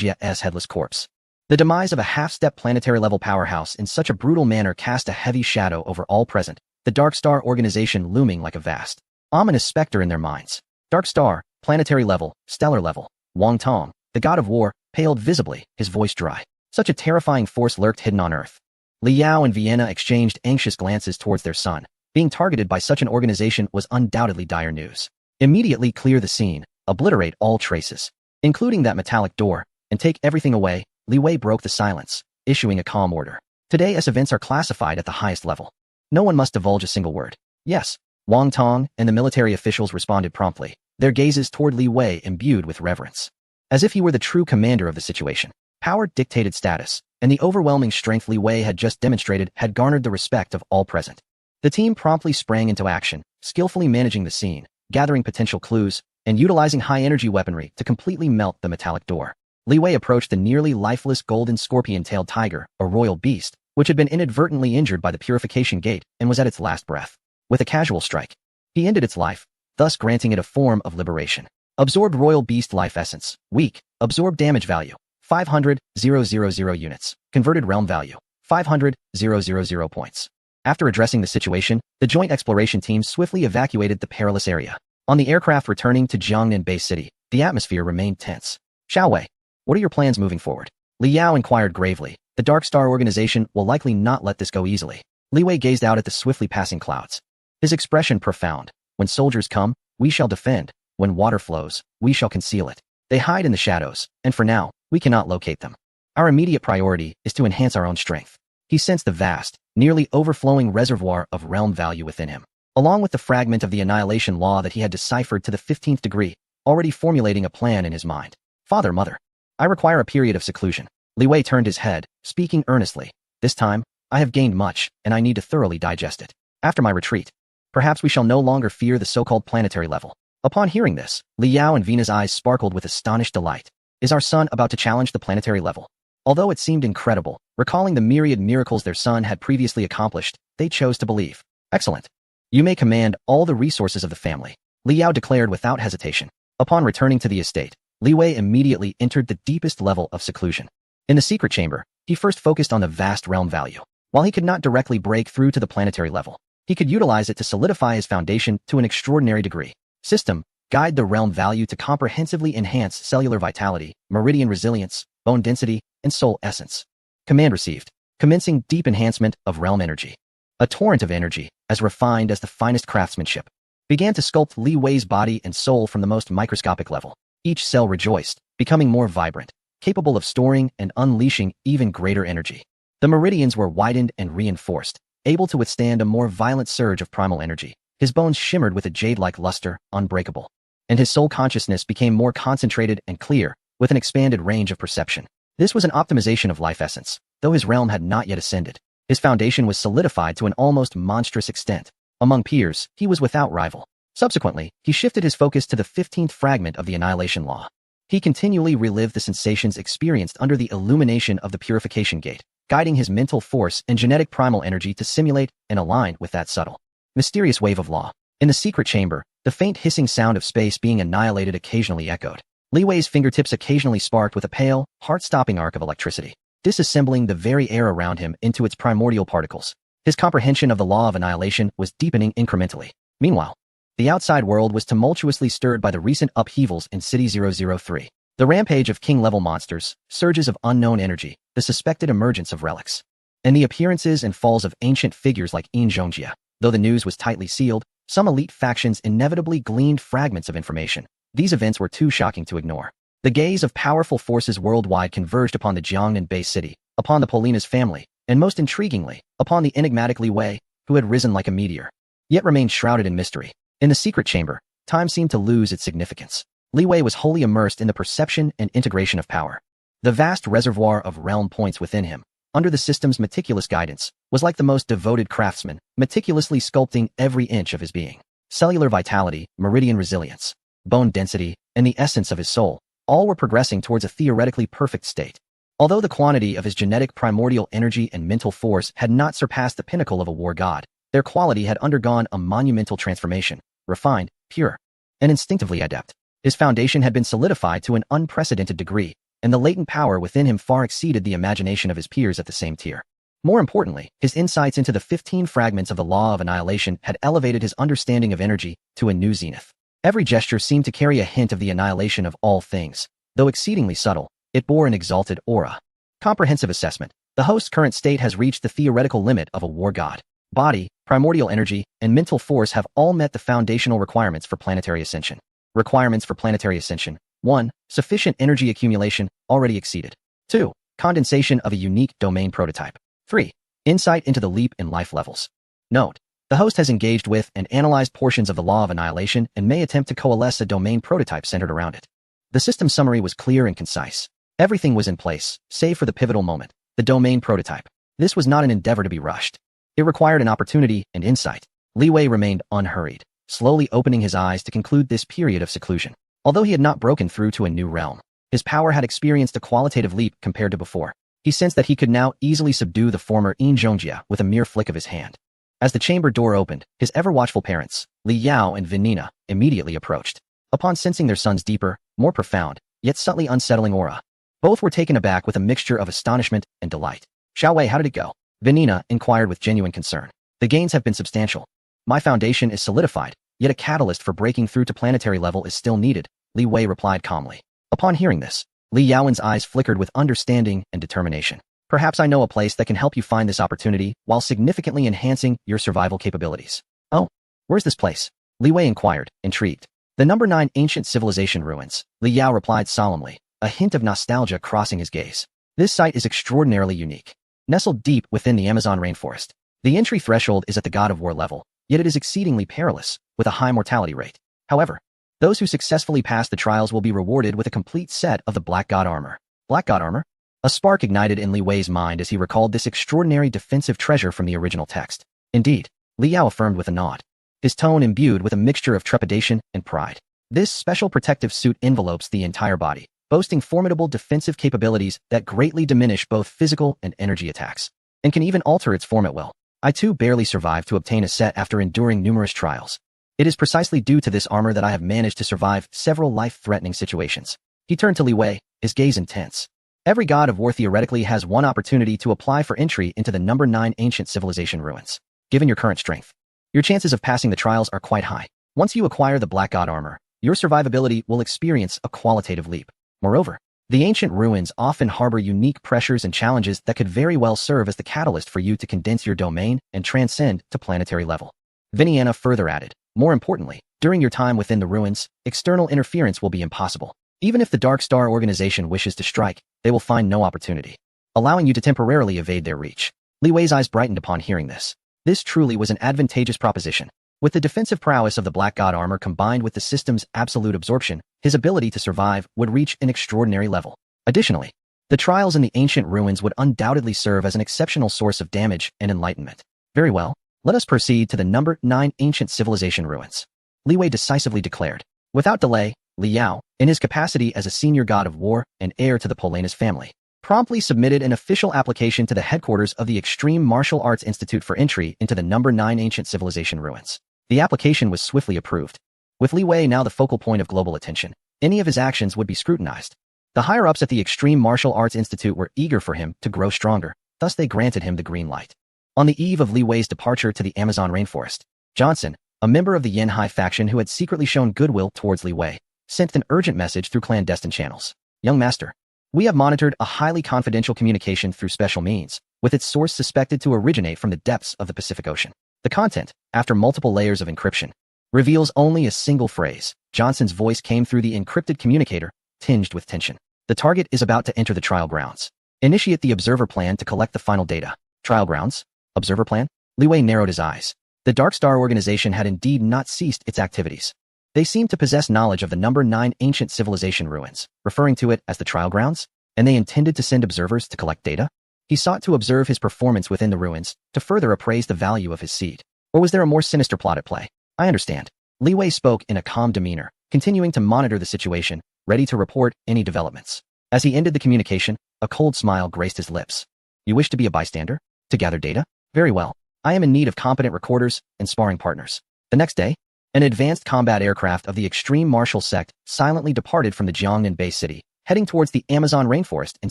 Jia's headless corpse. The demise of a half-step planetary-level powerhouse in such a brutal manner cast a heavy shadow over all present, the Dark Star organization looming like a vast, ominous specter in their minds. Dark Star, planetary level, stellar level. Wang Tong, the god of war, paled visibly, his voice dry. Such a terrifying force lurked hidden on Earth. Li Yao and Vienna exchanged anxious glances towards their son. Being targeted by such an organization was undoubtedly dire news. Immediately clear the scene, obliterate all traces, including that metallic door, and take everything away. Li Wei broke the silence, issuing a calm order. Today as events are classified at the highest level. No one must divulge a single word. Yes, Wang Tong and the military officials responded promptly, their gazes toward Li Wei imbued with reverence. As if he were the true commander of the situation. Power dictated status, and the overwhelming strength Li Wei had just demonstrated had garnered the respect of all present. The team promptly sprang into action, skillfully managing the scene, gathering potential clues, and utilizing high-energy weaponry to completely melt the metallic door. Li Wei approached the nearly lifeless golden scorpion-tailed tiger, a royal beast, which had been inadvertently injured by the purification gate and was at its last breath. With a casual strike, he ended its life, thus granting it a form of liberation. Absorbed royal beast life essence, weak, absorbed damage value, 500,000 units, converted realm value, 500,000 points. After addressing the situation, the joint exploration team swiftly evacuated the perilous area. On the aircraft returning to Jiangnan Bay City, the atmosphere remained tense. Xiaowei, what are your plans moving forward? Li Yao inquired gravely. The Dark Star organization will likely not let this go easily. Li Wei gazed out at the swiftly passing clouds. His expression profound. When soldiers come, we shall defend. When water flows, we shall conceal it. They hide in the shadows, and for now, we cannot locate them. Our immediate priority is to enhance our own strength. He sensed the vast, nearly overflowing reservoir of realm value within him, along with the fragment of the annihilation law that he had deciphered to the 15th degree, already formulating a plan in his mind. Father, mother, I require a period of seclusion. Li Wei turned his head, speaking earnestly. This time, I have gained much, and I need to thoroughly digest it. After my retreat, perhaps we shall no longer fear the so-called planetary level. Upon hearing this, Li Yao and Vina's eyes sparkled with astonished delight. Is our son about to challenge the planetary level? Although it seemed incredible, recalling the myriad miracles their son had previously accomplished, they chose to believe. Excellent. You may command all the resources of the family, Li Yao declared without hesitation. Upon returning to the estate, Li Wei immediately entered the deepest level of seclusion. In the secret chamber, he first focused on the vast realm value. While he could not directly break through to the planetary level, he could utilize it to solidify his foundation to an extraordinary degree. System, guide the realm value to comprehensively enhance cellular vitality, meridian resilience, bone density, and soul essence. Command received. Commencing deep enhancement of realm energy. A torrent of energy, as refined as the finest craftsmanship, began to sculpt Li Wei's body and soul from the most microscopic level. Each cell rejoiced, becoming more vibrant, capable of storing and unleashing even greater energy. The meridians were widened and reinforced, able to withstand a more violent surge of primal energy. His bones shimmered with a jade-like luster, unbreakable. And his soul consciousness became more concentrated and clear, with an expanded range of perception. This was an optimization of life essence. Though his realm had not yet ascended, his foundation was solidified to an almost monstrous extent. Among peers, he was without rival. Subsequently, he shifted his focus to the 15th fragment of the annihilation law. He continually relived the sensations experienced under the illumination of the purification gate, guiding his mental force and genetic primal energy to simulate and align with that subtle, mysterious wave of law. In the secret chamber, the faint hissing sound of space being annihilated occasionally echoed. Li Wei's fingertips occasionally sparked with a pale, heart-stopping arc of electricity, disassembling the very air around him into its primordial particles. His comprehension of the law of annihilation was deepening incrementally. Meanwhile, the outside world was tumultuously stirred by the recent upheavals in City 003. The rampage of king-level monsters, surges of unknown energy, the suspected emergence of relics, and the appearances and falls of ancient figures like Yin Zhongjia. Though the news was tightly sealed, some elite factions inevitably gleaned fragments of information. These events were too shocking to ignore. The gaze of powerful forces worldwide converged upon the Jiangnan Bay City, upon the Polina's family, and most intriguingly, upon the enigmatic Li Wei, who had risen like a meteor, yet remained shrouded in mystery. In the secret chamber, time seemed to lose its significance. Li Wei was wholly immersed in the perception and integration of power. The vast reservoir of realm points within him, under the system's meticulous guidance, was like the most devoted craftsman, meticulously sculpting every inch of his being. Cellular vitality, meridian resilience, bone density, and the essence of his soul, all were progressing towards a theoretically perfect state. Although the quantity of his genetic primordial energy and mental force had not surpassed the pinnacle of a war god, their quality had undergone a monumental transformation, refined, pure, and instinctively adept. His foundation had been solidified to an unprecedented degree, and the latent power within him far exceeded the imagination of his peers at the same tier. More importantly, his insights into the 15 fragments of the law of annihilation had elevated his understanding of energy to a new zenith. Every gesture seemed to carry a hint of the annihilation of all things. Though exceedingly subtle, it bore an exalted aura. Comprehensive assessment. The host's current state has reached the theoretical limit of a war god. Body, primordial energy, and mental force have all met the foundational requirements for planetary ascension. Requirements for planetary ascension. 1. Sufficient energy accumulation, already exceeded. 2. Condensation of a unique domain prototype. 3. Insight into the leap in life levels. Note: the host has engaged with and analyzed portions of the law of annihilation and may attempt to coalesce a domain prototype centered around it. The system summary was clear and concise. Everything was in place, save for the pivotal moment, the domain prototype. This was not an endeavor to be rushed. It required an opportunity and insight. Li Wei remained unhurried, slowly opening his eyes to conclude this period of seclusion. Although he had not broken through to a new realm, his power had experienced a qualitative leap compared to before. He sensed that he could now easily subdue the former Yin Zhongjia with a mere flick of his hand. As the chamber door opened, his ever-watchful parents, Li Yao and Venina, immediately approached. Upon sensing their son's deeper, more profound, yet subtly unsettling aura, both were taken aback with a mixture of astonishment and delight. "Xiaowei, how did it go?" Venina inquired with genuine concern. "The gains have been substantial. My foundation is solidified, yet a catalyst for breaking through to planetary level is still needed," Li Wei replied calmly. Upon hearing this, Li Yaowen's eyes flickered with understanding and determination. "Perhaps I know a place that can help you find this opportunity while significantly enhancing your survival capabilities." "Oh, where's this place?" Li Wei inquired, intrigued. "The number 9 ancient civilization ruins," Li Yao replied solemnly, a hint of nostalgia crossing his gaze. "This site is extraordinarily unique. Nestled deep within the Amazon rainforest, the entry threshold is at the God of War level, yet it is exceedingly perilous, with a high mortality rate. However, those who successfully pass the trials will be rewarded with a complete set of the Black God armor." Black God armor? A spark ignited in Li Wei's mind as he recalled this extraordinary defensive treasure from the original text. "Indeed," Li Yao affirmed with a nod, his tone imbued with a mixture of trepidation and pride. "This special protective suit envelopes the entire body, boasting formidable defensive capabilities that greatly diminish both physical and energy attacks, and can even alter its form at will. I too barely survived to obtain a set after enduring numerous trials. It is precisely due to this armor that I have managed to survive several life-threatening situations." He turned to Li Wei, his gaze intense. "Every god of war theoretically has one opportunity to apply for entry into the number 9 ancient civilization ruins. Given your current strength, your chances of passing the trials are quite high. Once you acquire the Black God armor, your survivability will experience a qualitative leap. Moreover, the ancient ruins often harbor unique pressures and challenges that could very well serve as the catalyst for you to condense your domain and transcend to planetary level." Viniana further added, "More importantly, during your time within the ruins, external interference will be impossible. Even if the Dark Star organization wishes to strike, they will find no opportunity, allowing you to temporarily evade their reach." Li Wei's eyes brightened upon hearing this. This truly was an advantageous proposition. With the defensive prowess of the Black God armor combined with the system's absolute absorption, his ability to survive would reach an extraordinary level. Additionally, the trials in the ancient ruins would undoubtedly serve as an exceptional source of damage and enlightenment. "Very well, let us proceed to the number 9 ancient civilization ruins," Li Wei decisively declared. Without delay, Li Yao, in his capacity as a senior god of war and heir to the Polainas family, promptly submitted an official application to the headquarters of the Extreme Martial Arts Institute for entry into the number 9 ancient civilization ruins. The application was swiftly approved. With Li Wei now the focal point of global attention, any of his actions would be scrutinized. The higher-ups at the Extreme Martial Arts Institute were eager for him to grow stronger, thus they granted him the green light. On the eve of Li Wei's departure to the Amazon rainforest, Johnson, a member of the Yanhai faction who had secretly shown goodwill towards Li Wei, sent an urgent message through clandestine channels. "Young master, we have monitored a highly confidential communication through special means, with its source suspected to originate from the depths of the Pacific Ocean. The content, after multiple layers of encryption, reveals only a single phrase." Johnson's voice came through the encrypted communicator, tinged with tension. "The target is about to enter the trial grounds. Initiate the observer plan to collect the final data." Trial grounds? Observer plan? Li Wei narrowed his eyes. The Dark Star organization had indeed not ceased its activities. They seemed to possess knowledge of the number 9 ancient civilization ruins, referring to it as the trial grounds, and they intended to send observers to collect data? He sought to observe his performance within the ruins, to further appraise the value of his seed. Or was there a more sinister plot at play? "I understand." Li Wei spoke in a calm demeanor, continuing to monitor the situation, ready to report any developments. As he ended the communication, a cold smile graced his lips. "You wish to be a bystander? To gather data? Very well. I am in need of competent recorders and sparring partners." The next day, an advanced combat aircraft of the Extreme Martial Sect silently departed from the Jiangnan Bay City, heading towards the Amazon rainforest in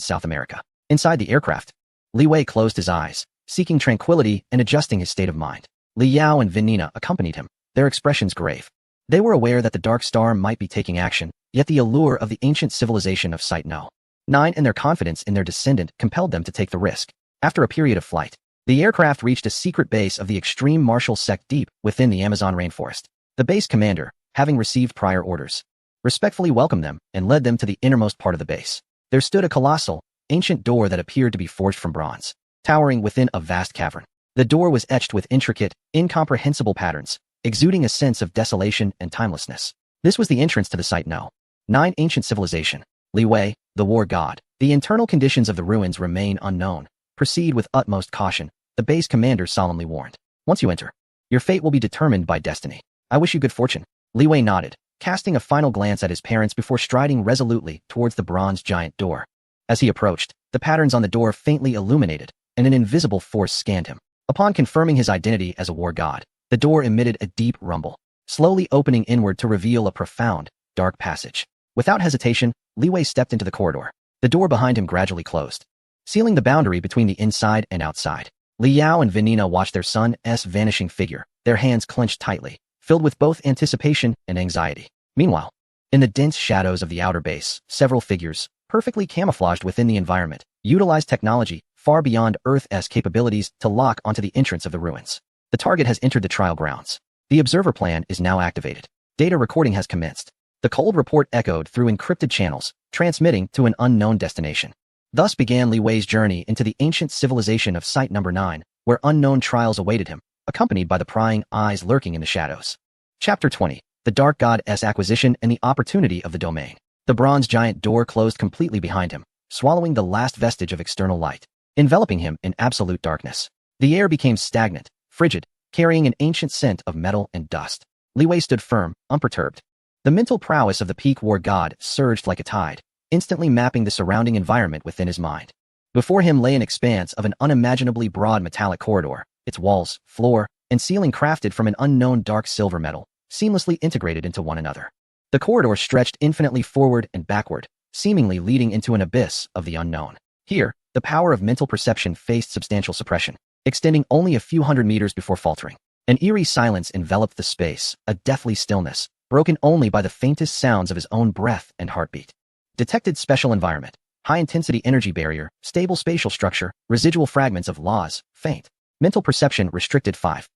South America. Inside the aircraft, Li Wei closed his eyes, seeking tranquility and adjusting his state of mind. Li Yao and Venina accompanied him, their expressions grave. They were aware that the Dark Star might be taking action, yet the allure of the ancient civilization of Site No. 9 and their confidence in their descendant compelled them to take the risk. After a period of flight, the aircraft reached a secret base of the extreme martial sect deep within the Amazon rainforest. The base commander, having received prior orders, respectfully welcomed them and led them to the innermost part of the base. There stood a colossal, ancient door that appeared to be forged from bronze, towering within a vast cavern. The door was etched with intricate, incomprehensible patterns, exuding a sense of desolation and timelessness. This was the entrance to the Site No. 9 ancient civilization. Li Wei, the war god. The internal conditions of the ruins remain unknown. Proceed with utmost caution, the base commander solemnly warned. Once you enter, your fate will be determined by destiny. I wish you good fortune. Li Wei nodded, casting a final glance at his parents before striding resolutely towards the bronze giant door. As he approached, the patterns on the door faintly illuminated, and an invisible force scanned him. Upon confirming his identity as a war god, the door emitted a deep rumble, slowly opening inward to reveal a profound, dark passage. Without hesitation, Li Wei stepped into the corridor. The door behind him gradually closed, sealing the boundary between the inside and outside. Li Yao and Venina watched their son's vanishing figure, their hands clenched tightly, filled with both anticipation and anxiety. Meanwhile, in the dense shadows of the outer base, several figures, perfectly camouflaged within the environment, utilized technology far beyond Earth's capabilities to lock onto the entrance of the ruins. The target has entered the trial grounds. The observer plan is now activated. Data recording has commenced. The cold report echoed through encrypted channels, transmitting to an unknown destination. Thus began Li Wei's journey into the ancient civilization of Site No. 9, where unknown trials awaited him, accompanied by the prying eyes lurking in the shadows. Chapter 20. The Dark God's Acquisition and the Opportunity of the Domain. The bronze giant door closed completely behind him, swallowing the last vestige of external light, enveloping him in absolute darkness. The air became stagnant, frigid, carrying an ancient scent of metal and dust. Li Wei stood firm, unperturbed. The mental prowess of the peak war god surged like a tide, instantly mapping the surrounding environment within his mind. Before him lay an expanse of an unimaginably broad metallic corridor, its walls, floor, and ceiling crafted from an unknown dark silver metal, seamlessly integrated into one another. The corridor stretched infinitely forward and backward, seemingly leading into an abyss of the unknown. Here, the power of mental perception faced substantial suppression, extending only a few hundred meters before faltering. An eerie silence enveloped the space, a deathly stillness, broken only by the faintest sounds of his own breath and heartbeat. Detected special environment, high-intensity energy barrier, stable spatial structure, residual fragments of laws, faint. Mental perception restricted 5.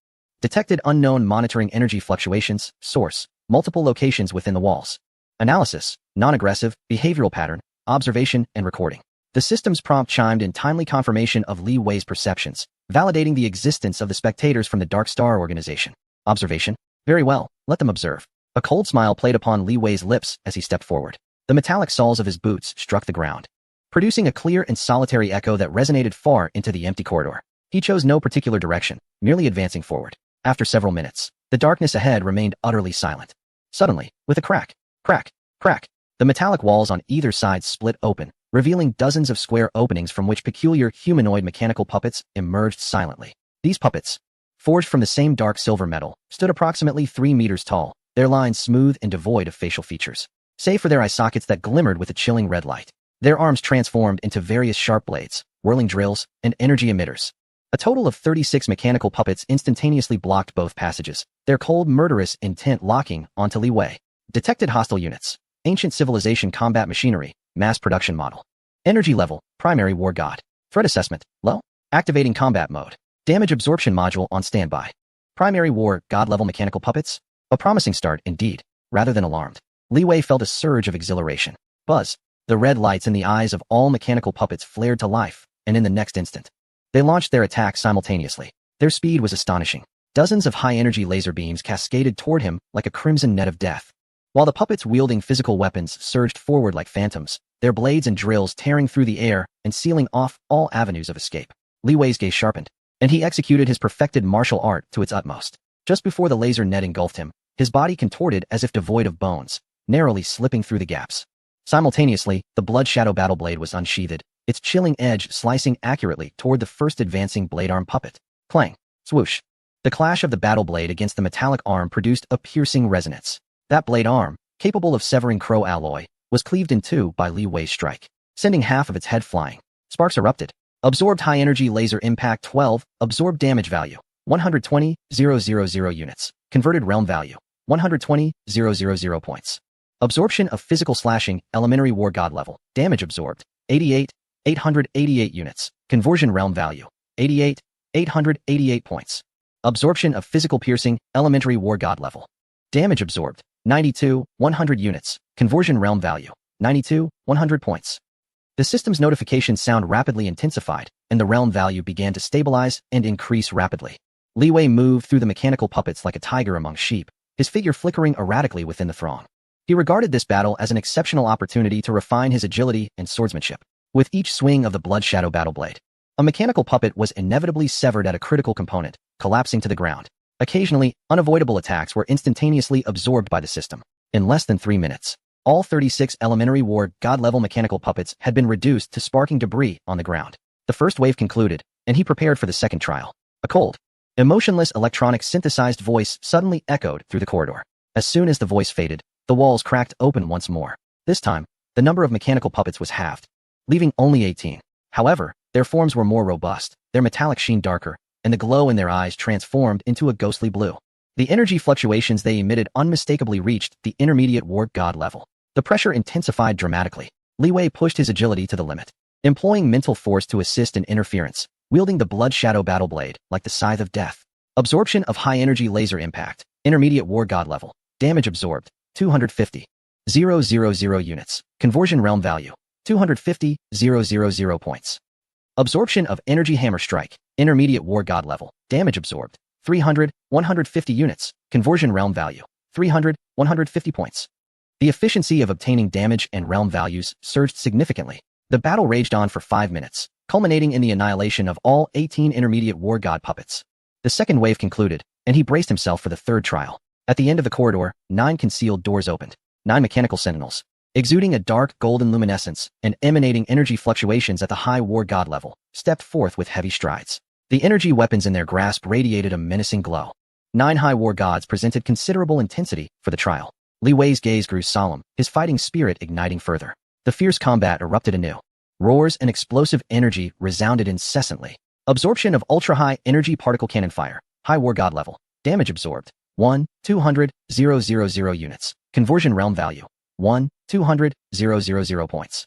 Detected unknown monitoring energy fluctuations, source, multiple locations within the walls. Analysis, non-aggressive, behavioral pattern, observation, and recording. The system's prompt chimed in timely confirmation of Li Wei's perceptions, validating the existence of the spectators from the Dark Star organization. Observation? Very well, let them observe. A cold smile played upon Li Wei's lips as he stepped forward. The metallic soles of his boots struck the ground, producing a clear and solitary echo that resonated far into the empty corridor. He chose no particular direction, merely advancing forward. After several minutes, the darkness ahead remained utterly silent. Suddenly, with a crack, crack, crack, the metallic walls on either side split open, revealing dozens of square openings from which peculiar humanoid mechanical puppets emerged silently. These puppets, forged from the same dark silver metal, stood approximately 3 meters tall, their lines smooth and devoid of facial features, save for their eye sockets that glimmered with a chilling red light. Their arms transformed into various sharp blades, whirling drills, and energy emitters. A total of 36 mechanical puppets instantaneously blocked both passages, their cold, murderous intent locking onto Li Wei. Detected hostile units. Ancient civilization combat machinery, mass production model. Energy level, primary war god. Threat assessment, low. Activating combat mode. Damage absorption module on standby. Primary war god level mechanical puppets. A promising start, indeed. Rather than alarmed, Li Wei felt a surge of exhilaration. Buzz. The red lights in the eyes of all mechanical puppets flared to life, and in the next instant, they launched their attack simultaneously. Their speed was astonishing. Dozens of high-energy laser beams cascaded toward him like a crimson net of death. While the puppets wielding physical weapons surged forward like phantoms, their blades and drills tearing through the air and sealing off all avenues of escape. Li Wei's gaze sharpened, and he executed his perfected martial art to its utmost. Just before the laser net engulfed him, his body contorted as if devoid of bones, narrowly slipping through the gaps. Simultaneously, the Blood Shadow battle blade was unsheathed, its chilling edge slicing accurately toward the first advancing blade arm puppet. Clang. Swoosh. The clash of the battle blade against the metallic arm produced a piercing resonance. That blade arm, capable of severing crow alloy, was cleaved in two by Li Wei's strike, sending half of its head flying. Sparks erupted. Absorbed high-energy laser impact 12, absorbed damage value, 120,000 units. Converted realm value, 120,000 points. Absorption of physical slashing, elementary war god level. Damage absorbed, 88,888 units. Conversion realm value, 88,888 points. Absorption of physical piercing, elementary war god level. Damage absorbed, 92,100 units. Conversion realm value, 92,100 points. The system's notification sound rapidly intensified, and the realm value began to stabilize and increase rapidly. Li Wei moved through the mechanical puppets like a tiger among sheep, his figure flickering erratically within the throng. He regarded this battle as an exceptional opportunity to refine his agility and swordsmanship. With each swing of the Blood Shadow battle blade, a mechanical puppet was inevitably severed at a critical component, collapsing to the ground. Occasionally, unavoidable attacks were instantaneously absorbed by the system. In less than 3 minutes, all 36 elementary war god-level mechanical puppets had been reduced to sparking debris on the ground. The first wave concluded, and he prepared for the second trial. A cold, emotionless electronic synthesized voice suddenly echoed through the corridor. As soon as the voice faded, the walls cracked open once more. This time, the number of mechanical puppets was halved, leaving only 18. However, their forms were more robust, their metallic sheen darker, and the glow in their eyes transformed into a ghostly blue. The energy fluctuations they emitted unmistakably reached the intermediate war god level. The pressure intensified dramatically. Li Wei pushed his agility to the limit, employing mental force to assist in interference, wielding the Blood Shadow battle blade like the scythe of death. Absorption of high-energy laser impact, intermediate war god level. Damage absorbed, 250,000 units. Conversion realm value, 250,000 points. Absorption of energy hammer strike, intermediate war god level. Damage absorbed, 150 units. Conversion realm value, 150 points. The efficiency of obtaining damage and realm values surged significantly. The battle raged on for 5 minutes, culminating in the annihilation of all 18 intermediate war god puppets. The second wave concluded, and he braced himself for the third trial. At the end of the corridor, 9 concealed doors opened. 9 mechanical sentinels, exuding a dark golden luminescence and emanating energy fluctuations at the high war god level, stepped forth with heavy strides. The energy weapons in their grasp radiated a menacing glow. 9 high war gods presented considerable intensity for the trial. Li Wei's gaze grew solemn, his fighting spirit igniting further. The fierce combat erupted anew. Roars and explosive energy resounded incessantly. Absorption of ultra-high energy particle cannon fire, high war god level. Damage absorbed, 1,200,000 units. Conversion realm value, 1,200,000 points.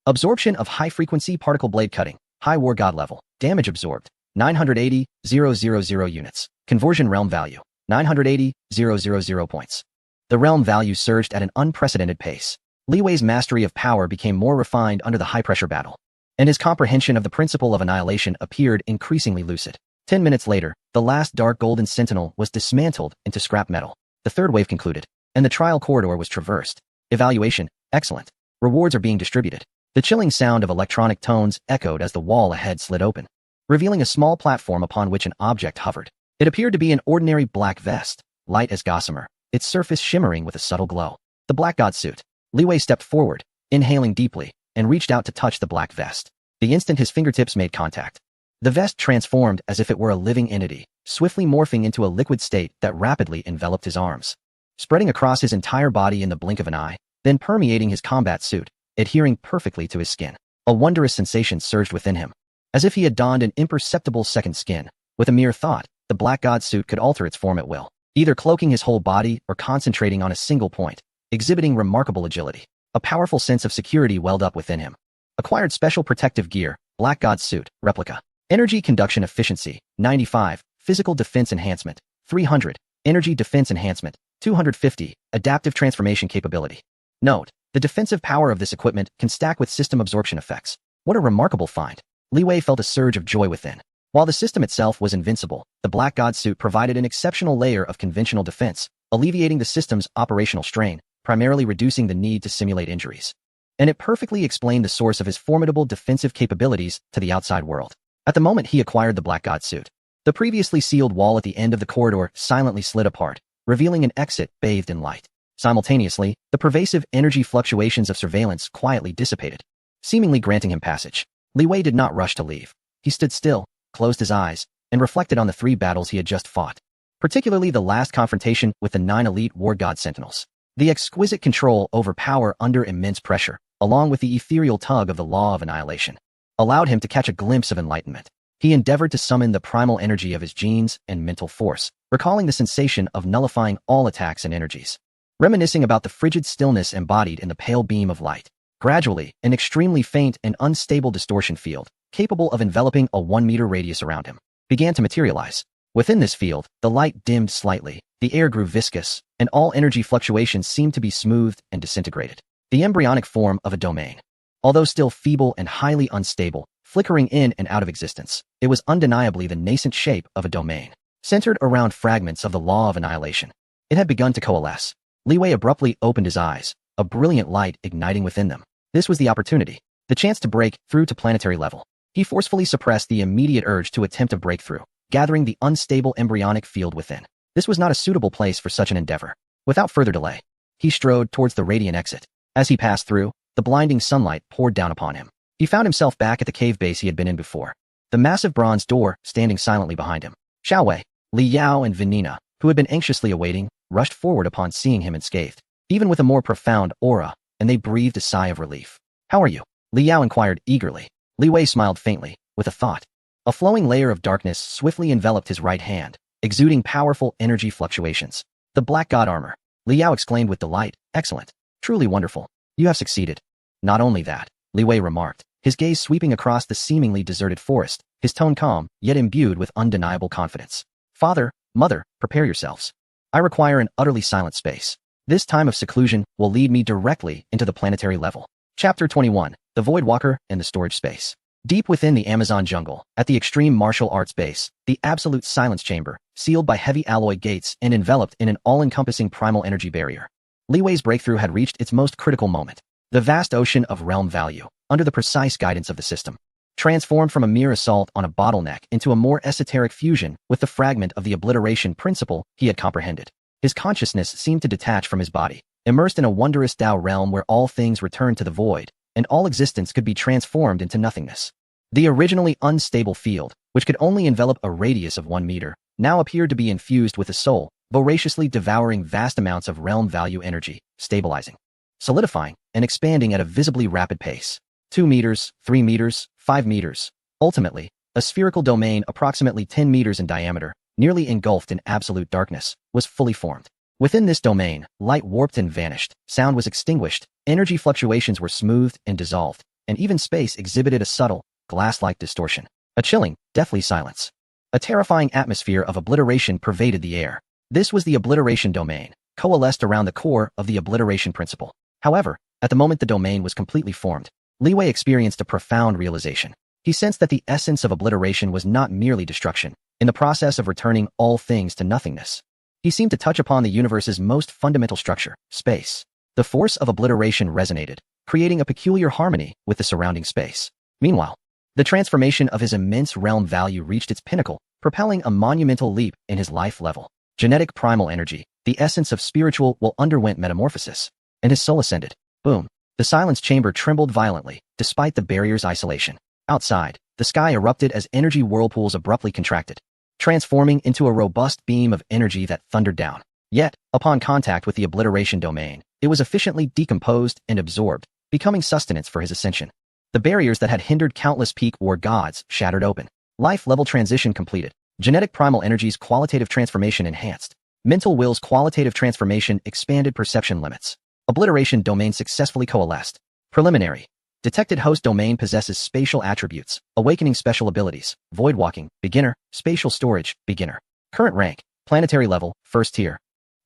Absorption of high-frequency particle blade cutting, high war god level. Damage absorbed, 980,000 units. Conversion realm value, 980,000 points. The realm value surged at an unprecedented pace. Li Wei's mastery of power became more refined under the high-pressure battle, and his comprehension of the principle of annihilation appeared increasingly lucid. 10 minutes later, the last dark golden sentinel was dismantled into scrap metal. The third wave concluded, and the trial corridor was traversed. Evaluation, excellent. Rewards are being distributed. The chilling sound of electronic tones echoed as the wall ahead slid open, revealing a small platform upon which an object hovered. It appeared to be an ordinary black vest, light as gossamer, its surface shimmering with a subtle glow. The Black God suit. Li Wei stepped forward, inhaling deeply, and reached out to touch the black vest. The instant his fingertips made contact, the vest transformed as if it were a living entity, swiftly morphing into a liquid state that rapidly enveloped his arms, spreading across his entire body in the blink of an eye, then permeating his combat suit, adhering perfectly to his skin. A wondrous sensation surged within him, as if he had donned an imperceptible second skin. With a mere thought, the Black God suit could alter its form at will, either cloaking his whole body or concentrating on a single point, exhibiting remarkable agility. A powerful sense of security welled up within him. Acquired special protective gear, Black God suit, replica. Energy conduction efficiency, 95. Physical defense enhancement, 300. Energy defense enhancement, 250. Adaptive transformation capability. Note, the defensive power of this equipment can stack with system absorption effects. What a remarkable find. Li Wei felt a surge of joy within. While the system itself was invincible, the Black God suit provided an exceptional layer of conventional defense, alleviating the system's operational strain, primarily reducing the need to simulate injuries. And it perfectly explained the source of his formidable defensive capabilities to the outside world. At the moment he acquired the Black God suit, the previously sealed wall at the end of the corridor silently slid apart, revealing an exit bathed in light. Simultaneously, the pervasive energy fluctuations of surveillance quietly dissipated, seemingly granting him passage. Li Wei did not rush to leave. He stood still, closed his eyes, and reflected on the 3 battles he had just fought, particularly the last confrontation with the 9 elite war god sentinels. The exquisite control over power under immense pressure, along with the ethereal tug of the law of annihilation, allowed him to catch a glimpse of enlightenment. He endeavored to summon the primal energy of his genes and mental force, recalling the sensation of nullifying all attacks and energies. Reminiscing about the frigid stillness embodied in the pale beam of light. Gradually, an extremely faint and unstable distortion field, capable of enveloping a 1-meter radius around him, began to materialize. Within this field, the light dimmed slightly, the air grew viscous, and all energy fluctuations seemed to be smoothed and disintegrated. The embryonic form of a domain. Although still feeble and highly unstable, flickering in and out of existence, it was undeniably the nascent shape of a domain, centered around fragments of the law of annihilation. It had begun to coalesce. Li Wei abruptly opened his eyes, a brilliant light igniting within them. This was the opportunity, the chance to break through to planetary level. He forcefully suppressed the immediate urge to attempt a breakthrough, gathering the unstable embryonic field within. This was not a suitable place for such an endeavor. Without further delay, he strode towards the radiant exit. As he passed through, the blinding sunlight poured down upon him. He found himself back at the cave base he had been in before, the massive bronze door standing silently behind him. Xiaowei, Li Yao and Venina, who had been anxiously awaiting, rushed forward upon seeing him unscathed, even with a more profound aura, and they breathed a sigh of relief. "How are you?" Li Yao inquired eagerly. Li Wei smiled faintly, with a thought. A flowing layer of darkness swiftly enveloped his right hand, exuding powerful energy fluctuations. "The Black God armor," Li Yao exclaimed with delight. "Excellent. Truly wonderful. You have succeeded." "Not only that," Li Wei remarked, his gaze sweeping across the seemingly deserted forest, his tone calm, yet imbued with undeniable confidence. "Father, mother, prepare yourselves. I require an utterly silent space. This time of seclusion will lead me directly into the planetary level." Chapter 21, The Voidwalker and the Storage Space. Deep within the Amazon jungle, at the extreme martial arts base, the absolute silence chamber, sealed by heavy alloy gates and enveloped in an all-encompassing primal energy barrier. Li Wei's breakthrough had reached its most critical moment. The vast ocean of realm value, under the precise guidance of the system, transformed from a mere assault on a bottleneck into a more esoteric fusion with the fragment of the obliteration principle he had comprehended. His consciousness seemed to detach from his body, immersed in a wondrous Tao realm where all things returned to the void, and all existence could be transformed into nothingness. The originally unstable field, which could only envelop a radius of 1 meter, now appeared to be infused with a soul, voraciously devouring vast amounts of realm value energy, stabilizing, solidifying, and expanding at a visibly rapid pace. 2 meters, 3 meters, 5 meters. Ultimately, a spherical domain approximately 10 meters in diameter, nearly engulfed in absolute darkness, was fully formed. Within this domain, light warped and vanished, sound was extinguished, energy fluctuations were smoothed and dissolved, and even space exhibited a subtle, glass-like distortion. A chilling, deathly silence. A terrifying atmosphere of obliteration pervaded the air. This was the obliteration domain, coalesced around the core of the obliteration principle. However, at the moment the domain was completely formed, Li Wei experienced a profound realization. He sensed that the essence of obliteration was not merely destruction, in the process of returning all things to nothingness. He seemed to touch upon the universe's most fundamental structure, space. The force of obliteration resonated, creating a peculiar harmony with the surrounding space. Meanwhile, the transformation of his immense realm value reached its pinnacle, propelling a monumental leap in his life level. Genetic primal energy, the essence of spiritual will underwent metamorphosis, and his soul ascended. Boom. The silence chamber trembled violently, despite the barrier's isolation. Outside, the sky erupted as energy whirlpools abruptly contracted, transforming into a robust beam of energy that thundered down. Yet, upon contact with the obliteration domain, it was efficiently decomposed and absorbed, becoming sustenance for his ascension. The barriers that had hindered countless peak war gods shattered open. Life-level transition completed. Genetic primal energy's qualitative transformation enhanced. Mental will's qualitative transformation expanded perception limits. Obliteration domain successfully coalesced. Preliminary. Detected host domain possesses spatial attributes, awakening special abilities, void walking, beginner, spatial storage, beginner. Current rank, planetary level, first tier.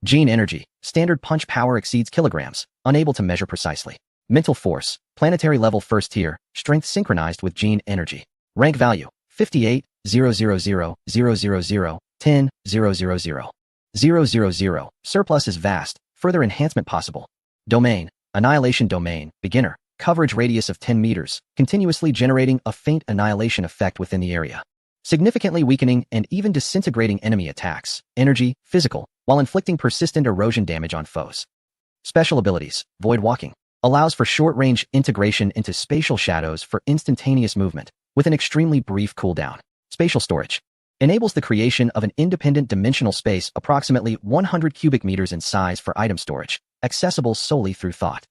Gene energy, standard punch power exceeds kilograms, unable to measure precisely. Mental force, planetary level first tier, strength synchronized with gene energy. Rank value, 58, 000, 10, 000. Surplus is vast, further enhancement possible. Domain, annihilation domain, beginner. Coverage radius of 10 meters, continuously generating a faint annihilation effect within the area. Significantly weakening and even disintegrating enemy attacks, energy, physical, while inflicting persistent erosion damage on foes. Special abilities, void walking, allows for short-range integration into spatial shadows for instantaneous movement, with an extremely brief cooldown. Spatial storage, enables the creation of an independent dimensional space approximately 100 cubic meters in size for item storage, accessible solely through thought.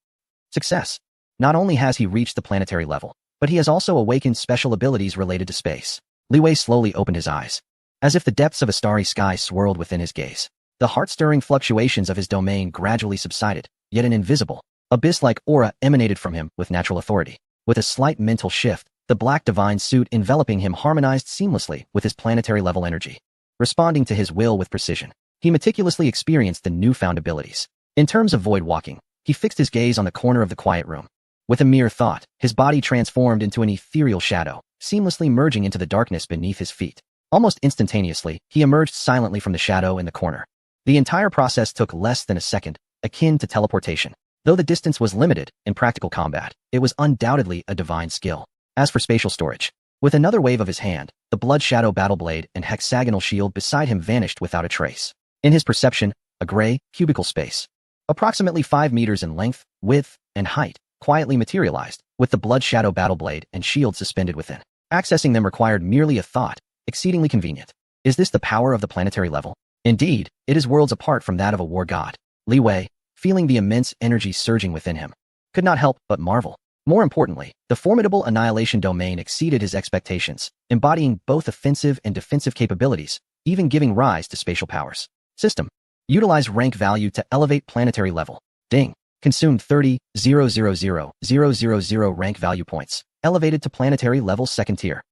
Success. Not only has he reached the planetary level, but he has also awakened special abilities related to space. Li Wei slowly opened his eyes, as if the depths of a starry sky swirled within his gaze. The heart-stirring fluctuations of his domain gradually subsided, yet an invisible, abyss-like aura emanated from him with natural authority. With a slight mental shift, the black divine suit enveloping him harmonized seamlessly with his planetary-level energy. Responding to his will with precision, he meticulously experienced the newfound abilities. In terms of void walking, he fixed his gaze on the corner of the quiet room. With a mere thought, his body transformed into an ethereal shadow, seamlessly merging into the darkness beneath his feet. Almost instantaneously, he emerged silently from the shadow in the corner. The entire process took less than a second, akin to teleportation. Though the distance was limited in practical combat, it was undoubtedly a divine skill. As for spatial storage, with another wave of his hand, the Blood Shadow battle blade and hexagonal shield beside him vanished without a trace. In his perception, a gray, cubical space, approximately 5 meters in length, width, and height, quietly materialized, with the Blood Shadow battle blade and shield suspended within. Accessing them required merely a thought, exceedingly convenient. Is this the power of the planetary level? Indeed, it is worlds apart from that of a war god. Li Wei, feeling the immense energy surging within him, could not help but marvel. More importantly, the formidable annihilation domain exceeded his expectations, embodying both offensive and defensive capabilities, even giving rise to spatial powers. System. Utilize rank value to elevate planetary level. Ding. Consumed 30,000,000 rank value points. Elevated to planetary level 2nd tier.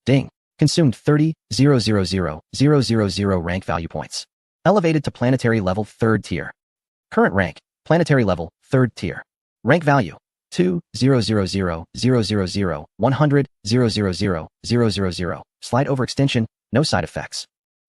Ding. Consumed 30,000,000 rank value points. Elevated to planetary level 3rd tier. Current rank, planetary level, 3rd tier. Rank value, 2,000,000,000, 100,000,000. Slight overextension, no side effects.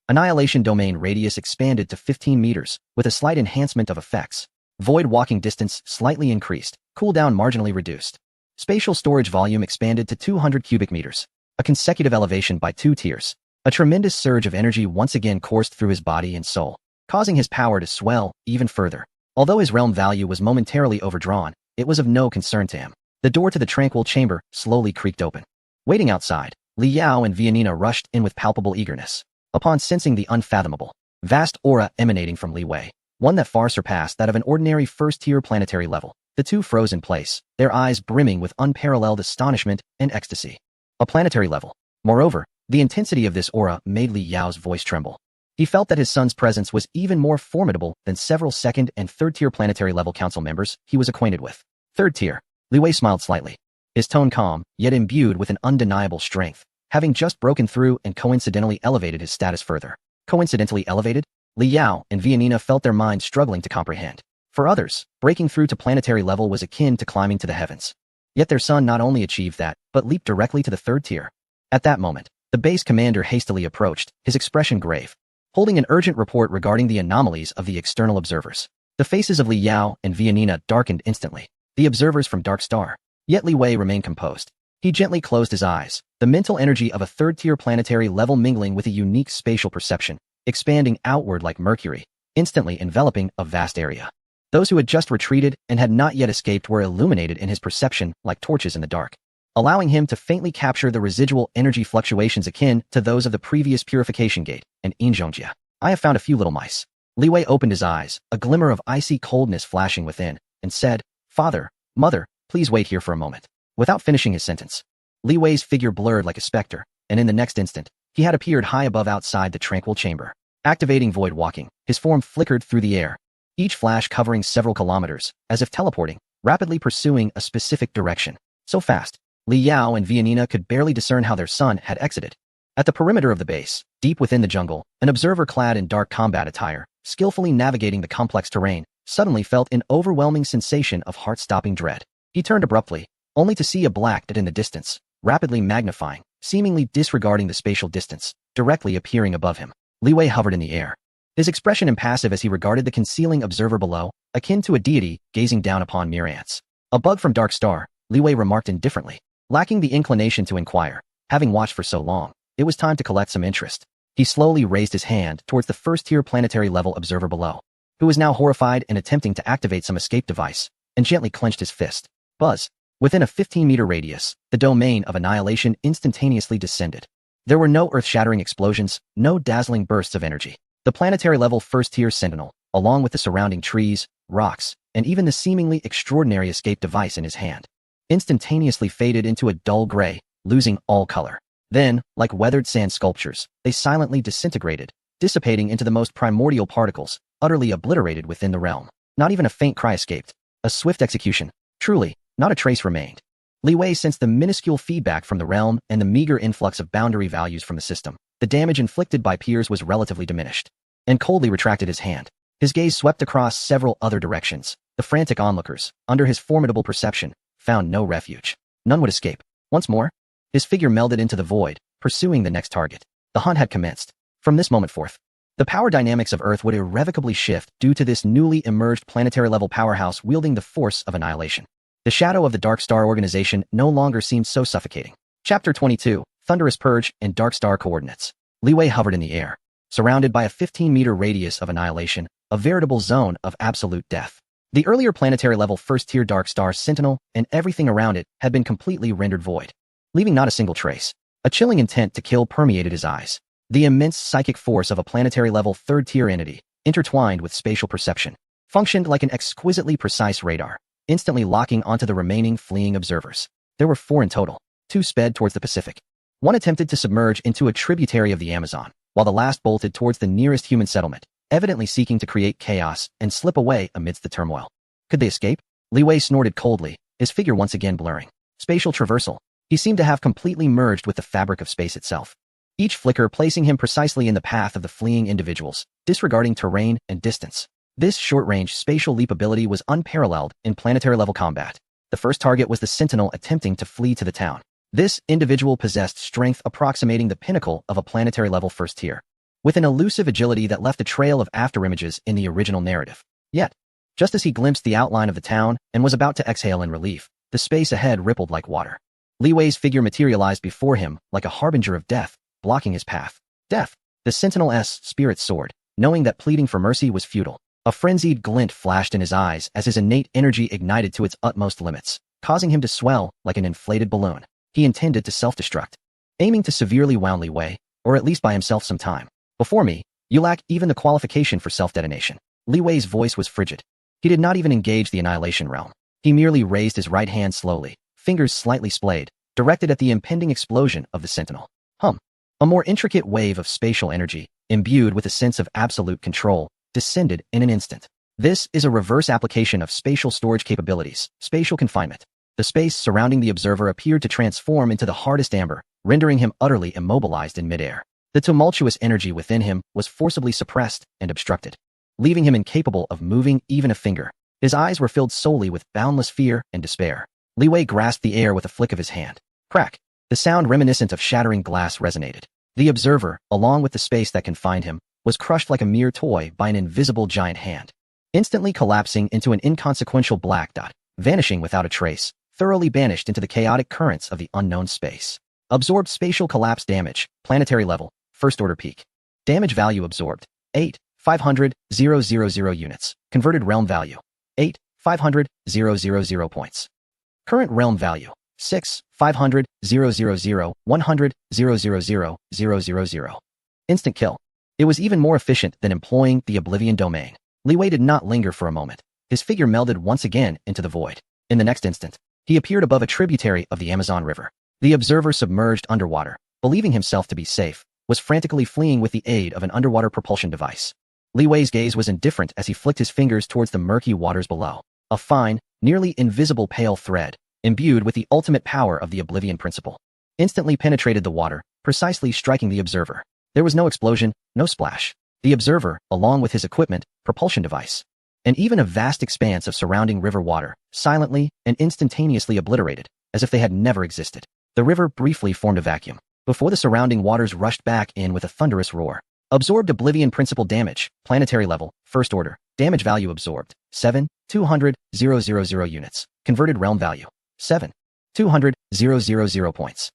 Annihilation domain radius expanded to 15 meters, with a slight enhancement of effects. Void walking distance slightly increased, cooldown marginally reduced. Spatial storage volume expanded to 200 cubic meters. A consecutive elevation by 2 tiers. A tremendous surge of energy once again coursed through his body and soul, causing his power to swell even further. Although his realm value was momentarily overdrawn, it was of no concern to him. The door to the tranquil chamber slowly creaked open. Waiting outside, Li Yao and Vianina rushed in with palpable eagerness. Upon sensing the unfathomable, vast aura emanating from Li Wei, one that far surpassed that of an ordinary first-tier planetary level, the two froze in place, their eyes brimming with unparalleled astonishment and ecstasy. A planetary level. Moreover, the intensity of this aura made Li Yao's voice tremble. He felt that his son's presence was even more formidable than several 2nd and 3rd-tier planetary level council members he was acquainted with. 3rd tier. Li Wei smiled slightly, his tone calm, yet imbued with an undeniable strength, having just broken through and coincidentally elevated his status further. Coincidentally elevated? Li Yao and Vianina felt their minds struggling to comprehend. For others, breaking through to planetary level was akin to climbing to the heavens. Yet their son not only achieved that, but leaped directly to the 3rd tier. At that moment, the base commander hastily approached, his expression grave, holding an urgent report regarding the anomalies of the external observers. The faces of Li Yao and Vianina darkened instantly. The observers from Dark Star. Yet Li Wei remained composed. He gently closed his eyes, the mental energy of a 3rd-tier planetary level mingling with a unique spatial perception, expanding outward like mercury, instantly enveloping a vast area. Those who had just retreated and had not yet escaped were illuminated in his perception like torches in the dark, allowing him to faintly capture the residual energy fluctuations akin to those of the previous purification gate and Inzhongjia. I have found a few little mice. Li Wei opened his eyes, a glimmer of icy coldness flashing within, and said, "Father, Mother, please wait here for a moment." Without finishing his sentence, Li Wei's figure blurred like a specter, and in the next instant, he had appeared high above outside the tranquil chamber. Activating void walking, his form flickered through the air, each flash covering several kilometers, as if teleporting, rapidly pursuing a specific direction. So fast, Li Yao and Vianina could barely discern how their son had exited. At the perimeter of the base, deep within the jungle, an observer clad in dark combat attire, skillfully navigating the complex terrain, suddenly felt an overwhelming sensation of heart-stopping dread. He turned abruptly, only to see a black dot in the distance, rapidly magnifying, seemingly disregarding the spatial distance, directly appearing above him. Li Wei hovered in the air, his expression impassive as he regarded the concealing observer below, akin to a deity gazing down upon mere ants. "A bug from Dark Star," Li Wei remarked indifferently. Lacking the inclination to inquire, having watched for so long, it was time to collect some interest. He slowly raised his hand towards the first-tier planetary level observer below, who was now horrified and attempting to activate some escape device, and gently clenched his fist. Buzz. Within a 15-meter radius, the domain of annihilation instantaneously descended. There were no earth-shattering explosions, no dazzling bursts of energy. The planetary-level first-tier sentinel, along with the surrounding trees, rocks, and even the seemingly extraordinary escape device in his hand instantaneously faded into a dull gray, losing all color. Then, like weathered sand sculptures, they silently disintegrated, dissipating into the most primordial particles, utterly obliterated within the realm. Not even a faint cry escaped. A swift execution. Truly, not a trace remained. Li Wei sensed the minuscule feedback from the realm and the meager influx of boundary values from the system. The damage inflicted by peers was relatively diminished, and coldly retracted his hand. His gaze swept across several other directions. The frantic onlookers, under his formidable perception, found no refuge. None would escape. Once more, his figure melded into the void, pursuing the next target. The hunt had commenced. From this moment forth, the power dynamics of Earth would irrevocably shift due to this newly emerged planetary-level powerhouse wielding the force of annihilation. The shadow of the Dark Star organization no longer seemed so suffocating. Chapter 22, Thunderous Purge and Dark Star Coordinates. Li Wei hovered in the air, surrounded by a 15-meter radius of annihilation, a veritable zone of absolute death. The earlier planetary-level first-tier Dark Star Sentinel and everything around it had been completely rendered void, leaving not a single trace. A chilling intent to kill permeated his eyes. The immense psychic force of a planetary-level third-tier entity, intertwined with spatial perception, functioned like an exquisitely precise radar, instantly locking onto the remaining fleeing observers. There were 4 in total. 2 sped towards the Pacific. 1 attempted to submerge into a tributary of the Amazon, while the last bolted towards the nearest human settlement, evidently seeking to create chaos and slip away amidst the turmoil. Could they escape? Li Wei snorted coldly, his figure once again blurring. Spatial traversal. He seemed to have completely merged with the fabric of space itself, each flicker placing him precisely in the path of the fleeing individuals, disregarding terrain and distance. This short-range spatial leap ability was unparalleled in planetary-level combat. The first target was the Sentinel attempting to flee to the town. This individual possessed strength approximating the pinnacle of a planetary-level first tier, with an elusive agility that left a trail of afterimages in the original narrative. Yet, just as he glimpsed the outline of the town and was about to exhale in relief, the space ahead rippled like water. Li Wei's figure materialized before him like a harbinger of death, blocking his path. Death. The Sentinel's spirit soared, knowing that pleading for mercy was futile. A frenzied glint flashed in his eyes as his innate energy ignited to its utmost limits, causing him to swell like an inflated balloon. He intended to self-destruct, aiming to severely wound Li Wei, or at least buy himself some time. Before me, you lack even the qualification for self-detonation. Li Wei's voice was frigid. He did not even engage the annihilation realm. He merely raised his right hand slowly, fingers slightly splayed, directed at the impending explosion of the Sentinel. A more intricate wave of spatial energy, imbued with a sense of absolute control, descended in an instant. This is a reverse application of spatial storage capabilities, spatial confinement. The space surrounding the observer appeared to transform into the hardest amber, rendering him utterly immobilized in midair. The tumultuous energy within him was forcibly suppressed and obstructed, leaving him incapable of moving even a finger. His eyes were filled solely with boundless fear and despair. Li Wei grasped the air with a flick of his hand. Crack! The sound reminiscent of shattering glass resonated. The observer, along with the space that confined him, was crushed like a mere toy by an invisible giant hand, instantly collapsing into an inconsequential black dot, vanishing without a trace, thoroughly banished into the chaotic currents of the unknown space. Absorbed spatial collapse damage, planetary level, first order peak. Damage value absorbed, 8,500,000 units. Converted realm value, 8,500,000 points. Current realm value, 6,500,000,100,000,000. Instant kill. It was even more efficient than employing the Oblivion domain. Li Wei did not linger for a moment. His figure melded once again into the void. In the next instant, he appeared above a tributary of the Amazon River. The observer, submerged underwater, believing himself to be safe, was frantically fleeing with the aid of an underwater propulsion device. Li Wei's gaze was indifferent as he flicked his fingers towards the murky waters below. A fine, nearly invisible pale thread, imbued with the ultimate power of the Oblivion principle, instantly penetrated the water, precisely striking the observer. There was no explosion, no splash. The observer, along with his equipment, propulsion device, and even a vast expanse of surrounding river water, silently and instantaneously obliterated, as if they had never existed. The river briefly formed a vacuum, before the surrounding waters rushed back in with a thunderous roar. Absorbed Oblivion principle damage, planetary level, first order. Damage value absorbed, 7,200,000 units. Converted realm value, 7,200,000 points.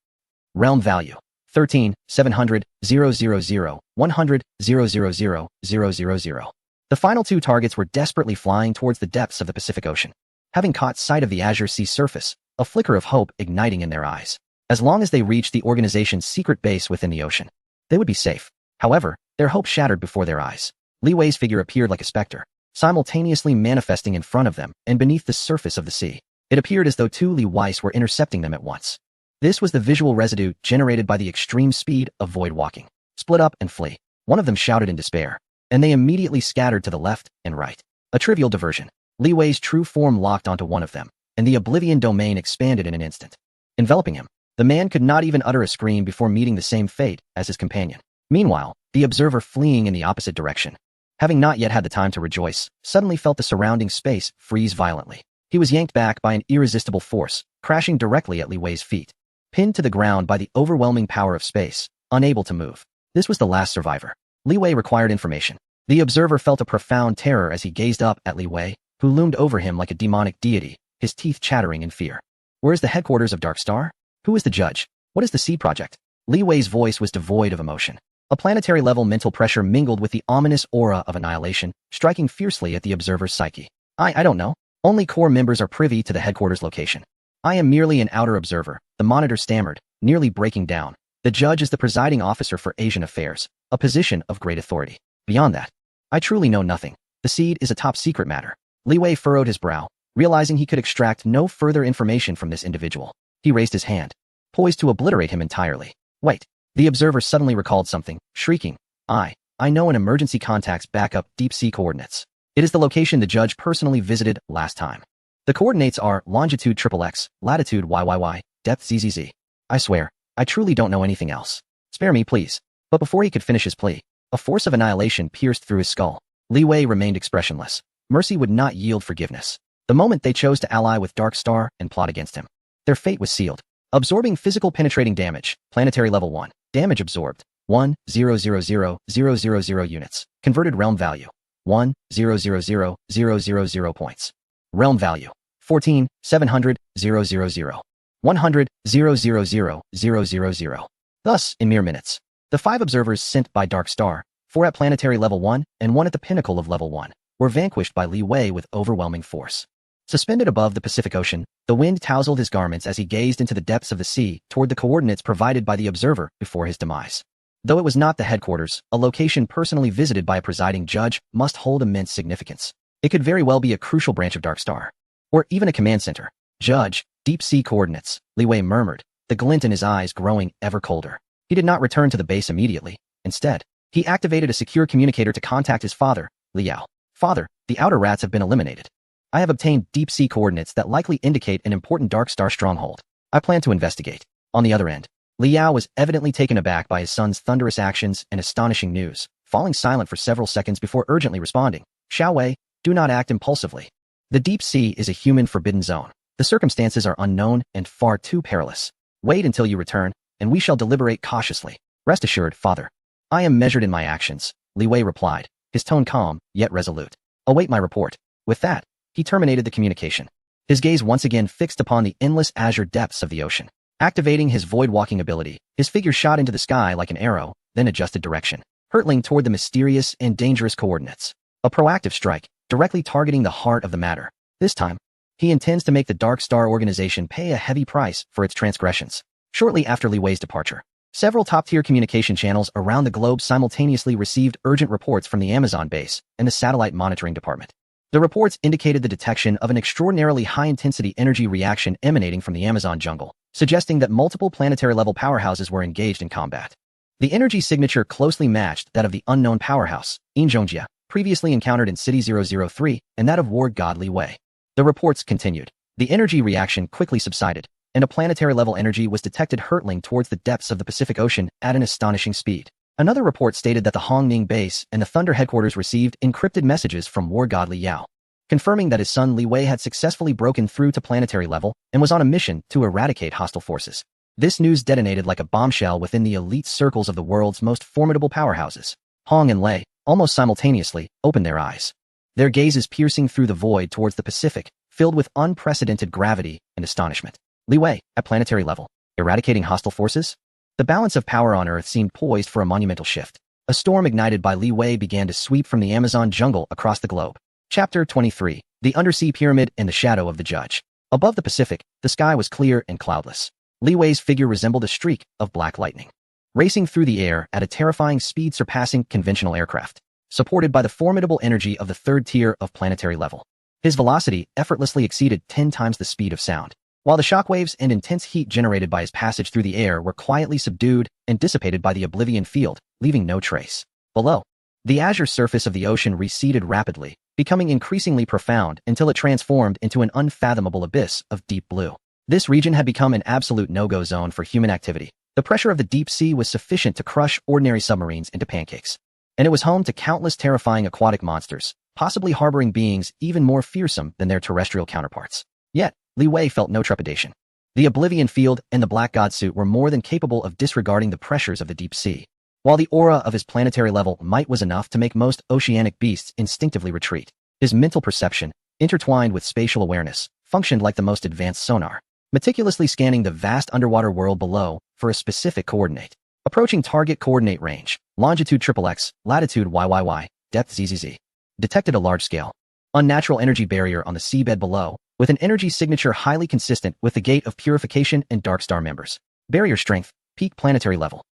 Realm value, 13,700,000,100,000,000. The final 2 targets were desperately flying towards the depths of the Pacific Ocean. Having caught sight of the azure sea surface, a flicker of hope igniting in their eyes. As long as they reached the organization's secret base within the ocean, they would be safe. However, their hope shattered before their eyes. Li Wei's figure appeared like a specter, simultaneously manifesting in front of them and beneath the surface of the sea. It appeared as though two Li Weiss were intercepting them at once. This was the visual residue generated by the extreme speed of void walking. Split up and flee. One of them shouted in despair, and they immediately scattered to the left and right. A trivial diversion. Li Wei's true form locked onto one of them, and the Oblivion domain expanded in an instant, enveloping him. The man could not even utter a scream before meeting the same fate as his companion. Meanwhile, the observer fleeing in the opposite direction, having not yet had the time to rejoice, suddenly felt the surrounding space freeze violently. He was yanked back by an irresistible force, crashing directly at Li Wei's feet. Pinned to the ground by the overwhelming power of space, unable to move. This was the last survivor. Li Wei required information. The observer felt a profound terror as he gazed up at Li Wei, who loomed over him like a demonic deity, his teeth chattering in fear. Where is the headquarters of Dark Star? Who is the judge? What is the Seed Project? Li Wei's voice was devoid of emotion. A planetary-level mental pressure mingled with the ominous aura of annihilation, striking fiercely at the observer's psyche. I don't know. Only core members are privy to the headquarters location. I am merely an outer observer, the monitor stammered, nearly breaking down. The judge is the presiding officer for Asian affairs, a position of great authority. Beyond that, I truly know nothing. The seed is a top-secret matter. Li Wei furrowed his brow, realizing he could extract no further information from this individual. He raised his hand, poised to obliterate him entirely. Wait. The observer suddenly recalled something, shrieking, I know an emergency contact's backup deep-sea coordinates. It is the location the judge personally visited last time. The coordinates are longitude XXX, latitude YYY, depth ZZZ. I swear, I truly don't know anything else. Spare me, please. But before he could finish his plea, a force of annihilation pierced through his skull. Li Wei remained expressionless. Mercy would not yield forgiveness. The moment they chose to ally with Dark Star and plot against him, their fate was sealed. Absorbing physical penetrating damage, planetary level 1. Damage absorbed, 1,000,000 units. Converted realm value, 1,000,000 points. Realm value, 14,700,000. 100,000,000. Thus, in mere minutes, the 5 observers sent by Dark Star, 4 at planetary level 1 and 1 at the pinnacle of level 1, were vanquished by Li Wei with overwhelming force. Suspended above the Pacific Ocean, the wind tousled his garments as he gazed into the depths of the sea toward the coordinates provided by the observer before his demise. Though it was not the headquarters, a location personally visited by a presiding judge must hold immense significance. It could very well be a crucial branch of Dark Star, or even a command center. Judge, deep-sea coordinates, Li Wei murmured, the glint in his eyes growing ever colder. He did not return to the base immediately. Instead, he activated a secure communicator to contact his father, Li Yao. Father, the outer rats have been eliminated. I have obtained deep-sea coordinates that likely indicate an important Dark Star stronghold. I plan to investigate. On the other end, Li Yao was evidently taken aback by his son's thunderous actions and astonishing news, falling silent for several seconds before urgently responding. Xiao Wei, do not act impulsively. The deep sea is a human forbidden zone. The circumstances are unknown and far too perilous. Wait until you return, and we shall deliberate cautiously. Rest assured, father. I am measured in my actions, Li Wei replied, his tone calm, yet resolute. Await my report. With that, he terminated the communication. His gaze once again fixed upon the endless azure depths of the ocean. Activating his void-walking ability, his figure shot into the sky like an arrow, then adjusted direction, hurtling toward the mysterious and dangerous coordinates. A proactive strike, directly targeting the heart of the matter. This time, he intends to make the Dark Star organization pay a heavy price for its transgressions. Shortly after Li Wei's departure, several top-tier communication channels around the globe simultaneously received urgent reports from the Amazon base and the satellite monitoring department. The reports indicated the detection of an extraordinarily high-intensity energy reaction emanating from the Amazon jungle, suggesting that multiple planetary-level powerhouses were engaged in combat. The energy signature closely matched that of the unknown powerhouse, Inzhongjia, previously encountered in City 003, and that of War God Li Wei. The reports continued. The energy reaction quickly subsided, and a planetary-level energy was detected hurtling towards the depths of the Pacific Ocean at an astonishing speed. Another report stated that the Hongming base and the Thunder headquarters received encrypted messages from War God Li Yao, confirming that his son Li Wei had successfully broken through to planetary level and was on a mission to eradicate hostile forces. This news detonated like a bombshell within the elite circles of the world's most formidable powerhouses. Hong and Lei, almost simultaneously, opened their eyes, their gazes piercing through the void towards the Pacific, filled with unprecedented gravity and astonishment. Li Wei, at planetary level, eradicating hostile forces? The balance of power on Earth seemed poised for a monumental shift. A storm ignited by Li Wei began to sweep from the Amazon jungle across the globe. Chapter 23. The Undersea Pyramid and the Shadow of the Judge. Above the Pacific, the sky was clear and cloudless. Li Wei's figure resembled a streak of black lightning, racing through the air at a terrifying speed surpassing conventional aircraft. supported by the formidable energy of the third tier of planetary level. His velocity effortlessly exceeded 10 times the speed of sound, while the shockwaves and intense heat generated by his passage through the air were quietly subdued and dissipated by the Oblivion field, leaving no trace. Below, the azure surface of the ocean receded rapidly, becoming increasingly profound until it transformed into an unfathomable abyss of deep blue. This region had become an absolute no-go zone for human activity. The pressure of the deep sea was sufficient to crush ordinary submarines into pancakes, and it was home to countless terrifying aquatic monsters, possibly harboring beings even more fearsome than their terrestrial counterparts. Yet, Li Wei felt no trepidation. The Oblivion field and the Black God suit were more than capable of disregarding the pressures of the deep sea, while the aura of his planetary level might was enough to make most oceanic beasts instinctively retreat. His mental perception, intertwined with spatial awareness, functioned like the most advanced sonar, meticulously scanning the vast underwater world below for a specific coordinate. Approaching target coordinate range, longitude XXX, latitude YYY, depth ZZZ. Detected a large-scale, unnatural energy barrier on the seabed below, with an energy signature highly consistent with the Gate of Purification and Dark Star members. Barrier strength, peak planetary level.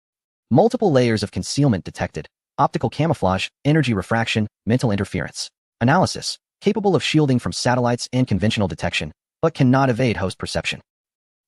Multiple layers of concealment detected, optical camouflage, energy refraction, mental interference. Analysis, capable of shielding from satellites and conventional detection, but cannot evade host perception.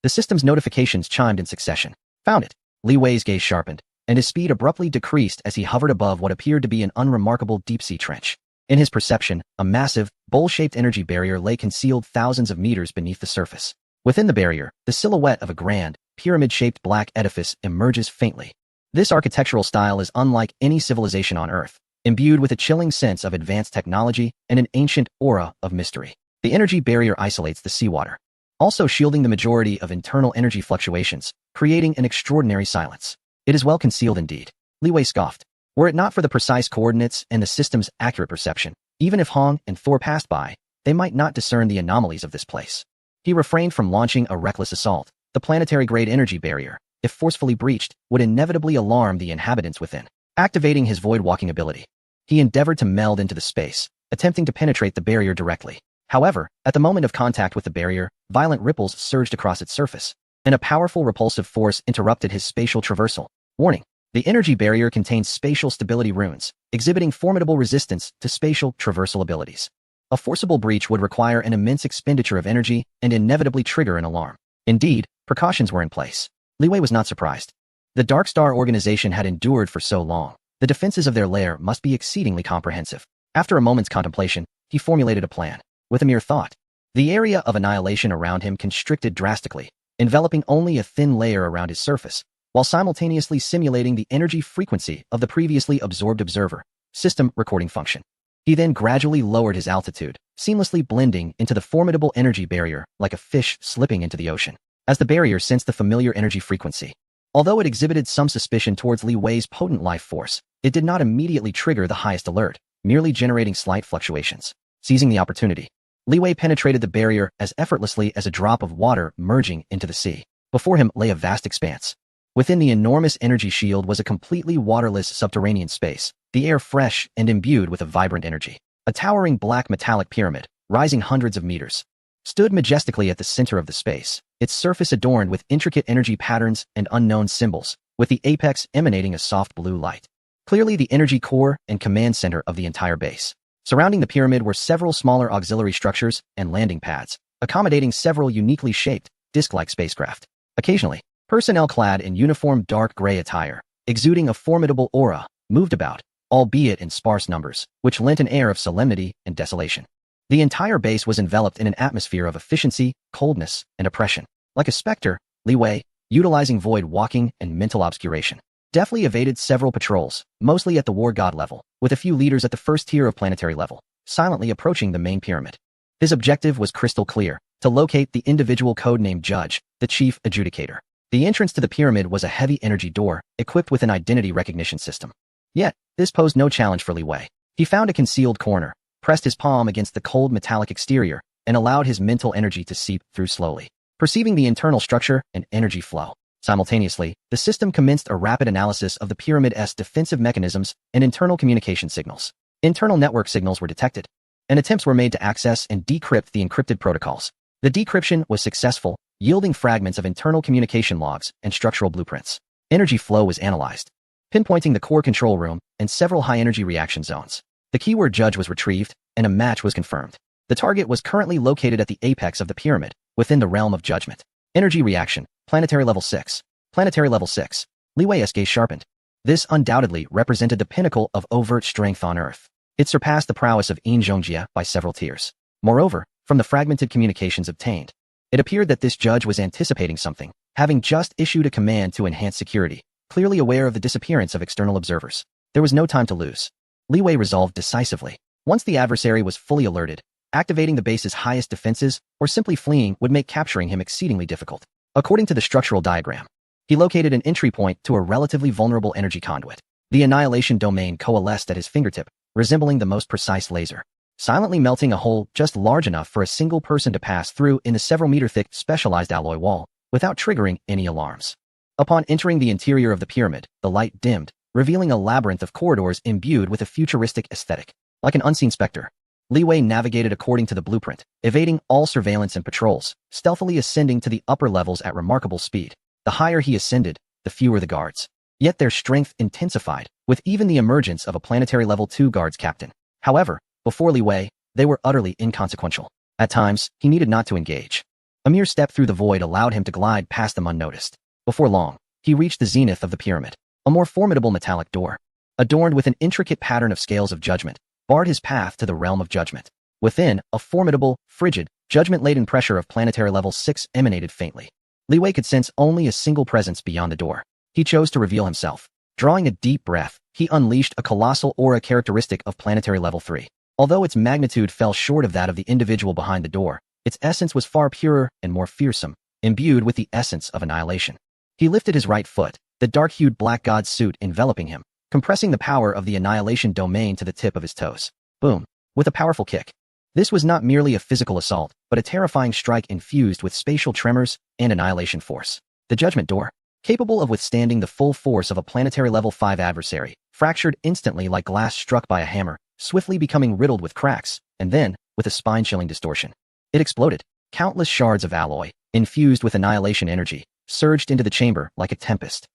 The system's notifications chimed in succession. Found it. Li Wei's gaze sharpened, and his speed abruptly decreased as he hovered above what appeared to be an unremarkable deep-sea trench. In his perception, a massive, bowl-shaped energy barrier lay concealed thousands of meters beneath the surface. Within the barrier, the silhouette of a grand, pyramid-shaped black edifice emerges faintly. This architectural style is unlike any civilization on Earth, imbued with a chilling sense of advanced technology and an ancient aura of mystery. The energy barrier isolates the seawater, also shielding the majority of internal energy fluctuations, creating an extraordinary silence. It is well concealed indeed. Li Wei scoffed. Were it not for the precise coordinates and the system's accurate perception, even if Hong and Thor passed by, they might not discern the anomalies of this place. He refrained from launching a reckless assault. The planetary-grade energy barrier, if forcefully breached, would inevitably alarm the inhabitants within. Activating his void-walking ability, he endeavored to meld into the space, attempting to penetrate the barrier directly. However, at the moment of contact with the barrier, violent ripples surged across its surface, and a powerful repulsive force interrupted his spatial traversal. Warning. The energy barrier contains spatial stability runes, exhibiting formidable resistance to spatial traversal abilities. A forcible breach would require an immense expenditure of energy and inevitably trigger an alarm. Indeed, precautions were in place. Li Wei was not surprised. The Dark Star organization had endured for so long. The defenses of their lair must be exceedingly comprehensive. After a moment's contemplation, he formulated a plan. With a mere thought, the area of annihilation around him constricted drastically, enveloping only a thin layer around his surface, while simultaneously simulating the energy frequency of the previously absorbed observer system recording function. He then gradually lowered his altitude, seamlessly blending into the formidable energy barrier like a fish slipping into the ocean. As the barrier sensed the familiar energy frequency, although it exhibited some suspicion towards Li Wei's potent life force, it did not immediately trigger the highest alert, merely generating slight fluctuations. Seizing the opportunity, Li Wei penetrated the barrier as effortlessly as a drop of water merging into the sea. Before him lay a vast expanse. Within the enormous energy shield was a completely waterless subterranean space, the air fresh and imbued with a vibrant energy. A towering black metallic pyramid, rising hundreds of meters, stood majestically at the center of the space, its surface adorned with intricate energy patterns and unknown symbols, with the apex emanating a soft blue light. Clearly the energy core and command center of the entire base. Surrounding the pyramid were several smaller auxiliary structures and landing pads, accommodating several uniquely shaped, disc-like spacecraft. Occasionally, personnel clad in uniform dark gray attire, exuding a formidable aura, moved about, albeit in sparse numbers, which lent an air of solemnity and desolation. The entire base was enveloped in an atmosphere of efficiency, coldness, and oppression. Like a specter, Li Wei, utilizing void walking and mental obscuration, deftly evaded several patrols, mostly at the war god level, with a few leaders at the first tier of planetary level, silently approaching the main pyramid. His objective was crystal clear, to locate the individual codenamed Judge, the chief adjudicator. The entrance to the pyramid was a heavy energy door, equipped with an identity recognition system. Yet, this posed no challenge for Li Wei. He found a concealed corner, pressed his palm against the cold metallic exterior, and allowed his mental energy to seep through slowly, perceiving the internal structure and energy flow. Simultaneously, the system commenced a rapid analysis of the pyramid's defensive mechanisms and internal communication signals. Internal network signals were detected, and attempts were made to access and decrypt the encrypted protocols. The decryption was successful, yielding fragments of internal communication logs and structural blueprints. Energy flow was analyzed. pinpointing the core control room and several high-energy reaction zones. The keyword judge was retrieved, and a match was confirmed. The target was currently located at the apex of the pyramid, within the realm of judgment. Energy reaction, planetary level 6. Planetary level 6. Li Wei's gaze sharpened. This undoubtedly represented the pinnacle of overt strength on Earth. It surpassed the prowess of Yin Zhongjie by several tiers. Moreover, from the fragmented communications obtained, it appeared that this judge was anticipating something, having just issued a command to enhance security, clearly aware of the disappearance of external observers. There was no time to lose. Li Wei resolved decisively. Once the adversary was fully alerted, activating the base's highest defenses or simply fleeing would make capturing him exceedingly difficult. According to the structural diagram, he located an entry point to a relatively vulnerable energy conduit. The annihilation domain coalesced at his fingertip, resembling the most precise laser, silently melting a hole just large enough for a single person to pass through in the several-meter-thick specialized alloy wall without triggering any alarms. Upon entering the interior of the pyramid, the light dimmed, revealing a labyrinth of corridors imbued with a futuristic aesthetic. Like an unseen specter, Li Wei navigated according to the blueprint, evading all surveillance and patrols, stealthily ascending to the upper levels at remarkable speed. The higher he ascended, the fewer the guards. Yet their strength intensified, with even the emergence of a planetary level 2 guards captain. However, before Li Wei, they were utterly inconsequential. At times, he needed not to engage. A mere step through the void allowed him to glide past them unnoticed. Before long, he reached the zenith of the pyramid. A more formidable metallic door, adorned with an intricate pattern of scales of judgment, barred his path to the realm of judgment. Within, a formidable, frigid, judgment-laden pressure of planetary level 6 emanated faintly. Li Wei could sense only a single presence beyond the door. He chose to reveal himself. Drawing a deep breath, he unleashed a colossal aura characteristic of planetary level 3. Although its magnitude fell short of that of the individual behind the door, its essence was far purer and more fearsome, imbued with the essence of annihilation. He lifted his right foot, the dark-hued black god suit enveloping him, compressing the power of the annihilation domain to the tip of his toes. Boom. With a powerful kick. This was not merely a physical assault, but a terrifying strike infused with spatial tremors and annihilation force. The judgment door, capable of withstanding the full force of a planetary level 5 adversary, fractured instantly like glass struck by a hammer, swiftly becoming riddled with cracks, and then, with a spine-chilling distortion, it exploded. Countless shards of alloy, infused with annihilation energy, surged into the chamber like a tempest.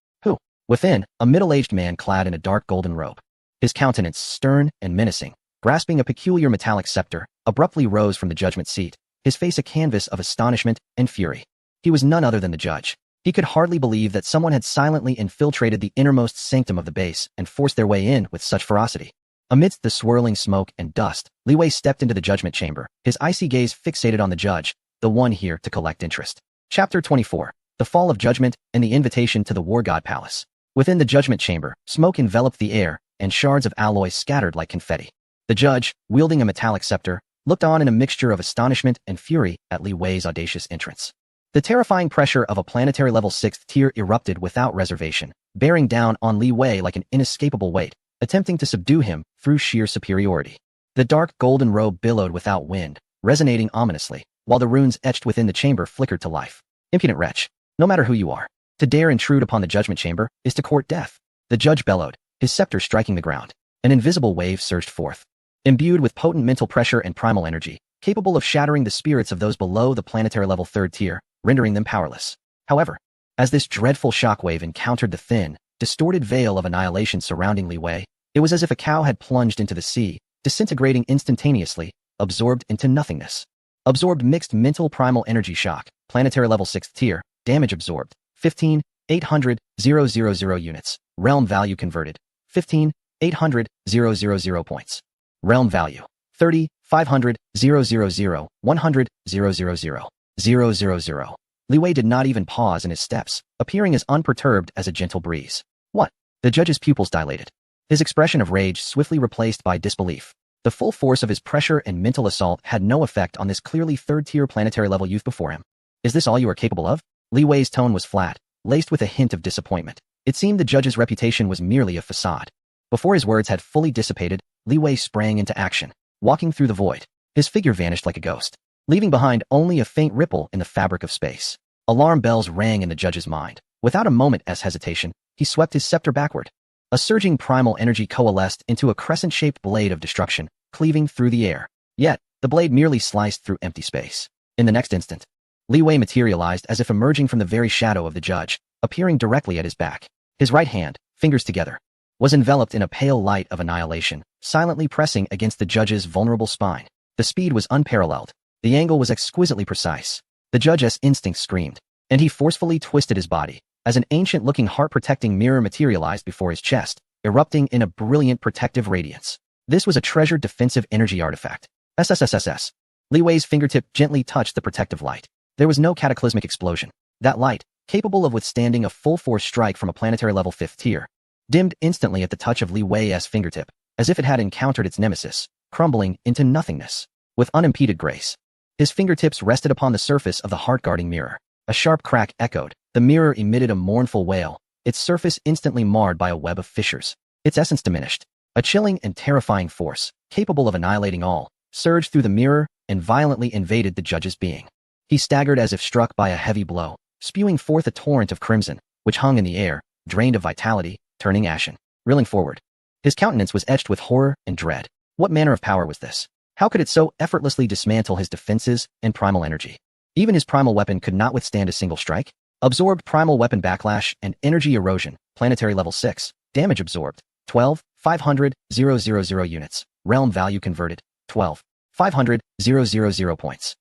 Within, a middle-aged man clad in a dark golden robe. His countenance stern and menacing, grasping a peculiar metallic scepter, abruptly rose from the judgment seat, his face a canvas of astonishment and fury. He was none other than the judge. He could hardly believe that someone had silently infiltrated the innermost sanctum of the base and forced their way in with such ferocity. Amidst the swirling smoke and dust, Li Wei stepped into the judgment chamber, his icy gaze fixated on the judge, the one here to collect interest. Chapter 24. The Fall of Judgment and the Invitation to the War God Palace. Within the judgment chamber, smoke enveloped the air, and shards of alloy scattered like confetti. The judge, wielding a metallic scepter, looked on in a mixture of astonishment and fury at Li Wei's audacious entrance. The terrifying pressure of a planetary level 6th tier erupted without reservation, bearing down on Li Wei like an inescapable weight, attempting to subdue him through sheer superiority. The dark golden robe billowed without wind, resonating ominously, while the runes etched within the chamber flickered to life. Impudent wretch, no matter who you are, to dare intrude upon the judgment chamber is to court death. The judge bellowed, his scepter striking the ground. An invisible wave surged forth, imbued with potent mental pressure and primal energy, capable of shattering the spirits of those below the planetary level 3rd tier, rendering them powerless. However, as this dreadful shockwave encountered the thin, distorted veil of annihilation surrounding Li Wei, it was as if a cow had plunged into the sea, disintegrating instantaneously, absorbed into nothingness. Absorbed mixed mental primal energy shock, planetary level 6th tier, damage absorbed. 15,800,000 units. Realm value converted. 15,800,000 points. Realm value. 30,500,000,100,000,000. Li Wei did not even pause in his steps, appearing as unperturbed as a gentle breeze. What? The judge's pupils dilated. His expression of rage swiftly replaced by disbelief. The full force of his pressure and mental assault had no effect on this clearly 3rd-tier planetary level youth before him. Is this all you are capable of? Li Wei's tone was flat, laced with a hint of disappointment. It seemed the judge's reputation was merely a facade. Before his words had fully dissipated, Li Wei sprang into action, walking through the void. His figure vanished like a ghost, leaving behind only a faint ripple in the fabric of space. Alarm bells rang in the judge's mind. Without a moment's hesitation, he swept his scepter backward. A surging primal energy coalesced into a crescent-shaped blade of destruction, cleaving through the air. Yet, the blade merely sliced through empty space. In the next instant, Li Wei materialized as if emerging from the very shadow of the judge, appearing directly at his back. His right hand, fingers together, was enveloped in a pale light of annihilation, silently pressing against the judge's vulnerable spine. The speed was unparalleled. The angle was exquisitely precise. The judge's instinct screamed, and he forcefully twisted his body, as an ancient-looking heart-protecting mirror materialized before his chest, erupting in a brilliant protective radiance. This was a treasured defensive energy artifact. SSSSS. Li Wei's fingertip gently touched the protective light. There was no cataclysmic explosion. That light, capable of withstanding a full-force strike from a planetary level 5th tier, dimmed instantly at the touch of Li Wei's fingertip, as if it had encountered its nemesis, crumbling into nothingness. With unimpeded grace, his fingertips rested upon the surface of the heart-guarding mirror. A sharp crack echoed. The mirror emitted a mournful wail, its surface instantly marred by a web of fissures. Its essence diminished. A chilling and terrifying force, capable of annihilating all, surged through the mirror and violently invaded the judge's being. He staggered as if struck by a heavy blow, spewing forth a torrent of crimson, which hung in the air, drained of vitality, turning ashen. Reeling forward, his countenance was etched with horror and dread. What manner of power was this? How could it so effortlessly dismantle his defenses and primal energy? Even his primal weapon could not withstand a single strike. Absorbed primal weapon backlash and energy erosion, planetary level 6, damage absorbed, 12, 500, 000 units, realm value converted, 12, 500, 000 points.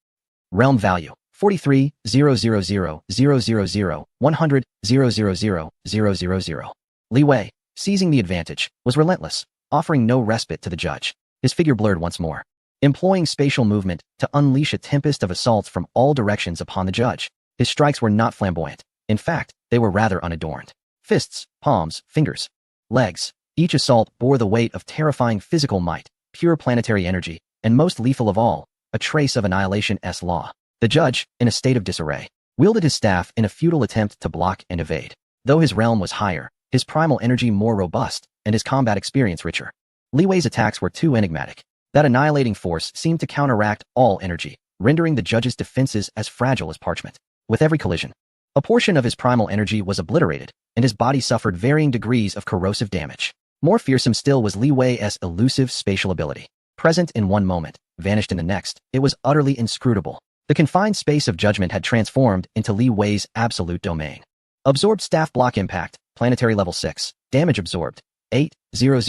Realm value, 43, 000, 100, 000. Li Wei, seizing the advantage, was relentless, offering no respite to the judge. His figure blurred once more, employing spatial movement to unleash a tempest of assaults from all directions upon the judge. His strikes were not flamboyant. In fact, they were rather unadorned. Fists, palms, fingers, legs. Each assault bore the weight of terrifying physical might, pure planetary energy, and most lethal of all, a trace of Annihilation's law. The judge, in a state of disarray, wielded his staff in a futile attempt to block and evade. Though his realm was higher, his primal energy more robust, and his combat experience richer, Li Wei's attacks were too enigmatic. That annihilating force seemed to counteract all energy, rendering the judge's defenses as fragile as parchment. With every collision, a portion of his primal energy was obliterated, and his body suffered varying degrees of corrosive damage. More fearsome still was Li Wei's elusive spatial ability. Present in one moment, vanished in the next, it was utterly inscrutable. The confined space of judgment had transformed into Li Wei's absolute domain. Absorbed staff block impact, planetary level 6, damage absorbed, 8, 000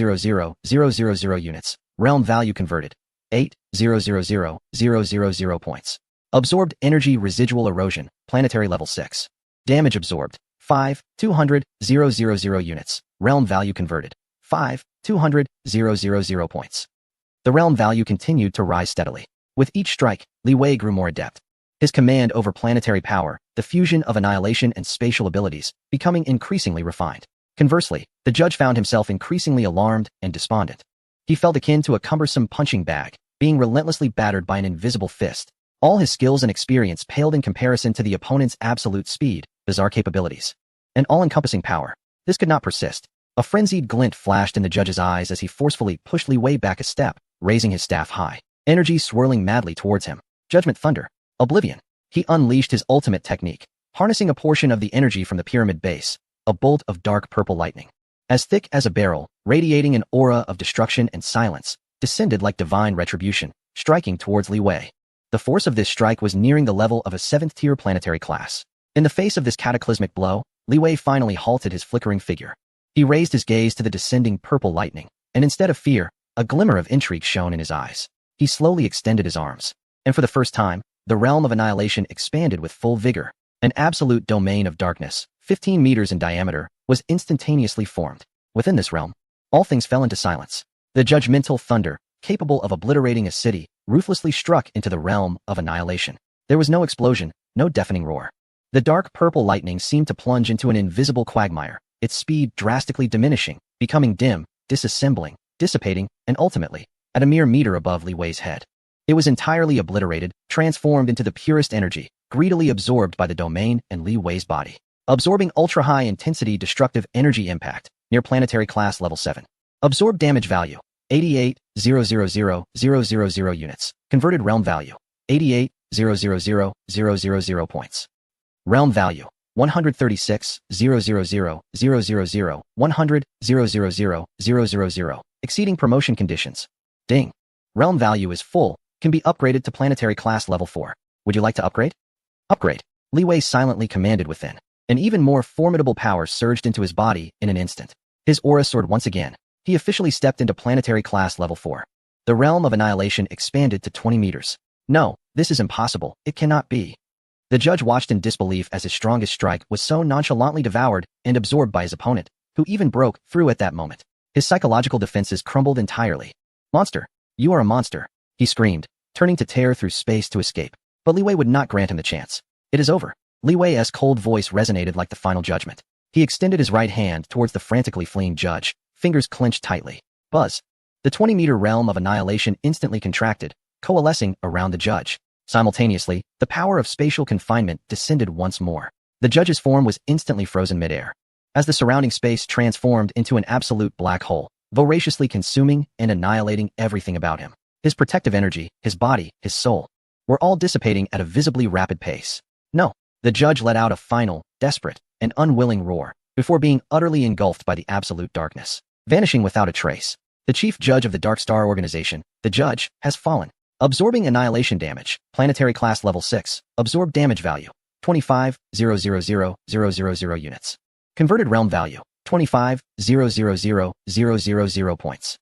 units, realm value converted, 8, 000 points. Absorbed energy residual erosion, planetary level 6. Damage absorbed, 5, 200, 000 units, realm value converted, 5, 200, 000 points. The realm value continued to rise steadily. With each strike, Li Wei grew more adept. His command over planetary power, the fusion of annihilation and spatial abilities, becoming increasingly refined. Conversely, the judge found himself increasingly alarmed and despondent. He felt akin to a cumbersome punching bag, being relentlessly battered by an invisible fist. All his skills and experience paled in comparison to the opponent's absolute speed, bizarre capabilities, and all-encompassing power. This could not persist. A frenzied glint flashed in the judge's eyes as he forcefully pushed Li Wei back a step, raising his staff high, energy swirling madly towards him. Judgment thunder. Oblivion. He unleashed his ultimate technique, harnessing a portion of the energy from the pyramid base, a bolt of dark purple lightning, as thick as a barrel, radiating an aura of destruction and silence, descended like divine retribution, striking towards Li Wei. The force of this strike was nearing the level of a 7th-tier planetary class. In the face of this cataclysmic blow, Li Wei finally halted his flickering figure. He raised his gaze to the descending purple lightning, and instead of fear, a glimmer of intrigue shone in his eyes. He slowly extended his arms, and for the first time, the realm of annihilation expanded with full vigor. An absolute domain of darkness, 15 meters in diameter, was instantaneously formed. Within this realm, all things fell into silence. The judgmental thunder, capable of obliterating a city, ruthlessly struck into the realm of annihilation. There was no explosion, no deafening roar. The dark purple lightning seemed to plunge into an invisible quagmire, its speed drastically diminishing, becoming dim, disassembling, dissipating, and ultimately, at a mere meter above Li Wei's head. It was entirely obliterated, transformed into the purest energy, greedily absorbed by the domain and Li Wei's body. Absorbing ultra-high-intensity destructive energy impact, near planetary class level 7. Absorbed damage value, 88, 000 units. Converted realm value, 88, 000 points. Realm value, 136, 000, 100, 000. Exceeding promotion conditions. Ding. Realm value is full, can be upgraded to planetary class level 4. Would you like to upgrade? Upgrade. Li Wei silently commanded within. An even more formidable power surged into his body in an instant. His aura soared once again. He officially stepped into planetary class level 4. The realm of annihilation expanded to 20 meters. No, this is impossible. It cannot be. The judge watched in disbelief as his strongest strike was so nonchalantly devoured and absorbed by his opponent, who even broke through at that moment. His psychological defenses crumbled entirely. Monster, you are a monster, he screamed, turning to tear through space to escape. But Li Wei would not grant him the chance. It is over. Li Wei's cold voice resonated like the final judgment. He extended his right hand towards the frantically fleeing judge, fingers clenched tightly. Buzz. The 20-meter realm of annihilation instantly contracted, coalescing around the judge. Simultaneously, the power of spatial confinement descended once more. The judge's form was instantly frozen midair, as the surrounding space transformed into an absolute black hole, voraciously consuming and annihilating everything about him. His protective energy, his body, his soul, were all dissipating at a visibly rapid pace. No, the judge let out a final, desperate, and unwilling roar, before being utterly engulfed by the absolute darkness, vanishing without a trace. The chief judge of the Dark Star Organization, the judge, has fallen. Absorbing annihilation damage, planetary class level 6, absorbed damage value, 25,000,000 units. Converted realm value, 25,000,000 points.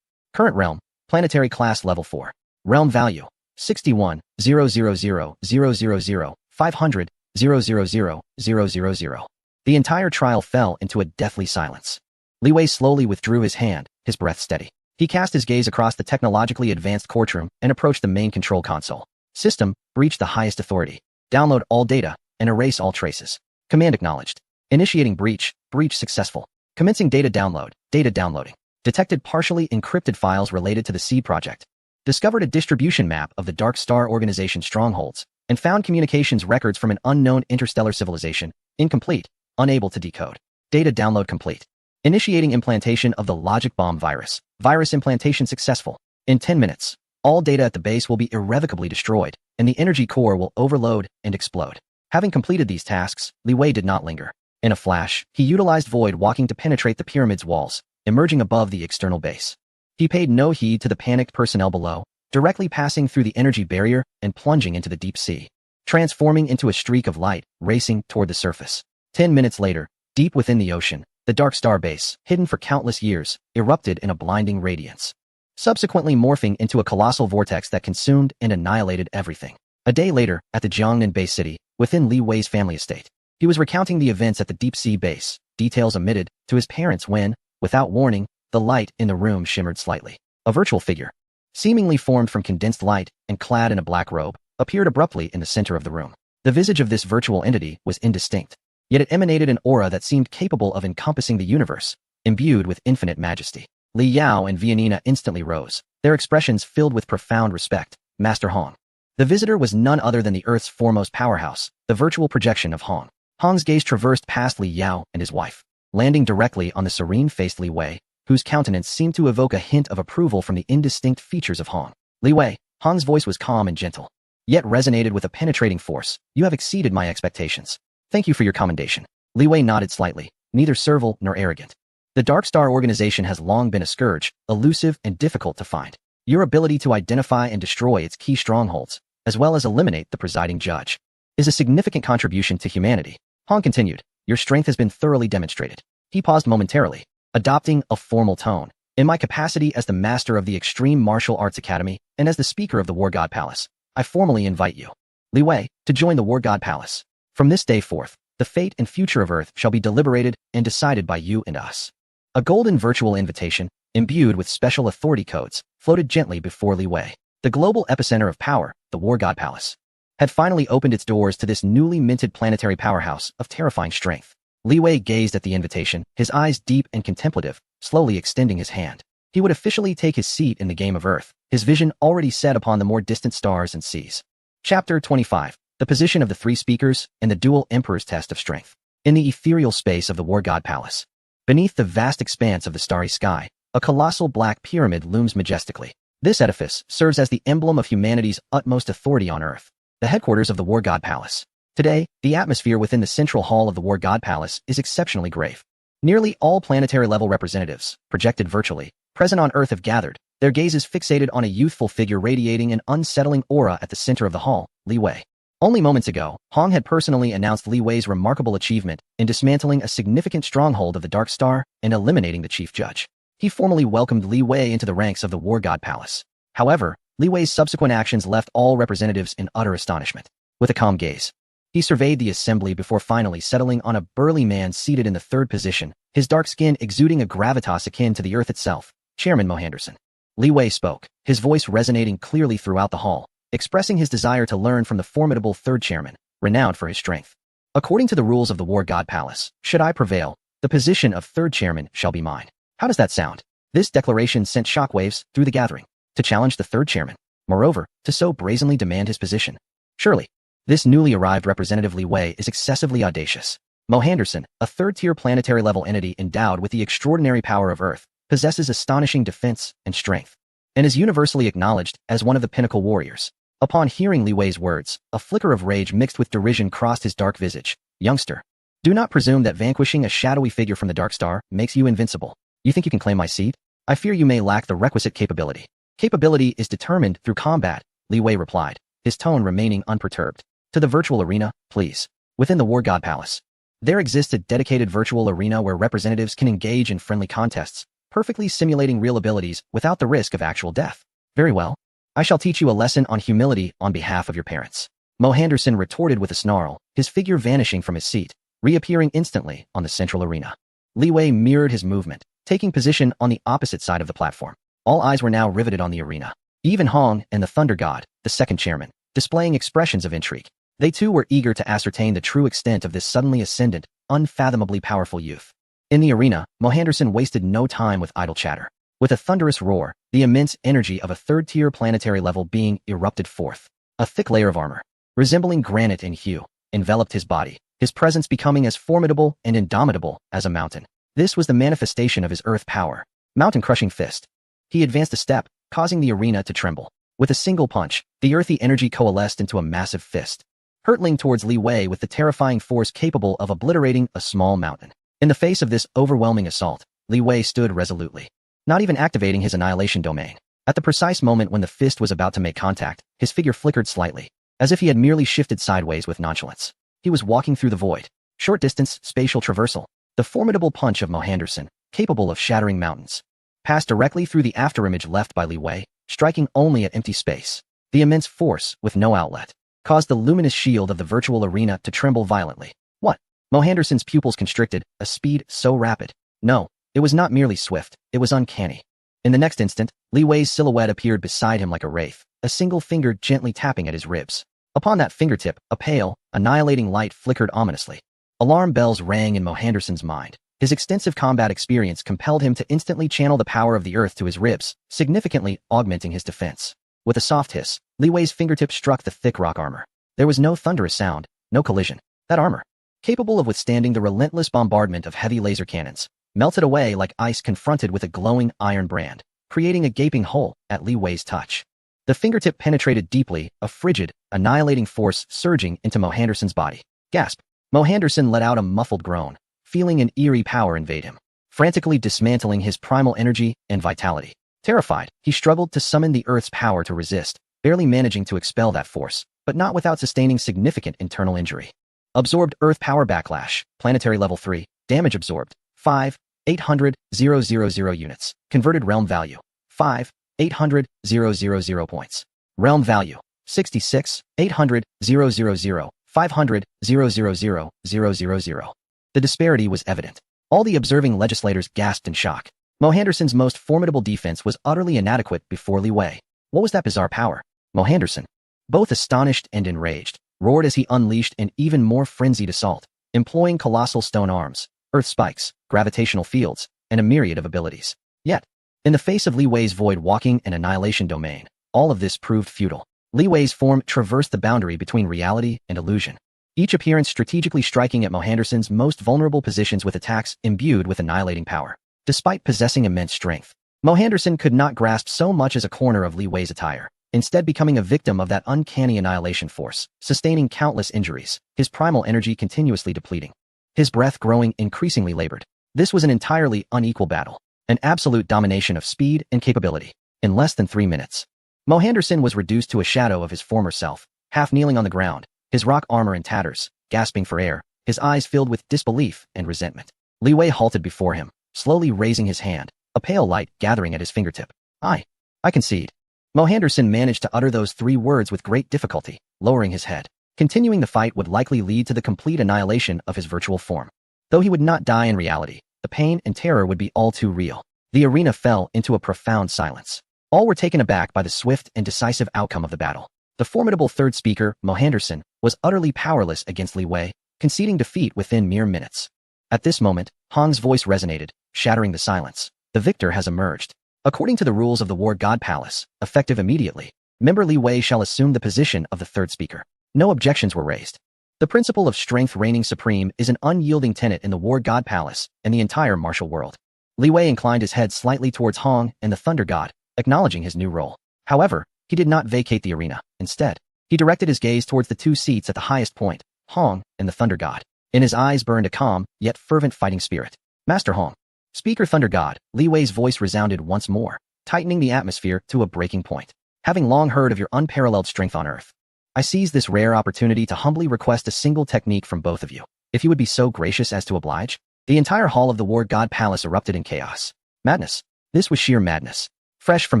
Current realm, planetary class level 4. Realm value, 61,000,000,500,000,000. The entire trial fell into a deathly silence. Li Wei slowly withdrew his hand, his breath steady. He cast his gaze across the technologically advanced courtroom and approached the main control console. System, breach the highest authority. Download all data and erase all traces. Command acknowledged. Initiating breach, breach successful. Commencing data download, data downloading. Detected partially encrypted files related to the Seed Project. Discovered a distribution map of the Dark Star Organization strongholds, and found communications records from an unknown interstellar civilization. Incomplete, unable to decode. Data download complete. Initiating implantation of the Logic Bomb virus. Virus implantation successful. In 10 minutes, all data at the base will be irrevocably destroyed, and the energy core will overload and explode. Having completed these tasks, Li Wei did not linger. In a flash, he utilized void walking to penetrate the pyramid's walls, emerging above the external base. He paid no heed to the panicked personnel below, directly passing through the energy barrier and plunging into the deep sea, transforming into a streak of light, racing toward the surface. 10 minutes later, deep within the ocean, the Dark Star base, hidden for countless years, erupted in a blinding radiance, subsequently morphing into a colossal vortex that consumed and annihilated everything. A day later, at the Jiangnan Bay City, within Li Wei's family estate, he was recounting the events at the deep-sea base, details omitted, to his parents when, without warning, the light in the room shimmered slightly. A virtual figure, seemingly formed from condensed light and clad in a black robe, appeared abruptly in the center of the room. The visage of this virtual entity was indistinct, yet it emanated an aura that seemed capable of encompassing the universe, imbued with infinite majesty. Li Yao and Vianina instantly rose, their expressions filled with profound respect. Master Hong. The visitor was none other than the Earth's foremost powerhouse, the virtual projection of Hong. Hong's gaze traversed past Li Yao and his wife, landing directly on the serene-faced Li Wei, whose countenance seemed to evoke a hint of approval from the indistinct features of Hong. Li Wei, Hong's voice was calm and gentle, yet resonated with a penetrating force. You have exceeded my expectations. Thank you for your commendation. Li Wei nodded slightly, neither servile nor arrogant. The Dark Star Organization has long been a scourge, elusive and difficult to find. Your ability to identify and destroy its key strongholds, as well as eliminate the presiding judge, is a significant contribution to humanity. Hong continued, your strength has been thoroughly demonstrated. He paused momentarily, adopting a formal tone. In my capacity as the master of the Extreme Martial Arts Academy and as the speaker of the War God Palace, I formally invite you, Li Wei, to join the War God Palace. From this day forth, the fate and future of Earth shall be deliberated and decided by you and us. A golden virtual invitation, imbued with special authority codes, floated gently before Li Wei. The global epicenter of power, the War God Palace, had finally opened its doors to this newly minted planetary powerhouse of terrifying strength. Li Wei gazed at the invitation, his eyes deep and contemplative, slowly extending his hand. He would officially take his seat in the game of Earth, his vision already set upon the more distant stars and seas. Chapter 25. The position of the three speakers and the dual emperor's test of strength. In the ethereal space of the War God Palace, beneath the vast expanse of the starry sky, a colossal black pyramid looms majestically. This edifice serves as the emblem of humanity's utmost authority on Earth, the headquarters of the War God Palace. Today, the atmosphere within the central hall of the War God Palace is exceptionally grave. Nearly all planetary-level representatives, projected virtually, present on Earth have gathered, their gazes fixated on a youthful figure radiating an unsettling aura at the center of the hall, Li Wei. Only moments ago, Hong had personally announced Li Wei's remarkable achievement in dismantling a significant stronghold of the Dark Star and eliminating the chief judge. He formally welcomed Li Wei into the ranks of the War God Palace. However, Li Wei's subsequent actions left all representatives in utter astonishment. With a calm gaze, he surveyed the assembly before finally settling on a burly man seated in the third position, his dark skin exuding a gravitas akin to the earth itself, Chairman Mohanderson. Li Wei spoke, his voice resonating clearly throughout the hall, expressing his desire to learn from the formidable third chairman, renowned for his strength. According to the rules of the War God Palace, should I prevail, the position of third chairman shall be mine. How does that sound? This declaration sent shockwaves through the gathering. To challenge the third chairman, moreover, to so brazenly demand his position. Surely, this newly arrived representative Li Wei is excessively audacious. Mohanderson, a third-tier planetary-level entity endowed with the extraordinary power of Earth, possesses astonishing defense and strength, and is universally acknowledged as one of the pinnacle warriors. Upon hearing Li Wei's words, a flicker of rage mixed with derision crossed his dark visage. Youngster, do not presume that vanquishing a shadowy figure from the Dark Star makes you invincible. You think you can claim my seat? I fear you may lack the requisite capability. Capability is determined through combat, Li Wei replied, his tone remaining unperturbed. To the virtual arena, please. Within the War God Palace, there exists a dedicated virtual arena where representatives can engage in friendly contests, perfectly simulating real abilities without the risk of actual death. Very well. I shall teach you a lesson on humility on behalf of your parents. Mohanderson retorted with a snarl, his figure vanishing from his seat, reappearing instantly on the central arena. Li Wei mirrored his movement, taking position on the opposite side of the platform. All eyes were now riveted on the arena. Even Hong and the Thunder God, the second chairman, displaying expressions of intrigue. They too were eager to ascertain the true extent of this suddenly ascendant, unfathomably powerful youth. In the arena, Mohanderson wasted no time with idle chatter. With a thunderous roar, the immense energy of a third-tier planetary-level being erupted forth. A thick layer of armor, resembling granite in hue, enveloped his body, his presence becoming as formidable and indomitable as a mountain. This was the manifestation of his earth power. Mountain-crushing fist. He advanced a step, causing the arena to tremble. With a single punch, the earthy energy coalesced into a massive fist, hurtling towards Li Wei with the terrifying force capable of obliterating a small mountain. In the face of this overwhelming assault, Li Wei stood resolutely, not even activating his annihilation domain. At the precise moment when the fist was about to make contact, his figure flickered slightly, as if he had merely shifted sideways with nonchalance. He was walking through the void. Short distance, spatial traversal. The formidable punch of Mohanderson, capable of shattering mountains, passed directly through the afterimage left by Li Wei, striking only at empty space. The immense force, with no outlet, caused the luminous shield of the virtual arena to tremble violently. What? Mohanderson's pupils constricted, a speed so rapid. No, it was not merely swift, it was uncanny. In the next instant, Li Wei's silhouette appeared beside him like a wraith, a single finger gently tapping at his ribs. Upon that fingertip, a pale, annihilating light flickered ominously. Alarm bells rang in Mohanderson's mind. His extensive combat experience compelled him to instantly channel the power of the earth to his ribs, significantly augmenting his defense. With a soft hiss, Li Wei's fingertip struck the thick rock armor. There was no thunderous sound, no collision. That armor, capable of withstanding the relentless bombardment of heavy laser cannons, melted away like ice confronted with a glowing iron brand, creating a gaping hole at Li Wei's touch. The fingertip penetrated deeply, a frigid, annihilating force surging into Mohanderson's body. Gasp! Mohanderson let out a muffled groan, feeling an eerie power invade him, frantically dismantling his primal energy and vitality. Terrified, he struggled to summon the Earth's power to resist, barely managing to expel that force, but not without sustaining significant internal injury. Absorbed Earth Power Backlash, Planetary Level 3, Damage Absorbed, 5,800,000 units. Converted Realm Value, 5,800,000 points. Realm Value, 66,800,000, 500,000,000. The disparity was evident. All the observing legislators gasped in shock. Mohanderson's most formidable defense was utterly inadequate before Li Wei. What was that bizarre power? Mohanderson, both astonished and enraged, roared as he unleashed an even more frenzied assault, employing colossal stone arms, earth spikes, gravitational fields, and a myriad of abilities. Yet, in the face of Li Wei's void-walking and annihilation domain, all of this proved futile. Li Wei's form traversed the boundary between reality and illusion, each appearance strategically striking at Mohanderson's most vulnerable positions with attacks imbued with annihilating power. Despite possessing immense strength, Mohanderson could not grasp so much as a corner of Li Wei's attire, instead becoming a victim of that uncanny annihilation force, sustaining countless injuries, his primal energy continuously depleting, his breath growing increasingly labored. This was an entirely unequal battle, an absolute domination of speed and capability. In less than 3 minutes, Mohanderson was reduced to a shadow of his former self, half kneeling on the ground, his rock armor in tatters, gasping for air, his eyes filled with disbelief and resentment. Li Wei halted before him, slowly raising his hand, a pale light gathering at his fingertip. I concede. Mohanderson managed to utter those 3 words with great difficulty, lowering his head. Continuing the fight would likely lead to the complete annihilation of his virtual form. Though he would not die in reality, the pain and terror would be all too real. The arena fell into a profound silence. All were taken aback by the swift and decisive outcome of the battle. The formidable third speaker, Mohanderson, was utterly powerless against Li Wei, conceding defeat within mere minutes. At this moment, Hong's voice resonated, shattering the silence. The victor has emerged. According to the rules of the War God Palace, effective immediately, member Li Wei shall assume the position of the third speaker. No objections were raised. The principle of strength reigning supreme is an unyielding tenet in the War God Palace and the entire martial world. Li Wei inclined his head slightly towards Hong and the Thunder God, acknowledging his new role. However, he did not vacate the arena. Instead, he directed his gaze towards the 2 seats at the highest point, Hong and the Thunder God. In his eyes burned a calm, yet fervent fighting spirit. Master Hong. Speaker Thunder God, Li Wei's voice resounded once more, tightening the atmosphere to a breaking point. Having long heard of your unparalleled strength on Earth, I seize this rare opportunity to humbly request a single technique from both of you. If you would be so gracious as to oblige. The entire hall of the War God Palace erupted in chaos. Madness. This was sheer madness. Fresh from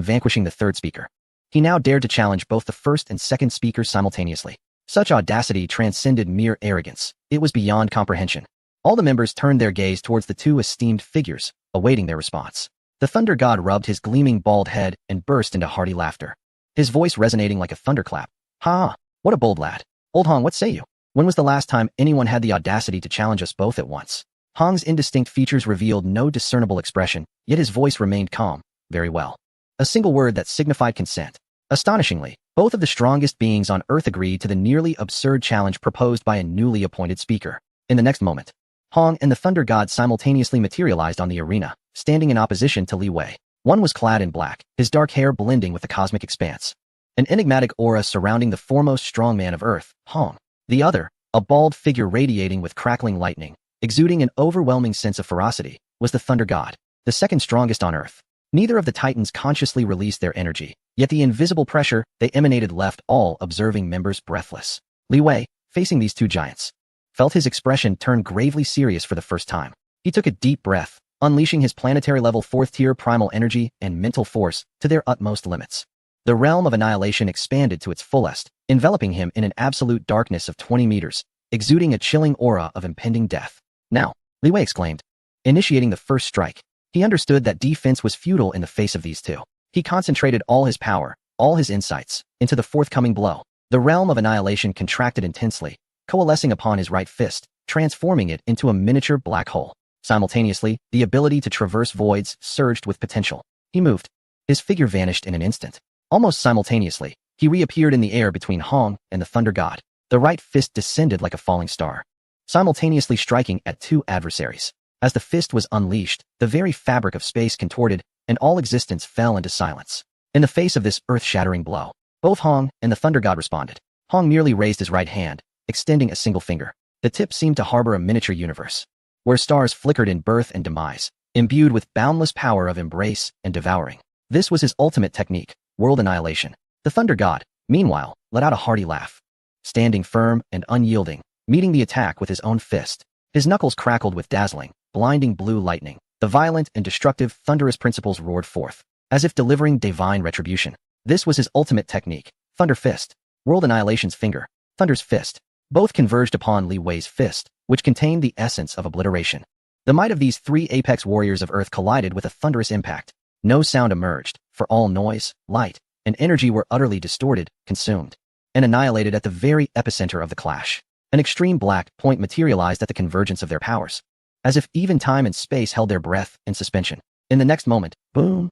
vanquishing the third speaker, he now dared to challenge both the first and second speakers simultaneously. Such audacity transcended mere arrogance. It was beyond comprehension. All the members turned their gaze towards the 2 esteemed figures, awaiting their response. The Thunder God rubbed his gleaming bald head and burst into hearty laughter, his voice resonating like a thunderclap. Ha! What a bold lad. Old Hong, what say you? When was the last time anyone had the audacity to challenge us both at once? Hong's indistinct features revealed no discernible expression, yet his voice remained calm. Very well. A single word that signified consent. Astonishingly, both of the strongest beings on Earth agreed to the nearly absurd challenge proposed by a newly appointed speaker. In the next moment, Hong and the Thunder God simultaneously materialized on the arena, standing in opposition to Li Wei. One was clad in black, his dark hair blending with the cosmic expanse, an enigmatic aura surrounding the foremost strongman of Earth, Hong. The other, a bald figure radiating with crackling lightning, exuding an overwhelming sense of ferocity, was the Thunder God, the second strongest on Earth. Neither of the Titans consciously released their energy, yet the invisible pressure they emanated left all observing members breathless. Li Wei, facing these 2 giants, felt his expression turn gravely serious for the first time. He took a deep breath, unleashing his planetary-level 4th-tier primal energy and mental force to their utmost limits. The realm of annihilation expanded to its fullest, enveloping him in an absolute darkness of 20 meters, exuding a chilling aura of impending death. Now, Li Wei exclaimed, initiating the first strike. He understood that defense was futile in the face of these 2. He concentrated all his power, all his insights, into the forthcoming blow. The realm of annihilation contracted intensely, coalescing upon his right fist, transforming it into a miniature black hole. Simultaneously, the ability to traverse voids surged with potential. He moved. His figure vanished in an instant. Almost simultaneously, he reappeared in the air between Hong and the Thunder God. The right fist descended like a falling star, simultaneously striking at 2 adversaries. As the fist was unleashed, the very fabric of space contorted, and all existence fell into silence. In the face of this earth-shattering blow, both Hong and the Thunder God responded. Hong merely raised his right hand, extending a single finger. The tip seemed to harbor a miniature universe, where stars flickered in birth and demise, imbued with boundless power of embrace and devouring. This was his ultimate technique, world annihilation. The Thunder God, meanwhile, let out a hearty laugh. Standing firm and unyielding, meeting the attack with his own fist, his knuckles crackled with dazzling, blinding blue lightning. The violent and destructive thunderous principles roared forth, as if delivering divine retribution. This was his ultimate technique, Thunder Fist. World Annihilation's finger, Thunder's fist. Both converged upon Li Wei's fist, which contained the essence of obliteration. The might of these 3 apex warriors of Earth collided with a thunderous impact. No sound emerged, for all noise, light, and energy were utterly distorted, consumed, and annihilated at the very epicenter of the clash. An extreme black point materialized at the convergence of their powers, as if even time and space held their breath in suspension. In the next moment, boom!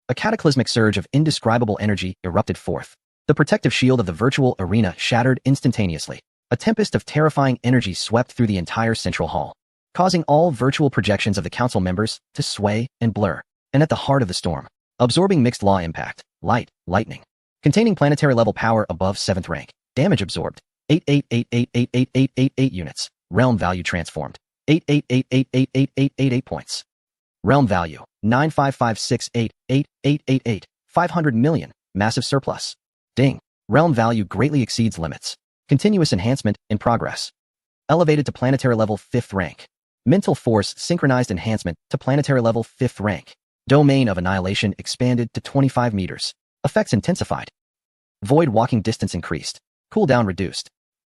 A cataclysmic surge of indescribable energy erupted forth. The protective shield of the virtual arena shattered instantaneously. A tempest of terrifying energy swept through the entire central hall, causing all virtual projections of the council members to sway and blur. And at the heart of the storm, absorbing mixed law impact, lightning, containing planetary level power above 7th rank, damage absorbed, 888888888 units, realm value transformed, 888888888 points. Realm value, 955688888, 500 million, massive surplus. Ding. Realm value greatly exceeds limits. Continuous enhancement in progress. Elevated to planetary level 5th rank. Mental force synchronized enhancement to planetary level 5th rank. Domain of annihilation expanded to 25 meters. Effects intensified. Void walking distance increased. Cooldown reduced.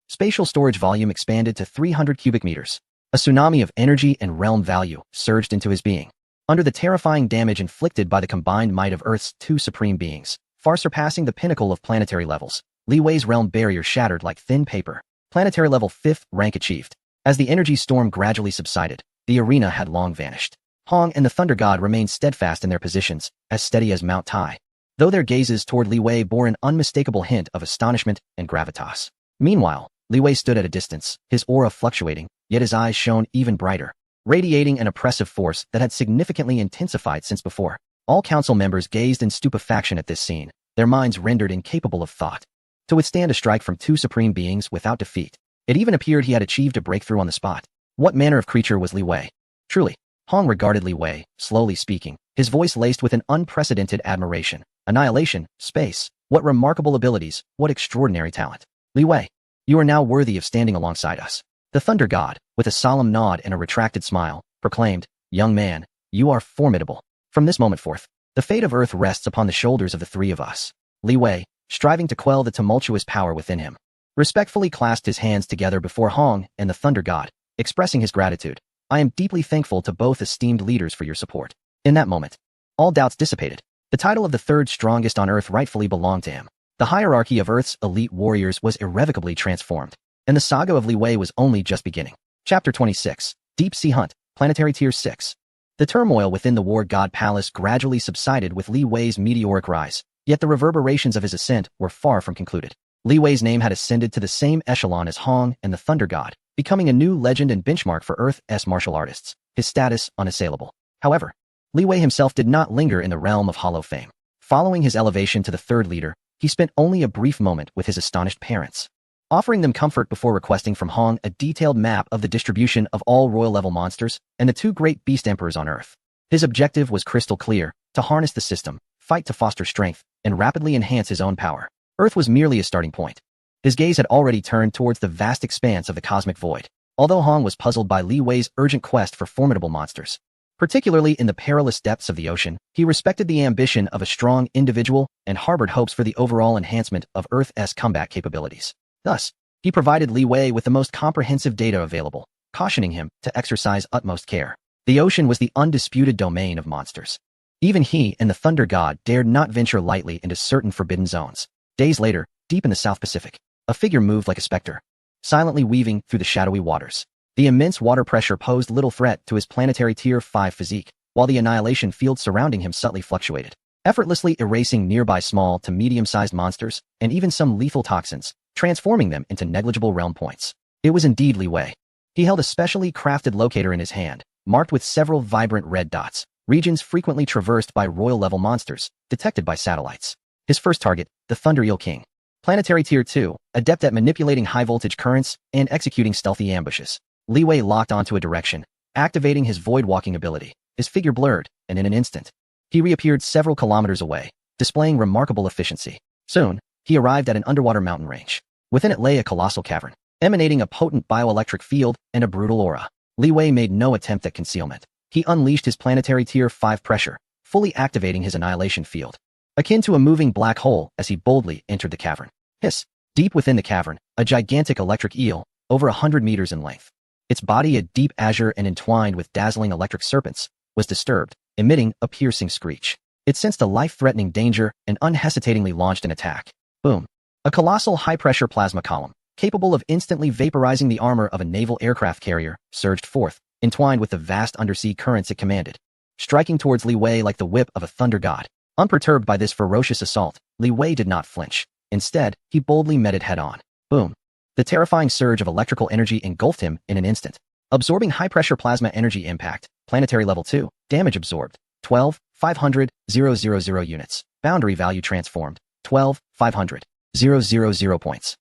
Spatial storage volume expanded to 300 cubic meters. A tsunami of energy and realm value surged into his being. Under the terrifying damage inflicted by the combined might of Earth's two supreme beings, far surpassing the pinnacle of planetary levels, Li Wei's realm barrier shattered like thin paper. Planetary level 5th rank achieved. As the energy storm gradually subsided, the arena had long vanished. Hong and the Thunder God remained steadfast in their positions, as steady as Mount Tai, though their gazes toward Li Wei bore an unmistakable hint of astonishment and gravitas. Meanwhile, Li Wei stood at a distance, his aura fluctuating, yet his eyes shone even brighter, radiating an oppressive force that had significantly intensified since before. All council members gazed in stupefaction at this scene, their minds rendered incapable of thought. To withstand a strike from two supreme beings without defeat, it even appeared he had achieved a breakthrough on the spot. What manner of creature was Li Wei? Truly, Hong regarded Li Wei, slowly speaking, his voice laced with an unprecedented admiration. Annihilation, space, what remarkable abilities, what extraordinary talent. Li Wei, you are now worthy of standing alongside us. The Thunder God, with a solemn nod and a retracted smile, proclaimed, young man, you are formidable. From this moment forth, the fate of Earth rests upon the shoulders of the three of us. Li Wei, striving to quell the tumultuous power within him, respectfully clasped his hands together before Hong and the Thunder God, expressing his gratitude. I am deeply thankful to both esteemed leaders for your support. In that moment, all doubts dissipated. The title of the third strongest on Earth rightfully belonged to him. The hierarchy of Earth's elite warriors was irrevocably transformed, and the saga of Li Wei was only just beginning. Chapter 26. Deep Sea Hunt, Planetary Tier 6. The turmoil within the War God Palace gradually subsided with Li Wei's meteoric rise, yet the reverberations of his ascent were far from concluded. Li Wei's name had ascended to the same echelon as Hong and the Thunder God, becoming a new legend and benchmark for Earth's martial artists, his status unassailable. However, Li Wei himself did not linger in the realm of hollow fame. Following his elevation to the third leader, he spent only a brief moment with his astonished parents, offering them comfort before requesting from Hong a detailed map of the distribution of all royal-level monsters and the two great beast emperors on Earth. His objective was crystal clear: to harness the system, fight to foster strength, and rapidly enhance his own power. Earth was merely a starting point. His gaze had already turned towards the vast expanse of the cosmic void. Although Hong was puzzled by Li Wei's urgent quest for formidable monsters, particularly in the perilous depths of the ocean, he respected the ambition of a strong individual and harbored hopes for the overall enhancement of Earth's combat capabilities. Thus, he provided Li Wei with the most comprehensive data available, cautioning him to exercise utmost care. The ocean was the undisputed domain of monsters. Even he and the Thunder God dared not venture lightly into certain forbidden zones. Days later, deep in the South Pacific, a figure moved like a specter, silently weaving through the shadowy waters. The immense water pressure posed little threat to his planetary Tier 5 physique, while the annihilation field surrounding him subtly fluctuated, effortlessly erasing nearby small to medium-sized monsters and even some lethal toxins, transforming them into negligible realm points. It was indeed Li Wei. He held a specially crafted locator in his hand, marked with several vibrant red dots, regions frequently traversed by royal-level monsters, detected by satellites. His first target, the Thunder Eel King. Planetary Tier 2, adept at manipulating high-voltage currents and executing stealthy ambushes. Li Wei locked onto a direction, activating his void-walking ability. His figure blurred, and in an instant, he reappeared several kilometers away, displaying remarkable efficiency. Soon, he arrived at an underwater mountain range. Within it lay a colossal cavern, emanating a potent bioelectric field and a brutal aura. Li Wei made no attempt at concealment. He unleashed his planetary Tier 5 pressure, fully activating his annihilation field, akin to a moving black hole as he boldly entered the cavern. Hiss! Deep within the cavern, a gigantic electric eel, over 100 meters in length, its body a deep azure and entwined with dazzling electric serpents, was disturbed, emitting a piercing screech. It sensed a life-threatening danger and unhesitatingly launched an attack. Boom! A colossal high-pressure plasma column, capable of instantly vaporizing the armor of a naval aircraft carrier, surged forth, entwined with the vast undersea currents it commanded, striking towards Li Wei like the whip of a thunder god. Unperturbed by this ferocious assault, Li Wei did not flinch. Instead, he boldly met it head-on. Boom! The terrifying surge of electrical energy engulfed him in an instant, absorbing high-pressure plasma energy impact. Planetary Level 2, damage absorbed, 12,500,000 units. Boundary value transformed, 12,500,000 points.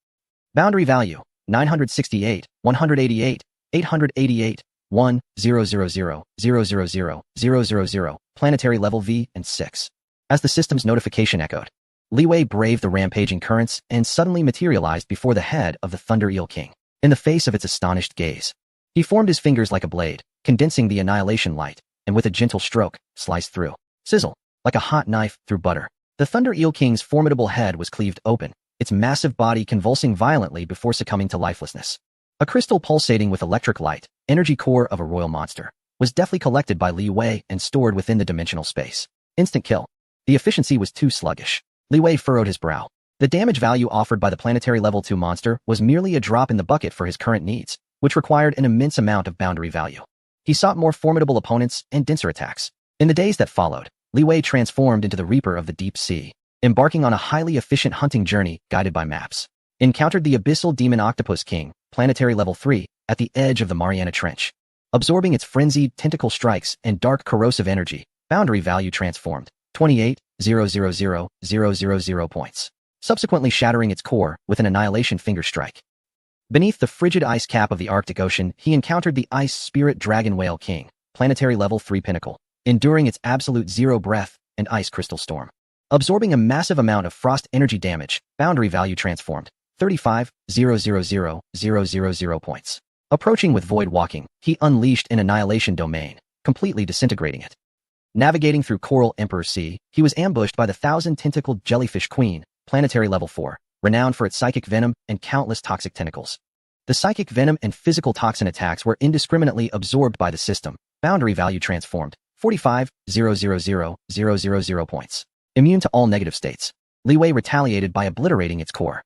Boundary value, 968, 188, 888, 1,000,000,000. Planetary Level V and 6. As the system's notification echoed, Li Wei braved the rampaging currents and suddenly materialized before the head of the Thunder Eel King. In the face of its astonished gaze, he formed his fingers like a blade, condensing the annihilation light, and with a gentle stroke, sliced through. Sizzle, like a hot knife through butter. The Thunder Eel King's formidable head was cleaved open, its massive body convulsing violently before succumbing to lifelessness. A crystal pulsating with electric light, energy core of a royal monster, was deftly collected by Li Wei and stored within the dimensional space. Instant kill. The efficiency was too sluggish. Li Wei furrowed his brow. The damage value offered by the planetary level 2 monster was merely a drop in the bucket for his current needs, which required an immense amount of boundary value. He sought more formidable opponents and denser attacks. In the days that followed, Li Wei transformed into the Reaper of the Deep Sea, embarking on a highly efficient hunting journey guided by maps. Encountered the Abyssal Demon Octopus King, planetary level 3, at the edge of the Mariana Trench. Absorbing its frenzied tentacle strikes and dark corrosive energy, boundary value transformed, 28,000,000 points. Subsequently shattering its core with an annihilation finger strike. Beneath the frigid ice cap of the Arctic Ocean, he encountered the Ice Spirit Dragon Whale King, planetary level 3 pinnacle, enduring its absolute zero breath and ice crystal storm. Absorbing a massive amount of frost energy damage, boundary value transformed, 35,000,000 points. Approaching with Void Walking, he unleashed an annihilation domain, completely disintegrating it. Navigating through Coral Emperor Sea, he was ambushed by the 1,000-tentacled Jellyfish Queen, planetary level 4, renowned for its psychic venom and countless toxic tentacles. The psychic venom and physical toxin attacks were indiscriminately absorbed by the system, boundary value transformed, 45,000,000 points. Immune to all negative states, Li Wei retaliated by obliterating its core.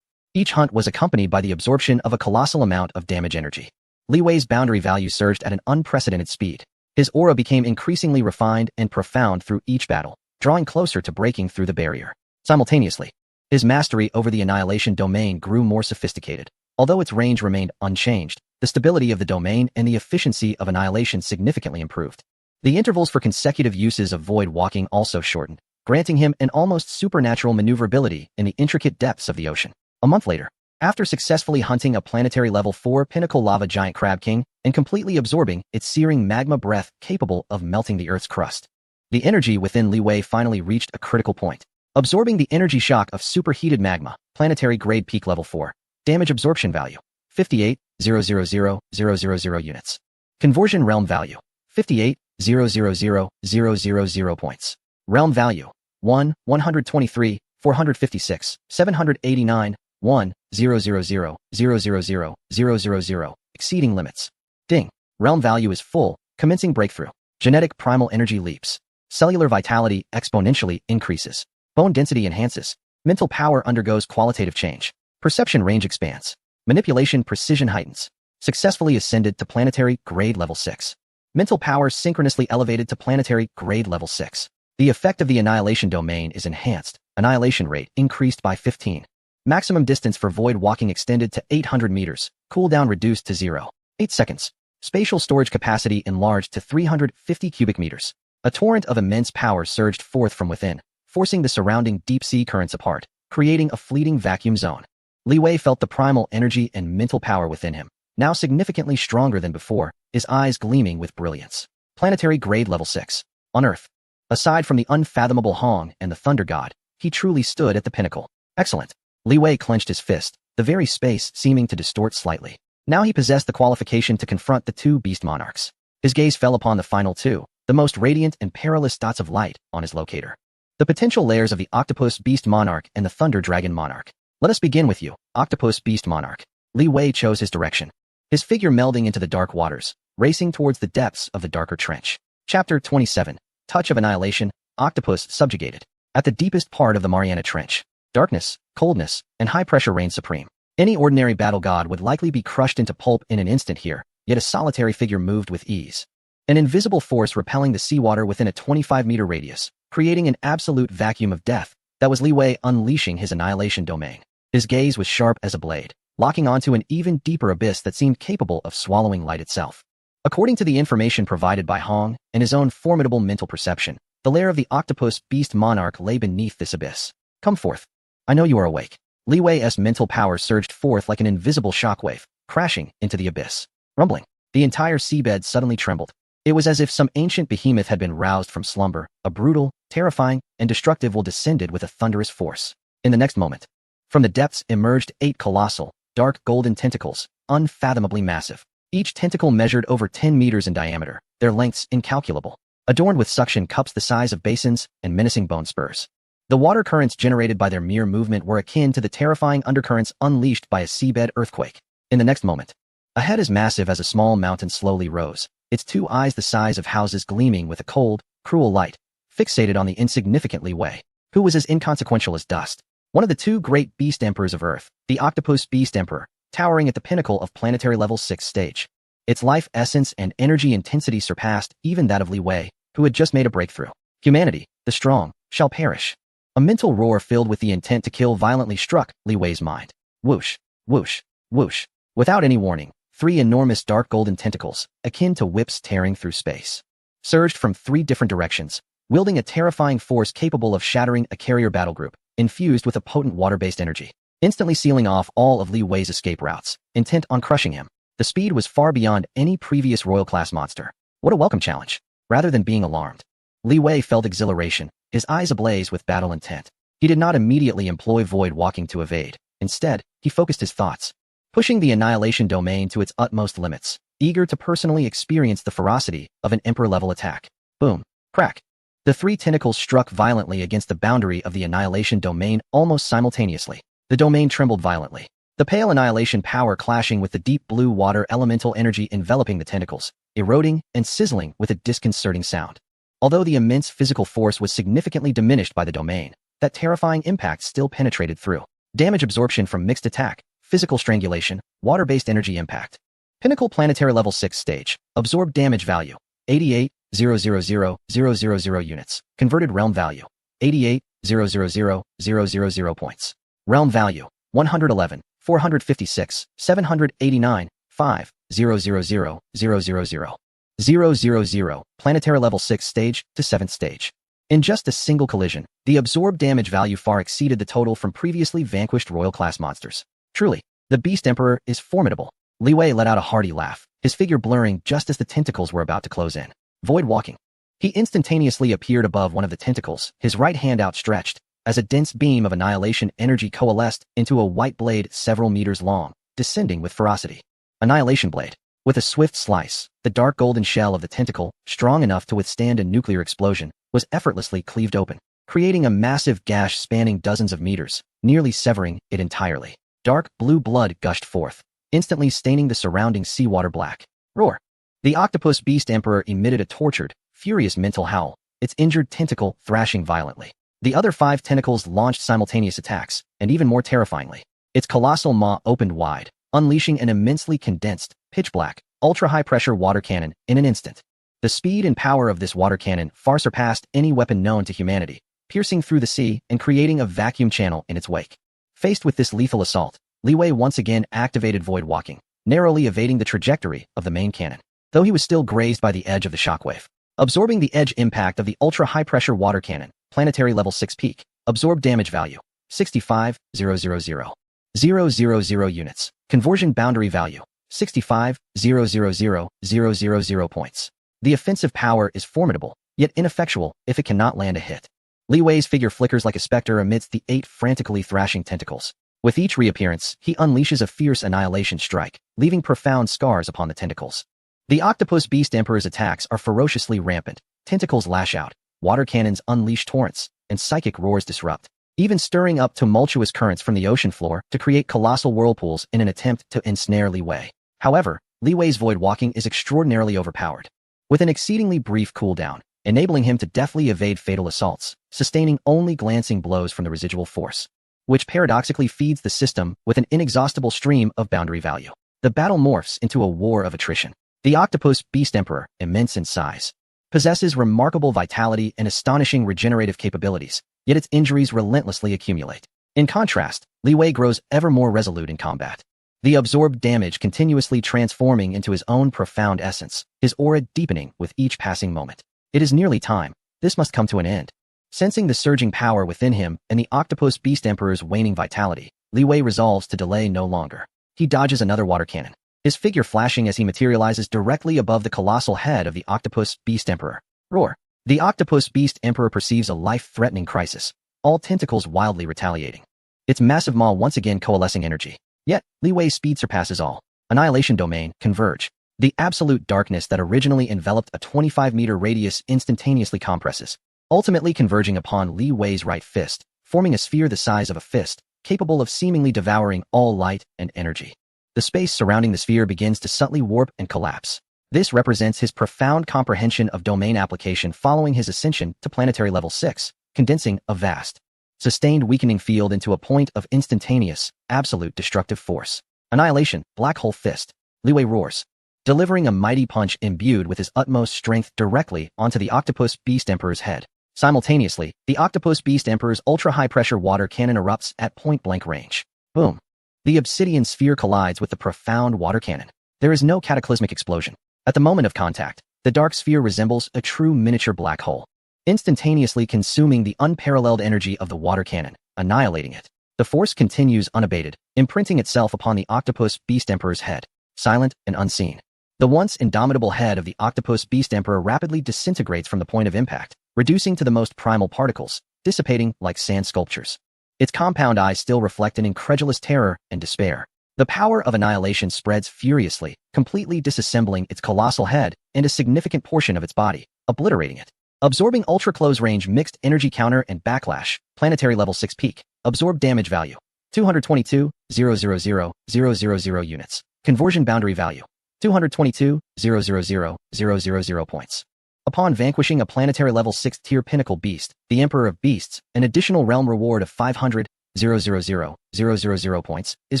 Each hunt was accompanied by the absorption of a colossal amount of damage energy. Li Wei's boundary value surged at an unprecedented speed. His aura became increasingly refined and profound through each battle, drawing closer to breaking through the barrier. Simultaneously, his mastery over the annihilation domain grew more sophisticated. Although its range remained unchanged, the stability of the domain and the efficiency of annihilation significantly improved. The intervals for consecutive uses of Void Walking also shortened, granting him an almost supernatural maneuverability in the intricate depths of the ocean. A month later, after successfully hunting a planetary level 4 pinnacle lava giant crab king and completely absorbing its searing magma breath capable of melting the Earth's crust, the energy within Li Wei finally reached a critical point. Absorbing the energy shock of superheated magma, planetary grade peak level 4, damage absorption value, 58,000,000 units. Conversion realm value, 58,000,000 points. Realm value, 123, 456, 789, 1,000,000,000, exceeding limits. Ding. Realm value is full, commencing breakthrough. Genetic primal energy leaps. Cellular vitality exponentially increases. Bone density enhances. Mental power undergoes qualitative change. Perception range expands. Manipulation precision heightens. Successfully ascended to planetary grade level 6. Mental power synchronously elevated to planetary grade level 6. The effect of the annihilation domain is enhanced. Annihilation rate increased by 15. Maximum distance for Void Walking extended to 800 meters. Cooldown reduced to 0.8 seconds. Spatial storage capacity enlarged to 350 cubic meters. A torrent of immense power surged forth from within, forcing the surrounding deep-sea currents apart, creating a fleeting vacuum zone. Li Wei felt the primal energy and mental power within him, now significantly stronger than before, his eyes gleaming with brilliance. Planetary grade level 6. On Earth. Aside from the unfathomable Hong and the Thunder God, he truly stood at the pinnacle. Excellent. Li Wei clenched his fist, the very space seeming to distort slightly. Now he possessed the qualification to confront the two beast monarchs. His gaze fell upon the final two, the most radiant and perilous dots of light on his locator. The potential layers of the Octopus Beast Monarch and the Thunder Dragon Monarch. Let us begin with you, Octopus Beast Monarch. Li Wei chose his direction, his figure melding into the dark waters, racing towards the depths of the darker trench. Chapter 27. Touch of Annihilation, Octopus Subjugated. At the deepest part of the Mariana Trench, darkness, coldness, and high pressure reigned supreme. Any ordinary battle god would likely be crushed into pulp in an instant here, yet a solitary figure moved with ease. An invisible force repelling the seawater within a 25-meter radius, creating an absolute vacuum of death. That was Li Wei unleashing his annihilation domain. His gaze was sharp as a blade, locking onto an even deeper abyss that seemed capable of swallowing light itself. According to the information provided by Hong and his own formidable mental perception, the lair of the Octopus Beast Monarch lay beneath this abyss. Come forth. I know you are awake. Li Wei's mental power surged forth like an invisible shockwave, crashing into the abyss. Rumbling. The entire seabed suddenly trembled. It was as if some ancient behemoth had been roused from slumber, a brutal, terrifying, and destructive will descended with a thunderous force. In the next moment, from the depths emerged 8 colossal, dark golden tentacles, unfathomably massive. Each tentacle measured over 10 meters in diameter, their lengths incalculable, adorned with suction cups the size of basins and menacing bone spurs. The water currents generated by their mere movement were akin to the terrifying undercurrents unleashed by a seabed earthquake. In the next moment, a head as massive as a small mountain slowly rose, its 2 eyes the size of houses gleaming with a cold, cruel light, fixated on the insignificant Li Wei, who was as inconsequential as dust. One of the 2 great beast emperors of Earth, the octopus beast emperor, towering at the pinnacle of planetary level 6 stage. Its life essence and energy intensity surpassed even that of Li Wei, who had just made a breakthrough. Humanity, the strong, shall perish. A mental roar filled with the intent to kill violently struck Li Wei's mind. Whoosh, whoosh, whoosh. Without any warning, 3 enormous dark golden tentacles, akin to whips tearing through space, surged from 3 different directions, wielding a terrifying force capable of shattering a carrier battle group, infused with a potent water-based energy, instantly sealing off all of Li Wei's escape routes, intent on crushing him. The speed was far beyond any previous royal-class monster. What a welcome challenge. Rather than being alarmed, Li Wei felt exhilaration, his eyes ablaze with battle intent. He did not immediately employ void walking to evade. Instead, he focused his thoughts, pushing the annihilation domain to its utmost limits, eager to personally experience the ferocity of an emperor-level attack. Boom. Crack. The 3 tentacles struck violently against the boundary of the annihilation domain almost simultaneously. The domain trembled violently, the pale annihilation power clashing with the deep blue water elemental energy enveloping the tentacles, eroding and sizzling with a disconcerting sound. Although the immense physical force was significantly diminished by the domain, that terrifying impact still penetrated through. Damage absorption from mixed attack, physical strangulation, water-based energy impact. Pinnacle planetary level 6 stage. Absorbed damage value, 88,000,000 units. Converted realm value, 88,000,000 points. Realm value, 111,456,789,5,000,000. 000, planetary level 6 stage to 7th stage. In just a single collision, the absorbed damage value far exceeded the total from previously vanquished royal-class monsters. Truly, the Beast Emperor is formidable. Li Wei let out a hearty laugh, his figure blurring just as the tentacles were about to close in. Void walking. He instantaneously appeared above one of the tentacles, his right hand outstretched, as a dense beam of annihilation energy coalesced into a white blade several meters long, descending with ferocity. Annihilation blade. With a swift slice, the dark golden shell of the tentacle, strong enough to withstand a nuclear explosion, was effortlessly cleaved open, creating a massive gash spanning dozens of meters, nearly severing it entirely. Dark blue blood gushed forth, instantly staining the surrounding seawater black. Roar! The octopus beast emperor emitted a tortured, furious mental howl, its injured tentacle thrashing violently. The other 5 tentacles launched simultaneous attacks, and even more terrifyingly, its colossal maw opened wide, unleashing an immensely condensed, pitch-black, ultra-high-pressure water cannon in an instant. The speed and power of this water cannon far surpassed any weapon known to humanity, piercing through the sea and creating a vacuum channel in its wake. Faced with this lethal assault, Li Wei once again activated void walking, narrowly evading the trajectory of the main cannon, though he was still grazed by the edge of the shockwave. Absorbing the edge impact of the ultra-high-pressure water cannon, planetary level 6 peak, absorbed damage value, 65,000,000 units. Conversion boundary value, 65,000,000 points. The offensive power is formidable, yet ineffectual if it cannot land a hit. Li Wei's figure flickers like a specter amidst the 8 frantically thrashing tentacles. With each reappearance, he unleashes a fierce annihilation strike, leaving profound scars upon the tentacles. The octopus beast emperor's attacks are ferociously rampant. Tentacles lash out, water cannons unleash torrents, and psychic roars disrupt, even stirring up tumultuous currents from the ocean floor to create colossal whirlpools in an attempt to ensnare Li Wei. However, Li Wei's void walking is extraordinarily overpowered, with an exceedingly brief cooldown, enabling him to deftly evade fatal assaults, sustaining only glancing blows from the residual force, which paradoxically feeds the system with an inexhaustible stream of boundary value. The battle morphs into a war of attrition. The octopus beast emperor, immense in size, possesses remarkable vitality and astonishing regenerative capabilities, yet its injuries relentlessly accumulate. In contrast, Li Wei grows ever more resolute in combat, the absorbed damage continuously transforming into his own profound essence, his aura deepening with each passing moment. It is nearly time. This must come to an end. Sensing the surging power within him and the octopus beast emperor's waning vitality, Li Wei resolves to delay no longer. He dodges another water cannon, his figure flashing as he materializes directly above the colossal head of the Octopus Beast Emperor. Roar. The Octopus Beast Emperor perceives a life-threatening crisis, all tentacles wildly retaliating. Its massive maw once again coalescing energy. Yet, Li Wei's speed surpasses all. Annihilation Domain, converge. The absolute darkness that originally enveloped a 25-meter radius instantaneously compresses, ultimately converging upon Li Wei's right fist, forming a sphere the size of a fist, capable of seemingly devouring all light and energy. The space surrounding the sphere begins to subtly warp and collapse. This represents his profound comprehension of domain application following his ascension to planetary level 6, condensing a vast, sustained weakening field into a point of instantaneous, absolute destructive force. Annihilation, Black Hole Fist. Li Wei roars, delivering a mighty punch imbued with his utmost strength directly onto the Octopus Beast Emperor's head. Simultaneously, the Octopus Beast Emperor's ultra-high-pressure water cannon erupts at point-blank range. Boom. The obsidian sphere collides with the profound water cannon. There is no cataclysmic explosion. At the moment of contact, the dark sphere resembles a true miniature black hole, instantaneously consuming the unparalleled energy of the water cannon, annihilating it. The force continues unabated, imprinting itself upon the Octopus Beast Emperor's head, silent and unseen. The once indomitable head of the Octopus Beast Emperor rapidly disintegrates from the point of impact, reducing to the most primal particles, dissipating like sand sculptures. Its compound eyes still reflect an incredulous terror and despair. The power of annihilation spreads furiously, completely disassembling its colossal head and a significant portion of its body, obliterating it. Absorbing ultra-close range mixed energy counter and backlash, planetary level 6 peak, absorb damage value, 222,000,000 units. Conversion boundary value, 222,000,000 points. Upon vanquishing a planetary level 6 tier pinnacle beast, the Emperor of Beasts, an additional realm reward of 500,000,000 points is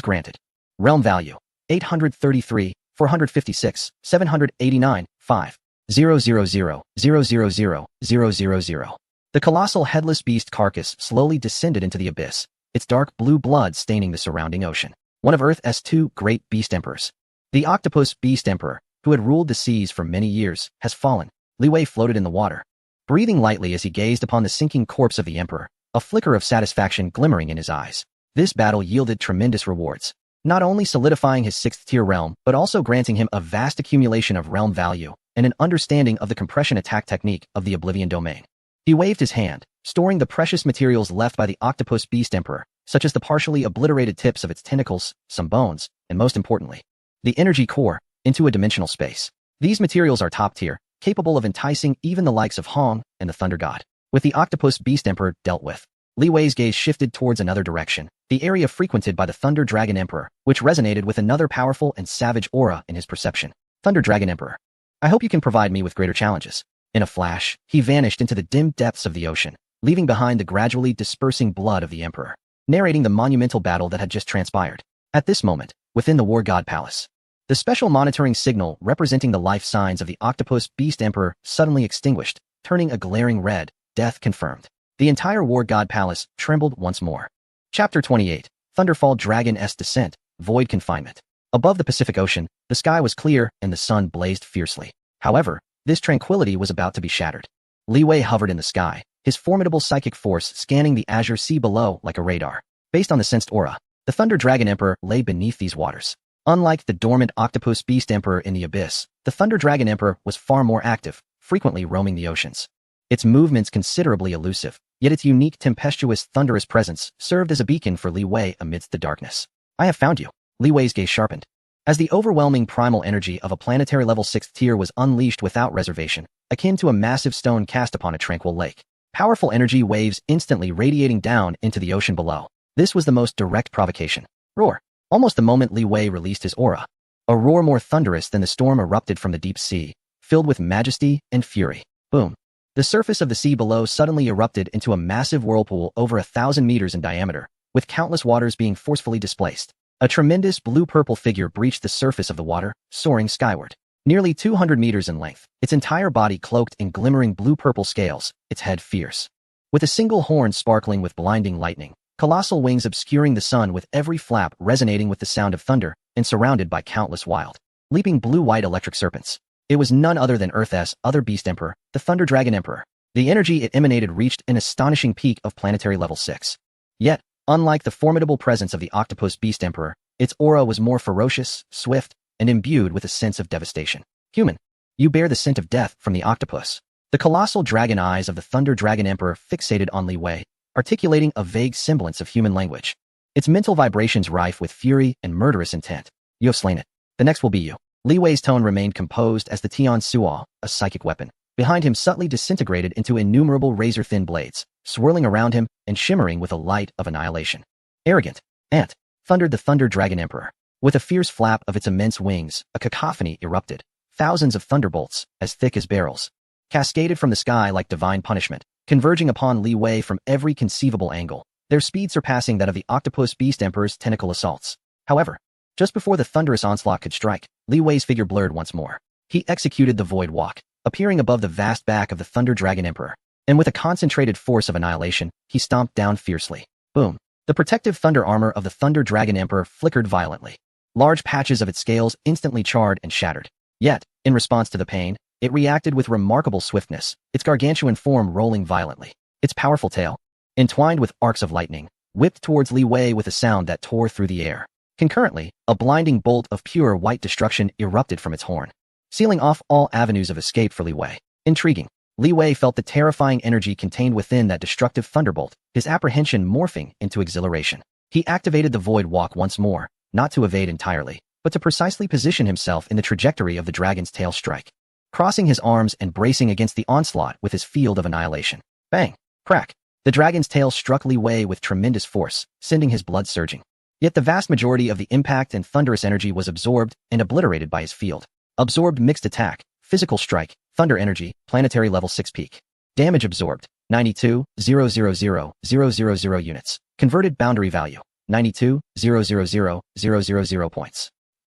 granted. Realm value, 833,456, 789, 5. 000,000,000. The colossal headless beast carcass slowly descended into the abyss, its dark blue blood staining the surrounding ocean. One of Earth's two great beast emperors. The Octopus Beast Emperor, who had ruled the seas for many years, has fallen. Li Wei floated in the water, breathing lightly as he gazed upon the sinking corpse of the emperor, a flicker of satisfaction glimmering in his eyes. This battle yielded tremendous rewards, not only solidifying his 6th-tier realm, but also granting him a vast accumulation of realm value and an understanding of the compression attack technique of the Oblivion Domain. He waved his hand, storing the precious materials left by the Octopus Beast Emperor, such as the partially obliterated tips of its tentacles, some bones, and most importantly, the energy core, into a dimensional space. These materials are top-tier, capable of enticing even the likes of Hong and the Thunder God. With the Octopus Beast Emperor dealt with, Li Wei's gaze shifted towards another direction, the area frequented by the Thunder Dragon Emperor, which resonated with another powerful and savage aura in his perception. Thunder Dragon Emperor. I hope you can provide me with greater challenges. In a flash, he vanished into the dim depths of the ocean, leaving behind the gradually dispersing blood of the Emperor, narrating the monumental battle that had just transpired. At this moment, within the War God Palace, the special monitoring signal representing the life signs of the Octopus Beast Emperor suddenly extinguished, turning a glaring red, death confirmed. The entire War God Palace trembled once more. Chapter 28, Thunderfall Dragon-S Descent, Void Confinement. Above the Pacific Ocean, the sky was clear and the sun blazed fiercely. However, this tranquility was about to be shattered. Li Wei hovered in the sky, his formidable psychic force scanning the azure sea below like a radar. Based on the sensed aura, the Thunder Dragon Emperor lay beneath these waters. Unlike the dormant Octopus Beast Emperor in the abyss, the Thunder Dragon Emperor was far more active, frequently roaming the oceans. Its movements considerably elusive, yet its unique tempestuous thunderous presence served as a beacon for Li Wei amidst the darkness. I have found you. Li Wei's gaze sharpened. As the overwhelming primal energy of a planetary level 6th tier was unleashed without reservation, akin to a massive stone cast upon a tranquil lake. Powerful energy waves instantly radiating down into the ocean below. This was the most direct provocation. Roar. Almost the moment Li Wei released his aura, a roar more thunderous than the storm erupted from the deep sea, filled with majesty and fury. Boom. The surface of the sea below suddenly erupted into a massive whirlpool over 1,000 meters in diameter, with countless waters being forcefully displaced. A tremendous blue-purple figure breached the surface of the water, soaring skyward. Nearly 200 meters in length, its entire body cloaked in glimmering blue-purple scales, its head fierce, with a single horn sparkling with blinding lightning. Colossal wings obscuring the sun with every flap resonating with the sound of thunder, and surrounded by countless wild, leaping blue-white electric serpents. It was none other than Earth's other beast emperor, the Thunder Dragon Emperor. The energy it emanated reached an astonishing peak of planetary level 6. Yet, unlike the formidable presence of the Octopus Beast Emperor, its aura was more ferocious, swift, and imbued with a sense of devastation. Human, you bear the scent of death from the octopus. The colossal dragon eyes of the Thunder Dragon Emperor fixated on Li Wei, articulating a vague semblance of human language. Its mental vibrations rife with fury and murderous intent. You have slain it. The next will be you. Li Wei's tone remained composed as the Tian Suo, a psychic weapon, behind him subtly disintegrated into innumerable razor-thin blades, swirling around him and shimmering with a light of annihilation. Arrogant ant, thundered the Thunder Dragon Emperor. With a fierce flap of its immense wings, a cacophony erupted. Thousands of thunderbolts, as thick as barrels, cascaded from the sky like divine punishment, converging upon Li Wei from every conceivable angle, their speed surpassing that of the octopus beast emperor's tentacle assaults. However, just before the thunderous onslaught could strike, Li Wei's figure blurred once more. He executed the void walk, appearing above the vast back of the Thunder Dragon Emperor, and with a concentrated force of annihilation, he stomped down fiercely. Boom! The protective thunder armor of the Thunder Dragon Emperor flickered violently. Large patches of its scales instantly charred and shattered. Yet, in response to the pain, it reacted with remarkable swiftness, its gargantuan form rolling violently. Its powerful tail, entwined with arcs of lightning, whipped towards Li Wei with a sound that tore through the air. Concurrently, a blinding bolt of pure white destruction erupted from its horn, sealing off all avenues of escape for Li Wei. Intriguing. Li Wei felt the terrifying energy contained within that destructive thunderbolt, his apprehension morphing into exhilaration. He activated the void walk once more, not to evade entirely, but to precisely position himself in the trajectory of the dragon's tail strike, crossing his arms and bracing against the onslaught with his field of annihilation. Bang! Crack! The dragon's tail struck Li Wei with tremendous force, sending his blood surging. Yet the vast majority of the impact and thunderous energy was absorbed and obliterated by his field. Absorbed mixed attack, physical strike, thunder energy, planetary level 6 peak. Damage absorbed, 92,000,000 units. Converted boundary value, 92,000,000 points.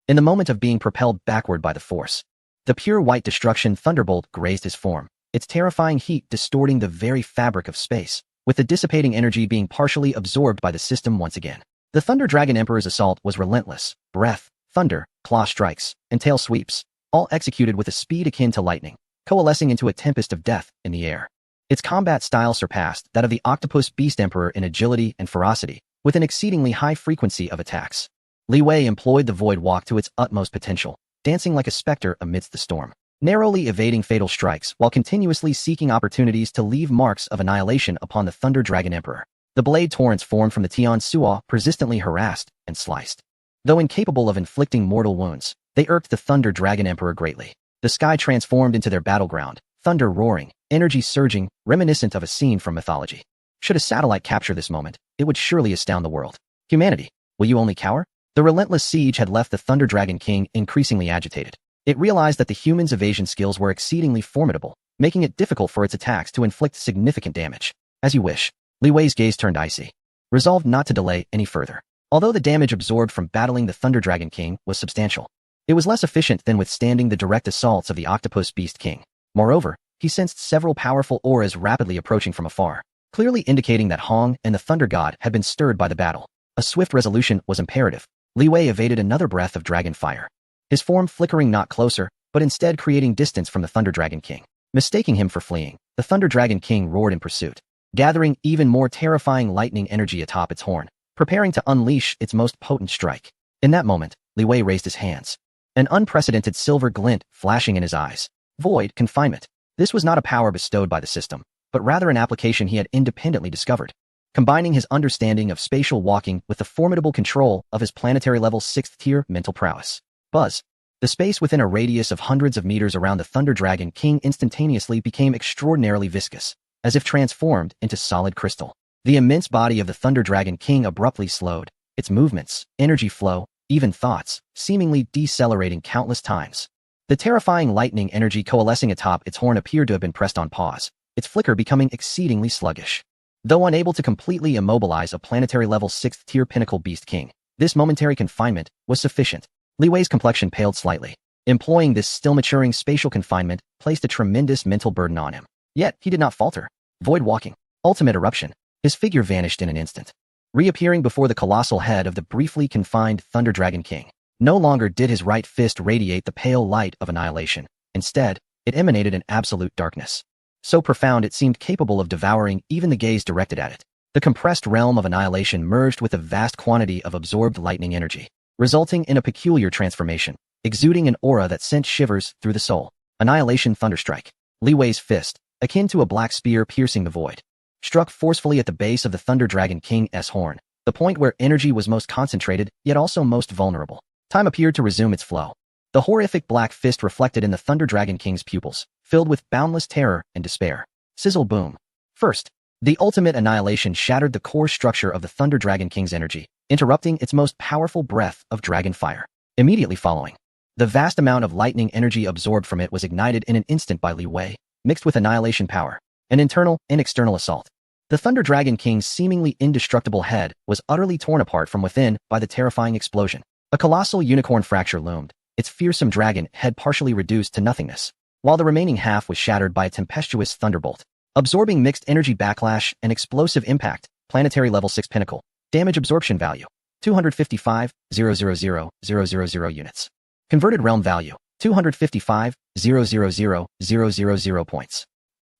In the moment of being propelled backward by the force, the pure white destruction thunderbolt grazed his form, its terrifying heat distorting the very fabric of space, with the dissipating energy being partially absorbed by the system once again. The Thunder Dragon Emperor's assault was relentless. Breath, thunder, claw strikes, and tail sweeps, all executed with a speed akin to lightning, coalescing into a tempest of death in the air. Its combat style surpassed that of the octopus beast emperor in agility and ferocity, with an exceedingly high frequency of attacks. Li Wei employed the void walk to its utmost potential, dancing like a specter amidst the storm, narrowly evading fatal strikes while continuously seeking opportunities to leave marks of annihilation upon the Thunder Dragon Emperor. The blade torrents formed from the Tian Suo persistently harassed and sliced. Though incapable of inflicting mortal wounds, they irked the Thunder Dragon Emperor greatly. The sky transformed into their battleground, thunder roaring, energy surging, reminiscent of a scene from mythology. Should a satellite capture this moment, it would surely astound the world. Humanity, will you only cower? The relentless siege had left the Thunder Dragon King increasingly agitated. It realized that the humans' evasion skills were exceedingly formidable, making it difficult for its attacks to inflict significant damage. As you wish. Li Wei's gaze turned icy, resolved not to delay any further. Although the damage absorbed from battling the Thunder Dragon King was substantial, it was less efficient than withstanding the direct assaults of the Octopus Beast King. Moreover, he sensed several powerful auras rapidly approaching from afar, clearly indicating that Hong and the Thunder God had been stirred by the battle. A swift resolution was imperative. Li Wei evaded another breath of dragon fire, his form flickering not closer, but instead creating distance from the Thunder Dragon King. Mistaking him for fleeing, the Thunder Dragon King roared in pursuit, gathering even more terrifying lightning energy atop its horn, preparing to unleash its most potent strike. In that moment, Li Wei raised his hands, an unprecedented silver glint flashing in his eyes. Void confinement. This was not a power bestowed by the system, but rather an application he had independently discovered, combining his understanding of spatial walking with the formidable control of his planetary level 6th tier mental prowess. Buzz. The space within a radius of hundreds of meters around the Thunder Dragon King instantaneously became extraordinarily viscous, as if transformed into solid crystal. The immense body of the Thunder Dragon King abruptly slowed, its movements, energy flow, even thoughts, seemingly decelerating countless times. The terrifying lightning energy coalescing atop its horn appeared to have been pressed on pause, its flicker becoming exceedingly sluggish. Though unable to completely immobilize a planetary level 6th tier pinnacle beast king, this momentary confinement was sufficient. Li Wei's complexion paled slightly. Employing this still-maturing spatial confinement placed a tremendous mental burden on him. Yet, he did not falter. Void walking. Ultimate eruption. His figure vanished in an instant, reappearing before the colossal head of the briefly confined Thunder Dragon King. No longer did his right fist radiate the pale light of annihilation. Instead, it emanated an absolute darkness, so profound it seemed capable of devouring even the gaze directed at it. The compressed realm of annihilation merged with a vast quantity of absorbed lightning energy, resulting in a peculiar transformation. exuding an aura that sent shivers through the soul. Annihilation Thunderstrike. Li Wei's fist, akin to a black spear piercing the void, struck forcefully at the base of the Thunder Dragon King's horn, the point where energy was most concentrated, yet also most vulnerable. Time appeared to resume its flow. The horrific black fist reflected in the Thunder Dragon King's pupils, filled with boundless terror and despair. Sizzle boom. First, the ultimate annihilation shattered the core structure of the Thunder Dragon King's energy, interrupting its most powerful breath of dragon fire. Immediately following, the vast amount of lightning energy absorbed from it was ignited in an instant by Li Wei, mixed with annihilation power, an internal and external assault. The Thunder Dragon King's seemingly indestructible head was utterly torn apart from within by the terrifying explosion. A colossal unicorn fracture loomed, its fearsome dragon head partially reduced to nothingness, while the remaining half was shattered by a tempestuous thunderbolt. Absorbing mixed energy backlash and explosive impact, planetary level 6 pinnacle, damage absorption value, 255,000,000 units. Converted realm value, 255,000,000 points.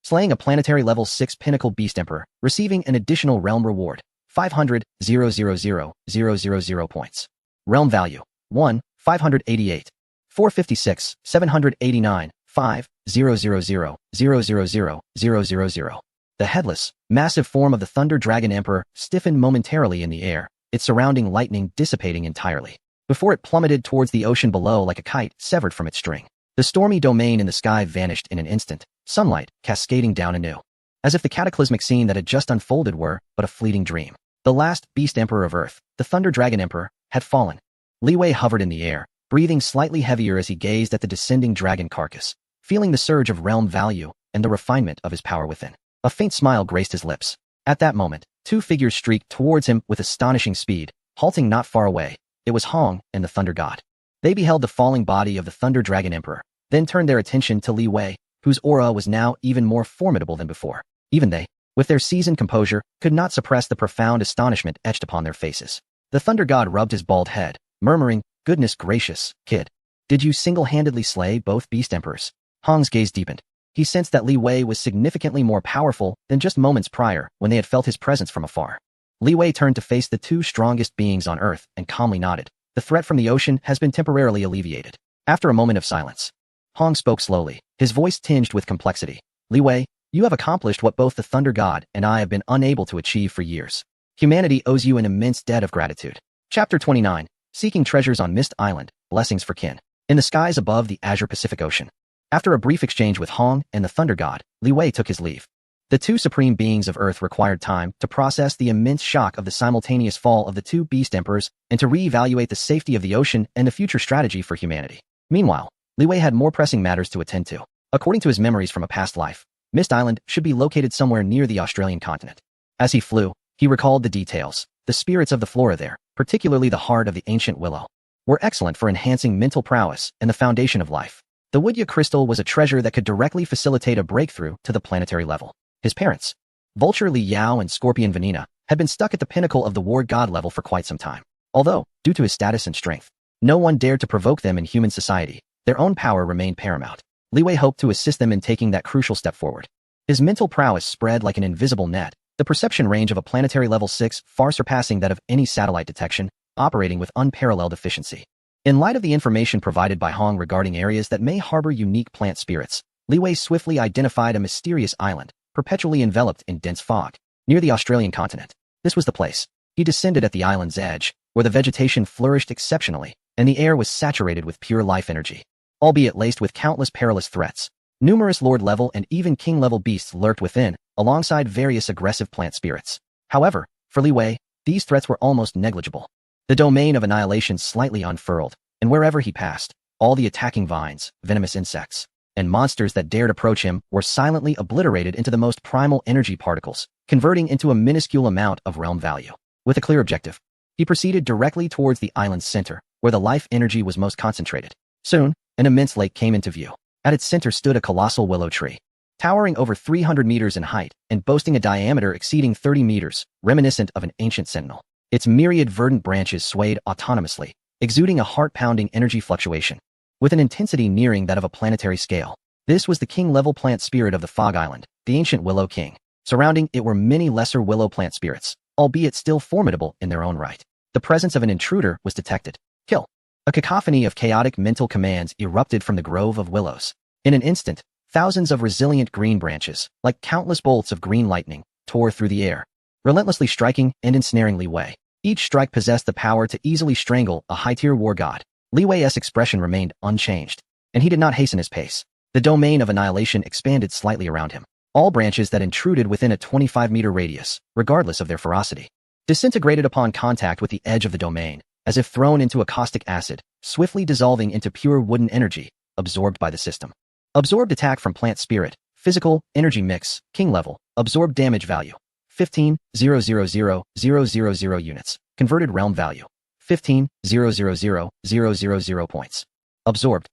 Slaying a planetary level 6 pinnacle beast emperor, receiving an additional realm reward, 500,000,000 points. Realm value, 1, 588, 456, 789, 5, 000,000,000. The headless, massive form of the Thunder Dragon Emperor stiffened momentarily in the air, its surrounding lightning dissipating entirely, before it plummeted towards the ocean below like a kite severed from its string. The stormy domain in the sky vanished in an instant, sunlight cascading down anew, as if the cataclysmic scene that had just unfolded were but a fleeting dream. The last beast emperor of Earth, the Thunder Dragon Emperor, had fallen. Li Wei hovered in the air, breathing slightly heavier as he gazed at the descending dragon carcass, feeling the surge of realm value and the refinement of his power within. A faint smile graced his lips. At that moment, two figures streaked towards him with astonishing speed, halting not far away. It was Hong and the Thunder God. They beheld the falling body of the Thunder Dragon Emperor, then turned their attention to Li Wei, whose aura was now even more formidable than before. Even they, with their seasoned composure, could not suppress the profound astonishment etched upon their faces. The Thunder God rubbed his bald head, murmuring, "Goodness gracious, kid. Did you single-handedly slay both beast emperors?" Hong's gaze deepened. He sensed that Li Wei was significantly more powerful than just moments prior when they had felt his presence from afar. Li Wei turned to face the two strongest beings on Earth and calmly nodded. "The threat from the ocean has been temporarily alleviated." After a moment of silence, Hong spoke slowly, his voice tinged with complexity. "Li Wei, you have accomplished what both the Thunder God and I have been unable to achieve for years. Humanity owes you an immense debt of gratitude." Chapter 29, Seeking Treasures on Mist Island, Blessings for Kin. In the skies above the azure Pacific Ocean, after a brief exchange with Hong and the Thunder God, Li Wei took his leave. The two supreme beings of Earth required time to process the immense shock of the simultaneous fall of the two beast emperors and to re-evaluate the safety of the ocean and the future strategy for humanity. Meanwhile, Li Wei had more pressing matters to attend to. According to his memories from a past life, Mist Island should be located somewhere near the Australian continent. As he flew, he recalled the details. The spirits of the flora there, particularly the heart of the ancient willow, were excellent for enhancing mental prowess and the foundation of life. The Woodya crystal was a treasure that could directly facilitate a breakthrough to the planetary level. His parents, Vulture Li Yao and Scorpion Vanina, had been stuck at the pinnacle of the war god level for quite some time. Although, due to his status and strength, no one dared to provoke them in human society, their own power remained paramount. Li Wei hoped to assist them in taking that crucial step forward. His mental prowess spread like an invisible net, the perception range of a planetary level 6 far surpassing that of any satellite detection, operating with unparalleled efficiency. In light of the information provided by Hong regarding areas that may harbor unique plant spirits, Li Wei swiftly identified a mysterious island, perpetually enveloped in dense fog, near the Australian continent. This was the place. He descended at the island's edge, where the vegetation flourished exceptionally, and the air was saturated with pure life energy, albeit laced with countless perilous threats. Numerous Lord-level and even King-level beasts lurked within, alongside various aggressive plant spirits. However, for Li Wei, these threats were almost negligible. The domain of annihilation slightly unfurled, and wherever he passed, all the attacking vines, venomous insects, and monsters that dared approach him were silently obliterated into the most primal energy particles, converting into a minuscule amount of realm value. With a clear objective, he proceeded directly towards the island's center, where the life energy was most concentrated. Soon, an immense lake came into view. At its center stood a colossal willow tree, towering over 300 meters in height and boasting a diameter exceeding 30 meters, reminiscent of an ancient sentinel. Its myriad verdant branches swayed autonomously, exuding a heart-pounding energy fluctuation, with an intensity nearing that of a planetary scale. This was the king-level plant spirit of the Fog Island, the ancient Willow King. Surrounding it were many lesser willow plant spirits, albeit still formidable in their own right. The presence of an intruder was detected. Kill. A cacophony of chaotic mental commands erupted from the grove of willows. In an instant, thousands of resilient green branches, like countless bolts of green lightning, tore through the air, relentlessly striking and ensnaring Li Wei. Each strike possessed the power to easily strangle a high-tier war god. Li Wei's expression remained unchanged, and he did not hasten his pace. The domain of annihilation expanded slightly around him. All branches that intruded within a 25-meter radius, regardless of their ferocity, disintegrated upon contact with the edge of the domain, as if thrown into a caustic acid, swiftly dissolving into pure wooden energy, absorbed by the system. Absorbed attack from plant spirit, physical, energy mix, king level, absorbed damage value, 15,000,000 units. Converted realm value, 15,000,000 points. Absorbed.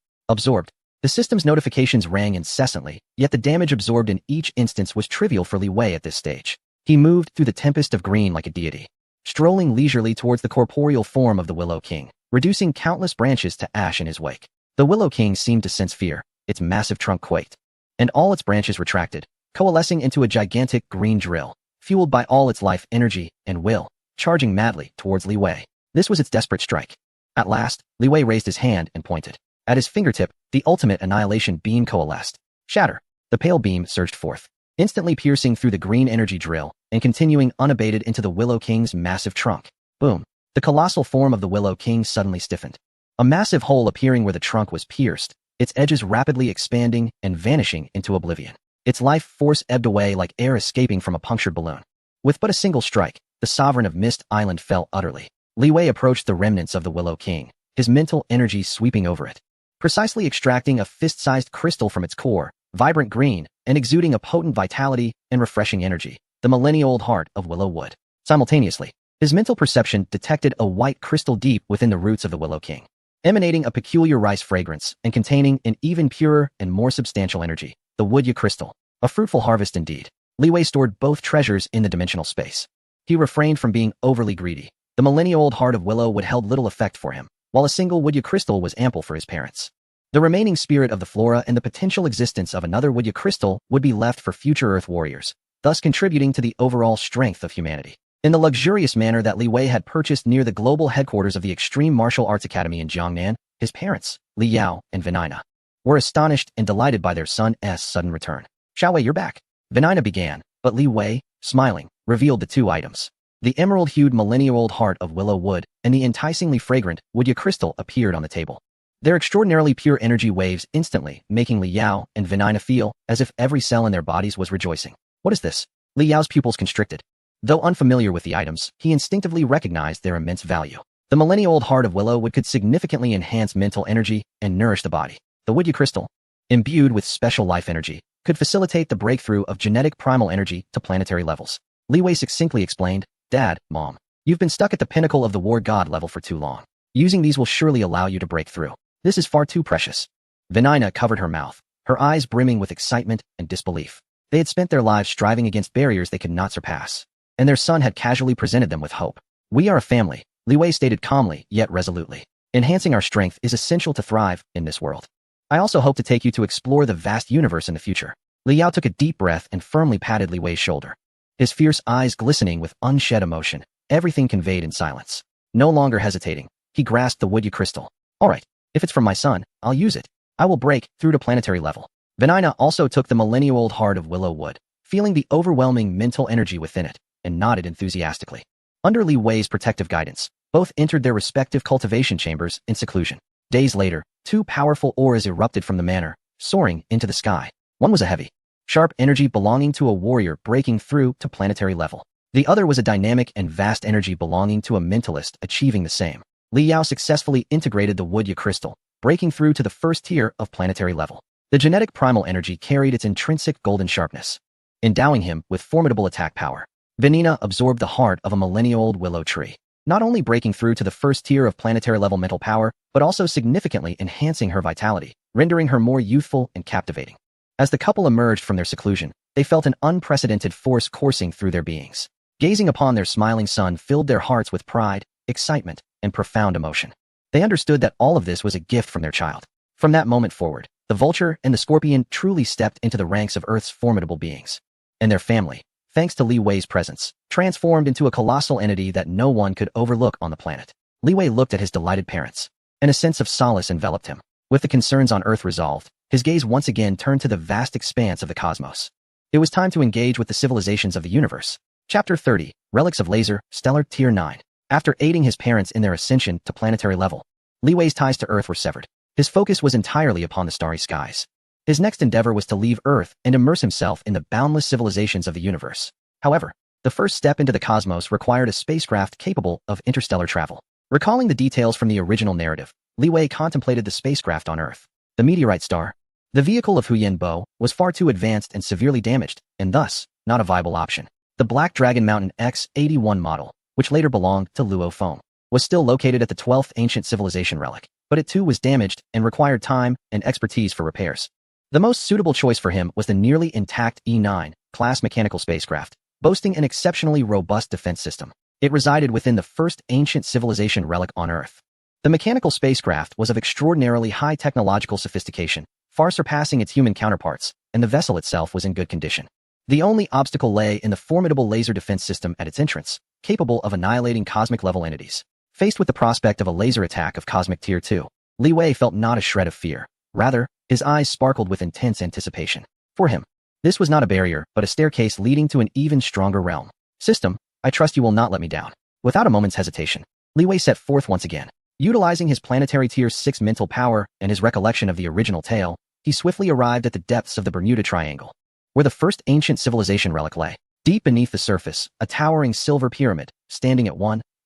The system's notifications rang incessantly, yet the damage absorbed in each instance was trivial for Li Wei at this stage. He moved through the tempest of green like a deity, strolling leisurely towards the corporeal form of the Willow King, reducing countless branches to ash in his wake. The Willow King seemed to sense fear. Its massive trunk quaked, and all its branches retracted, coalescing into a gigantic green drill, fueled by all its life energy and will, charging madly towards Li Wei. This was its desperate strike. At last, Li Wei raised his hand and pointed. At his fingertip, the ultimate annihilation beam coalesced. Shatter! The pale beam surged forth, instantly piercing through the green energy drill and continuing unabated into the Willow King's massive trunk. Boom! The colossal form of the Willow King suddenly stiffened, a massive hole appearing where the trunk was pierced, its edges rapidly expanding and vanishing into oblivion. Its life force ebbed away like air escaping from a punctured balloon. With but a single strike, the sovereign of Mist Island fell utterly. Li Wei approached the remnants of the Willow King, his mental energy sweeping over it, precisely extracting a fist-sized crystal from its core, vibrant green, and exuding a potent vitality and refreshing energy, the millennia-old heart of Willow Wood. Simultaneously, his mental perception detected a white crystal deep within the roots of the Willow King, emanating a peculiar rice fragrance and containing an even purer and more substantial energy, the Woodya crystal. A fruitful harvest indeed. Li Wei stored both treasures in the dimensional space. He refrained from being overly greedy. The millennia-old heart of Willow Wood held little effect for him, while a single Woodya crystal was ample for his parents. The remaining spirit of the flora and the potential existence of another Woodya crystal would be left for future Earth warriors, thus contributing to the overall strength of humanity. In the luxurious manner that Li Wei had purchased near the global headquarters of the Extreme Martial Arts Academy in Jiangnan, his parents, Li Yao and Venina, were astonished and delighted by their son's sudden return. "Xiaowei, you're back," Venina began, but Li Wei, smiling, revealed the two items. The emerald-hued millennia-old heart of Willow Wood and the enticingly fragrant Woodya crystal appeared on the table. Their extraordinarily pure energy waves instantly making Li Yao and Venina feel as if every cell in their bodies was rejoicing. "What is this?" Li Yao's pupils constricted. Though unfamiliar with the items, he instinctively recognized their immense value. The millennia-old heart of Willow Wood could significantly enhance mental energy and nourish the body. The Woodya crystal, imbued with special life energy, could facilitate the breakthrough of genetic primal energy to planetary levels. Li Wei succinctly explained, "Dad, Mom, you've been stuck at the pinnacle of the war god level for too long. Using these will surely allow you to break through. This is far too precious." Venina covered her mouth, her eyes brimming with excitement and disbelief. They had spent their lives striving against barriers they could not surpass, and their son had casually presented them with hope. "We are a family," Li Wei stated calmly yet resolutely. "Enhancing our strength is essential to thrive in this world. I also hope to take you to explore the vast universe in the future." Li Yao took a deep breath and firmly patted Li Wei's shoulder, his fierce eyes glistening with unshed emotion, everything conveyed in silence. No longer hesitating, he grasped the Woodya crystal. "All right, if it's from my son, I'll use it. I will break through to planetary level." Venina also took the millennia-old heart of Willow Wood, feeling the overwhelming mental energy within it, and nodded enthusiastically. Under Li Wei's protective guidance, both entered their respective cultivation chambers in seclusion. Days later, two powerful auras erupted from the manor, soaring into the sky. One was a heavy, sharp energy belonging to a warrior breaking through to planetary level. The other was a dynamic and vast energy belonging to a mentalist achieving the same. Li Yao successfully integrated the Woodya crystal, breaking through to the first tier of planetary level. The genetic primal energy carried its intrinsic golden sharpness, endowing him with formidable attack power. Venina absorbed the heart of a millennia-old willow tree, not only breaking through to the first tier of planetary level mental power, but also significantly enhancing her vitality, rendering her more youthful and captivating. As the couple emerged from their seclusion, they felt an unprecedented force coursing through their beings. Gazing upon their smiling son filled their hearts with pride, excitement, and profound emotion. They understood that all of this was a gift from their child. From that moment forward, the vulture and the scorpion truly stepped into the ranks of Earth's formidable beings. And their family, thanks to Li Wei's presence, transformed into a colossal entity that no one could overlook on the planet. Li Wei looked at his delighted parents, and a sense of solace enveloped him. With the concerns on Earth resolved, his gaze once again turned to the vast expanse of the cosmos. It was time to engage with the civilizations of the universe. Chapter 30, Relics of Laser, Stellar Tier 9. After aiding his parents in their ascension to planetary level, Li Wei's ties to Earth were severed. His focus was entirely upon the starry skies. His next endeavor was to leave Earth and immerse himself in the boundless civilizations of the universe. However, the first step into the cosmos required a spacecraft capable of interstellar travel. Recalling the details from the original narrative, Li Wei contemplated the spacecraft on Earth. The meteorite star, the vehicle of Huyen Bo, was far too advanced and severely damaged, and thus, not a viable option. The Black Dragon Mountain X-81 model, which later belonged to Luo Feng, was still located at the 12th Ancient Civilization relic, but it too was damaged and required time and expertise for repairs. The most suitable choice for him was the nearly intact E9 class mechanical spacecraft, boasting an exceptionally robust defense system. It resided within the first ancient civilization relic on Earth. The mechanical spacecraft was of extraordinarily high technological sophistication, far surpassing its human counterparts, and the vessel itself was in good condition. The only obstacle lay in the formidable laser defense system at its entrance, capable of annihilating cosmic-level entities. Faced with the prospect of a laser attack of Cosmic Tier 2, Li Wei felt not a shred of fear. Rather, his eyes sparkled with intense anticipation. For him, this was not a barrier, but a staircase leading to an even stronger realm. System, I trust you will not let me down. Without a moment's hesitation, Li Wei set forth once again. Utilizing his planetary Tier 6 mental power and his recollection of the original tale, he swiftly arrived at the depths of the Bermuda Triangle, where the first ancient civilization relic lay. Deep beneath the surface, a towering silver pyramid, standing at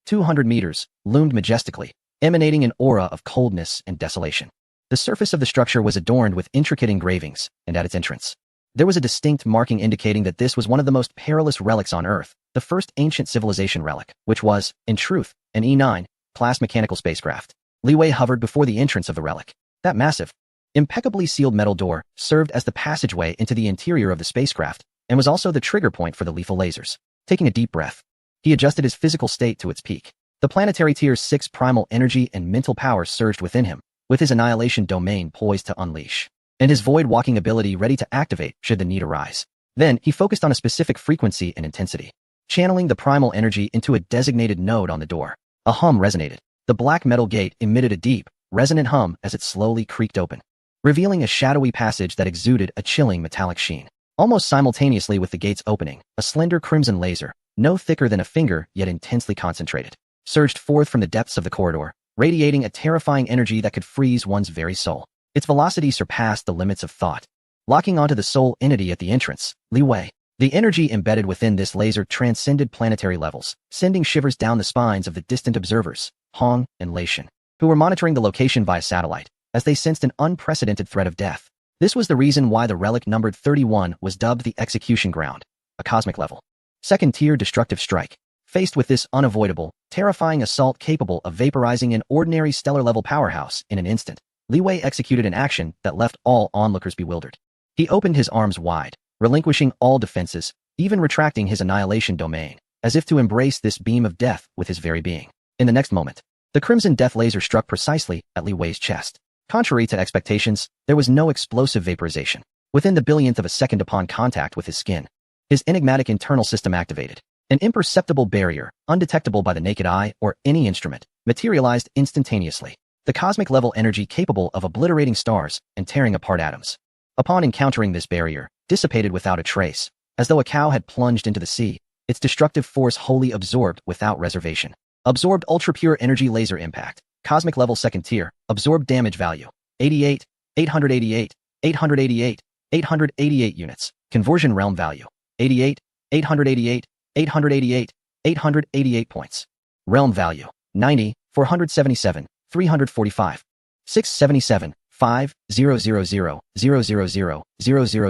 200 meters, loomed majestically, emanating an aura of coldness and desolation. The surface of the structure was adorned with intricate engravings, and at its entrance, there was a distinct marking indicating that this was one of the most perilous relics on Earth, the first ancient civilization relic, which was, in truth, an E9 class mechanical spacecraft. Li Wei hovered before the entrance of the relic. That massive, impeccably sealed metal door served as the passageway into the interior of the spacecraft and was also the trigger point for the lethal lasers. Taking a deep breath, he adjusted his physical state to its peak. The planetary Tier 6 primal energy and mental power surged within him, with his annihilation domain poised to unleash, and his void-walking ability ready to activate should the need arise. Then, he focused on a specific frequency and intensity, channeling the primal energy into a designated node on the door. A hum resonated. The black metal gate emitted a deep, resonant hum as it slowly creaked open, revealing a shadowy passage that exuded a chilling metallic sheen. Almost simultaneously with the gate's opening, a slender crimson laser, no thicker than a finger yet intensely concentrated, surged forth from the depths of the corridor, radiating a terrifying energy that could freeze one's very soul. Its velocity surpassed the limits of thought. Locking onto the sole entity at the entrance, Li Wei. The energy embedded within this laser transcended planetary levels, sending shivers down the spines of the distant observers, Hong and Lei Shen, who were monitoring the location via satellite, as they sensed an unprecedented threat of death. This was the reason why the relic numbered 31 was dubbed the Execution Ground, a cosmic level second-tier destructive strike. Faced with this unavoidable, terrifying assault capable of vaporizing an ordinary stellar-level powerhouse in an instant, Li Wei executed an action that left all onlookers bewildered. He opened his arms wide, relinquishing all defenses, even retracting his annihilation domain, as if to embrace this beam of death with his very being. In the next moment, the crimson death laser struck precisely at Li Wei's chest. Contrary to expectations, there was no explosive vaporization. Within the billionth of a second upon contact with his skin, his enigmatic internal system activated. An imperceptible barrier, undetectable by the naked eye or any instrument, materialized instantaneously. The cosmic-level energy capable of obliterating stars and tearing apart atoms. Upon encountering this barrier, dissipated without a trace, as though a cow had plunged into the sea, its destructive force wholly absorbed without reservation. Absorbed ultra-pure energy laser impact. Cosmic level second tier. Absorbed damage value. 88, 888, 888, 888 units. Conversion realm value. 88, 888, 888, 888 points. Realm value. 90, 477, 345. 677, 5, 000, 000,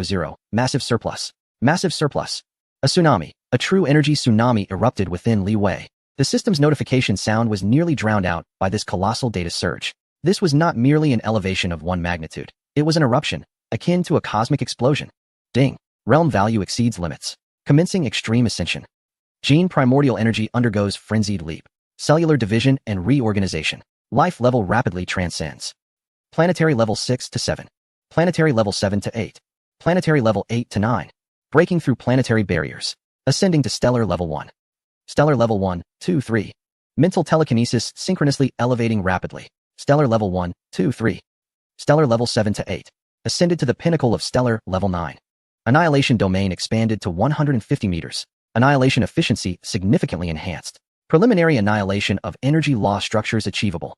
000. Massive surplus. Massive surplus. A tsunami. A true energy tsunami erupted within Li Wei. The system's notification sound was nearly drowned out by this colossal data surge. This was not merely an elevation of one magnitude. It was an eruption, akin to a cosmic explosion. Ding. Realm value exceeds limits. Commencing extreme ascension. Gene primordial energy undergoes frenzied leap. Cellular division and reorganization. Life level rapidly transcends. Planetary level 6 to 7. Planetary level 7 to 8. Planetary level 8 to 9. Breaking through planetary barriers. Ascending to stellar level 1. Stellar level 1, 2, 3. Mental telekinesis synchronously elevating rapidly. Stellar level 1, 2, 3. Stellar level 7 to 8. Ascended to the pinnacle of stellar level 9. Annihilation domain expanded to 150 meters. Annihilation efficiency significantly enhanced. Preliminary annihilation of energy law structures achievable.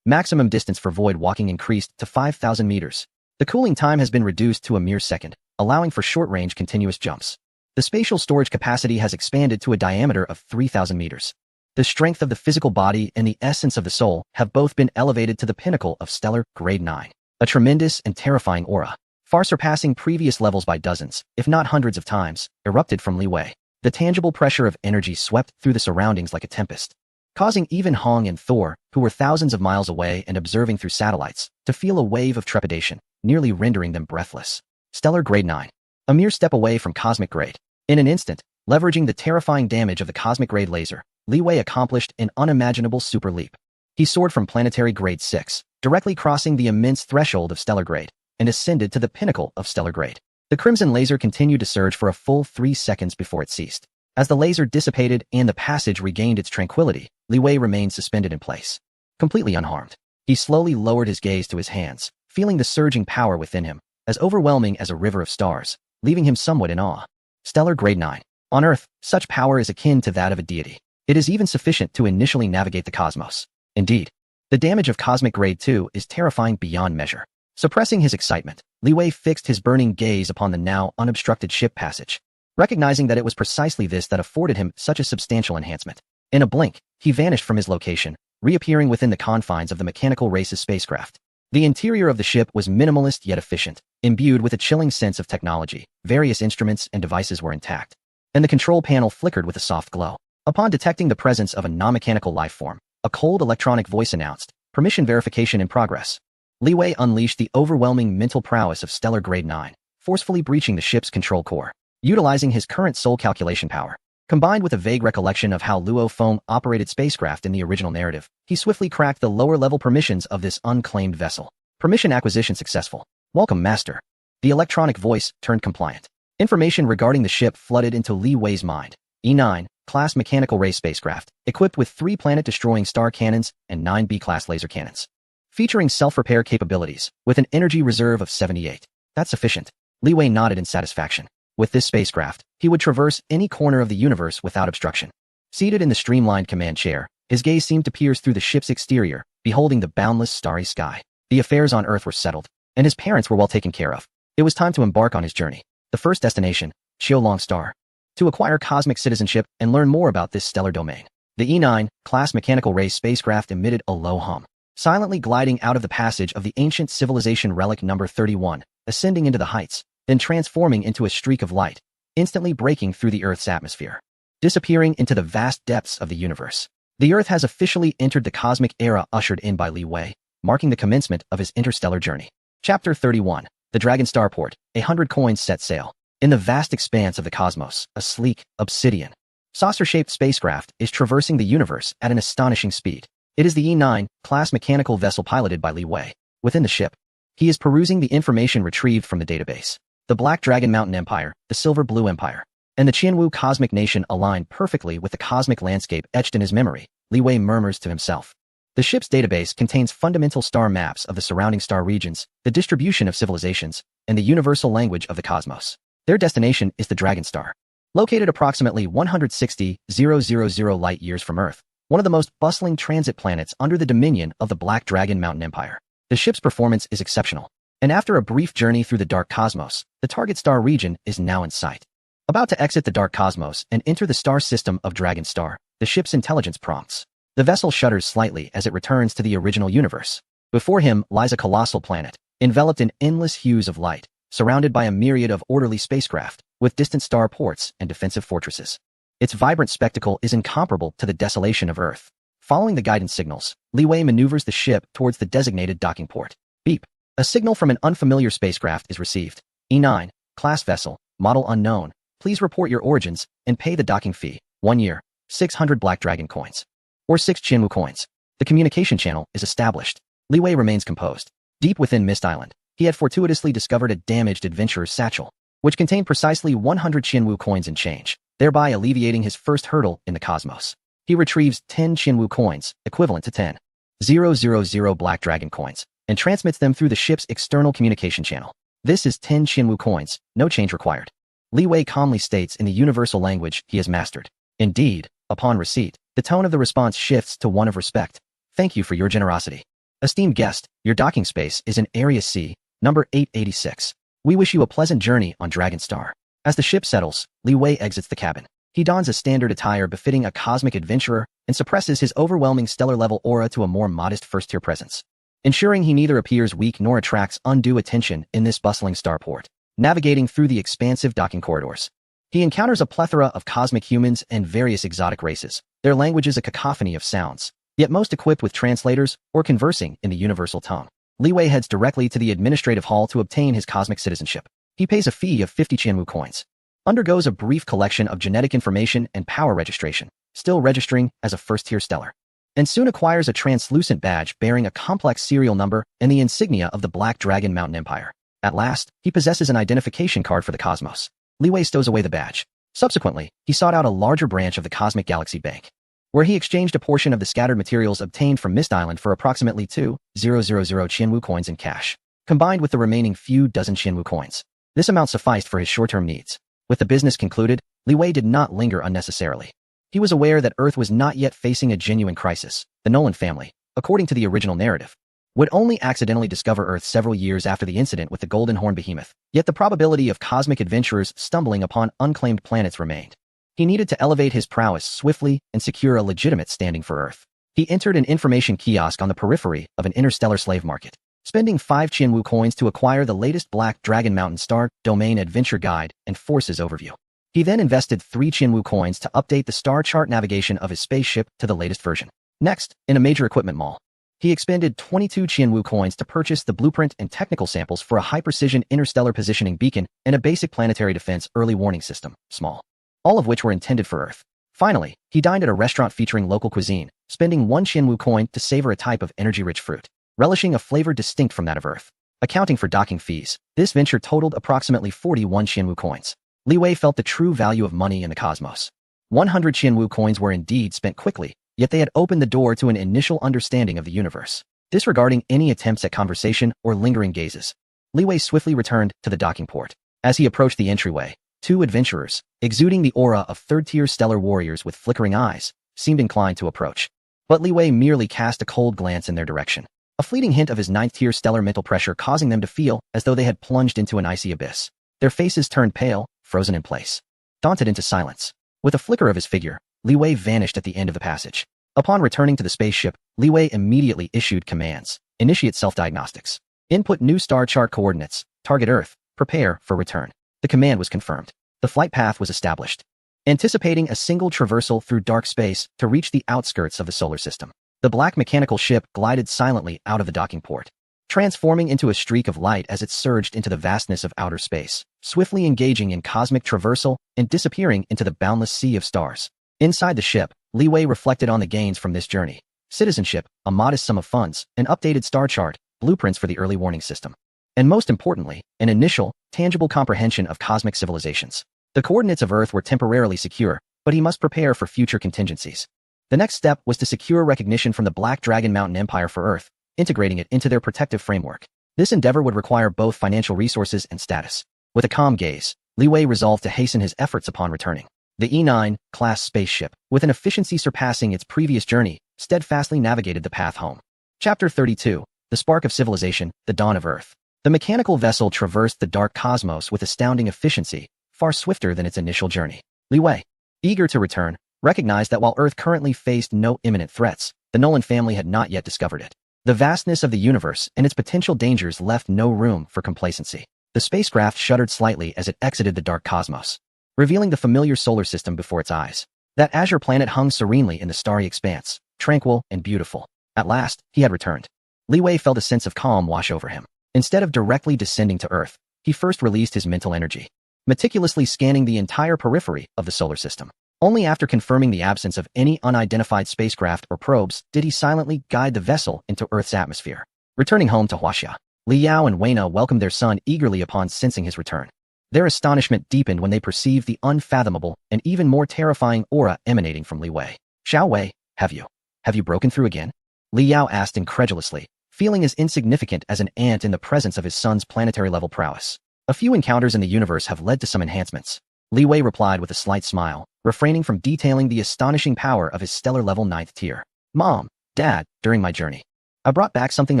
Maximum distance for void walking increased to 5,000 meters. The cooling time has been reduced to a mere second, allowing for short-range continuous jumps. The spatial storage capacity has expanded to a diameter of 3,000 meters. The strength of the physical body and the essence of the soul have both been elevated to the pinnacle of stellar grade 9. A tremendous and terrifying aura, far surpassing previous levels by dozens, if not hundreds of times, erupted from Li Wei. The tangible pressure of energy swept through the surroundings like a tempest, causing even Hong and Thor, who were thousands of miles away and observing through satellites, to feel a wave of trepidation, nearly rendering them breathless. Stellar grade 9. A mere step away from cosmic grade. In an instant, leveraging the terrifying damage of the cosmic grade laser, Li Wei accomplished an unimaginable super leap. He soared from planetary grade 6, directly crossing the immense threshold of stellar grade, and ascended to the pinnacle of stellar grade. The crimson laser continued to surge for a full 3 seconds before it ceased. As the laser dissipated and the passage regained its tranquility, Li Wei remained suspended in place, completely unharmed. He slowly lowered his gaze to his hands, feeling the surging power within him, as overwhelming as a river of stars, leaving him somewhat in awe. Stellar grade 9. On Earth, such power is akin to that of a deity. It is even sufficient to initially navigate the cosmos. Indeed, the damage of cosmic grade 2 is terrifying beyond measure. Suppressing his excitement, Li Wei fixed his burning gaze upon the now unobstructed ship passage, recognizing that it was precisely this that afforded him such a substantial enhancement. In a blink, he vanished from his location, reappearing within the confines of the mechanical race's spacecraft. The interior of the ship was minimalist yet efficient, imbued with a chilling sense of technology. Various instruments and devices were intact, and the control panel flickered with a soft glow. Upon detecting the presence of a non-mechanical life form, a cold electronic voice announced, "Permission verification in progress." Li Wei unleashed the overwhelming mental prowess of stellar grade 9, forcefully breaching the ship's control core. Utilizing his current soul calculation power, combined with a vague recollection of how Luo Feng operated spacecraft in the original narrative, he swiftly cracked the lower-level permissions of this unclaimed vessel. Permission acquisition successful. Welcome, Master. The electronic voice turned compliant. Information regarding the ship flooded into Li Wei's mind. E9, class mechanical ray spacecraft, equipped with 3 planet-destroying star cannons and 9 B-class laser cannons. Featuring self-repair capabilities, with an energy reserve of 78. That's sufficient. Li Wei nodded in satisfaction. With this spacecraft, he would traverse any corner of the universe without obstruction. Seated in the streamlined command chair, his gaze seemed to pierce through the ship's exterior, beholding the boundless starry sky. The affairs on Earth were settled, and his parents were well taken care of. It was time to embark on his journey. The first destination, Xiaolong Star. To acquire cosmic citizenship and learn more about this stellar domain. The E9, class mechanical ray spacecraft emitted a low hum, silently gliding out of the passage of the ancient civilization relic number 31, ascending into the heights, then transforming into a streak of light, instantly breaking through the Earth's atmosphere, disappearing into the vast depths of the universe. The Earth has officially entered the cosmic era ushered in by Li Wei, marking the commencement of his interstellar journey. Chapter 31. The Dragon Starport. 100 coins set sail. In the vast expanse of the cosmos, a sleek, obsidian, saucer-shaped spacecraft is traversing the universe at an astonishing speed. It is the E9, class mechanical vessel piloted by Li Wei. Within the ship, he is perusing the information retrieved from the database. The Black Dragon Mountain Empire, the Silver Blue Empire, and the Qianwu Cosmic Nation align perfectly with the cosmic landscape etched in his memory, Li Wei murmurs to himself. The ship's database contains fundamental star maps of the surrounding star regions, the distribution of civilizations, and the universal language of the cosmos. Their destination is the Dragon Star. Located approximately 160,000 light-years from Earth, one of the most bustling transit planets under the dominion of the Black Dragon Mountain Empire. The ship's performance is exceptional, and after a brief journey through the dark cosmos, the target star region is now in sight. About to exit the dark cosmos and enter the star system of Dragon Star, the ship's intelligence prompts. The vessel shudders slightly as it returns to the original universe. Before him lies a colossal planet, enveloped in endless hues of light, surrounded by a myriad of orderly spacecraft, with distant star ports and defensive fortresses. Its vibrant spectacle is incomparable to the desolation of Earth. Following the guidance signals, Li Wei maneuvers the ship towards the designated docking port. Beep. A signal from an unfamiliar spacecraft is received. E9, class vessel, model unknown. Please report your origins and pay the docking fee. 1 year, 600 Black Dragon coins, or 6 Qianwu coins. The communication channel is established. Li Wei remains composed. Deep within Mist Island, he had fortuitously discovered a damaged adventurer's satchel, which contained precisely 100 Qianwu coins and change, thereby alleviating his first hurdle in the cosmos. He retrieves 10 Qianwu coins, equivalent to 10 000 Black Dragon coins and transmits them through the ship's external communication channel. This is 10 Qianwu coins, no change required. Li Wei calmly states in the universal language he has mastered. Indeed, upon receipt, the tone of the response shifts to one of respect. Thank you for your generosity. Esteemed guest, your docking space is in Area C, number 886. We wish you a pleasant journey on Dragon Star. As the ship settles, Li Wei exits the cabin. He dons a standard attire befitting a cosmic adventurer and suppresses his overwhelming stellar-level aura to a more modest first-tier presence, ensuring he neither appears weak nor attracts undue attention in this bustling starport. Navigating through the expansive docking corridors, he encounters a plethora of cosmic humans and various exotic races. Their language is a cacophony of sounds, yet most equipped with translators or conversing in the universal tongue. Li Wei heads directly to the administrative hall to obtain his cosmic citizenship. He pays a fee of 50 Qianwu coins, undergoes a brief collection of genetic information and power registration, still registering as a first-tier stellar, and soon acquires a translucent badge bearing a complex serial number and the insignia of the Black Dragon Mountain Empire. At last, he possesses an identification card for the cosmos. Li Wei stows away the badge. Subsequently, he sought out a larger branch of the Cosmic Galaxy Bank, where he exchanged a portion of the scattered materials obtained from Mist Island for approximately 2,000 Qianwu coins in cash, combined with the remaining few dozen Qianwu coins. This amount sufficed for his short-term needs. With the business concluded, Li Wei did not linger unnecessarily. He was aware that Earth was not yet facing a genuine crisis. The Nolan family, according to the original narrative, would only accidentally discover Earth several years after the incident with the Golden Horn Behemoth. Yet the probability of cosmic adventurers stumbling upon unclaimed planets remained. He needed to elevate his prowess swiftly and secure a legitimate standing for Earth. He entered an information kiosk on the periphery of an interstellar slave market, spending 5 Qianwu coins to acquire the latest Black Dragon Mountain Star Domain Adventure Guide and Forces Overview. He then invested 3 Qianwu coins to update the star chart navigation of his spaceship to the latest version. Next, in a major equipment mall, he expended 22 Qianwu coins to purchase the blueprint and technical samples for a high-precision interstellar positioning beacon and a basic planetary defense early warning system, small, all of which were intended for Earth. Finally, he dined at a restaurant featuring local cuisine, spending 1 Qianwu coin to savor a type of energy-rich fruit, relishing a flavor distinct from that of Earth. Accounting for docking fees, this venture totaled approximately 41 Qianwu coins. Li Wei felt the true value of money in the cosmos. 100 Qianwu coins were indeed spent quickly, yet they had opened the door to an initial understanding of the universe. Disregarding any attempts at conversation or lingering gazes, Li Wei swiftly returned to the docking port. As he approached the entryway, 2 adventurers, exuding the aura of third-tier stellar warriors with flickering eyes, seemed inclined to approach. But Li Wei merely cast a cold glance in their direction, a fleeting hint of his 9th-tier stellar mental pressure causing them to feel as though they had plunged into an icy abyss. Their faces turned pale, frozen in place, daunted into silence. With a flicker of his figure, Li Wei vanished at the end of the passage. Upon returning to the spaceship, Li Wei immediately issued commands. Initiate self-diagnostics. Input new star chart coordinates. Target Earth. Prepare for return. The command was confirmed. The flight path was established, anticipating a single traversal through dark space to reach the outskirts of the solar system. The black mechanical ship glided silently out of the docking port, transforming into a streak of light as it surged into the vastness of outer space, swiftly engaging in cosmic traversal and disappearing into the boundless sea of stars. Inside the ship, Li Wei reflected on the gains from this journey. Citizenship, a modest sum of funds, an updated star chart, blueprints for the early warning system, and most importantly, an initial, tangible comprehension of cosmic civilizations. The coordinates of Earth were temporarily secure, but he must prepare for future contingencies. The next step was to secure recognition from the Black Dragon Mountain Empire for Earth, integrating it into their protective framework. This endeavor would require both financial resources and status. With a calm gaze, Li Wei resolved to hasten his efforts upon returning. The E9 class spaceship, with an efficiency surpassing its previous journey, steadfastly navigated the path home. Chapter 32, The Spark of Civilization, The Dawn of Earth. The mechanical vessel traversed the dark cosmos with astounding efficiency, far swifter than its initial journey. Li Wei, eager to return, recognized that while Earth currently faced no imminent threats, the Nolan family had not yet discovered it. The vastness of the universe and its potential dangers left no room for complacency. The spacecraft shuddered slightly as it exited the dark cosmos, revealing the familiar solar system before its eyes. That azure planet hung serenely in the starry expanse, tranquil and beautiful. At last, he had returned. Li Wei felt a sense of calm wash over him. Instead of directly descending to Earth, he first released his mental energy, meticulously scanning the entire periphery of the solar system. Only after confirming the absence of any unidentified spacecraft or probes did he silently guide the vessel into Earth's atmosphere. Returning home to Huaxia, Li Yao and Weina welcomed their son eagerly upon sensing his return. Their astonishment deepened when they perceived the unfathomable and even more terrifying aura emanating from Li Wei. Xiao Wei, have you broken through again? Li Yao asked incredulously, feeling as insignificant as an ant in the presence of his son's planetary-level prowess. A few encounters in the universe have led to some enhancements. Li Wei replied with a slight smile, refraining from detailing the astonishing power of his stellar-level 9th tier. Mom, Dad, during my journey, I brought back something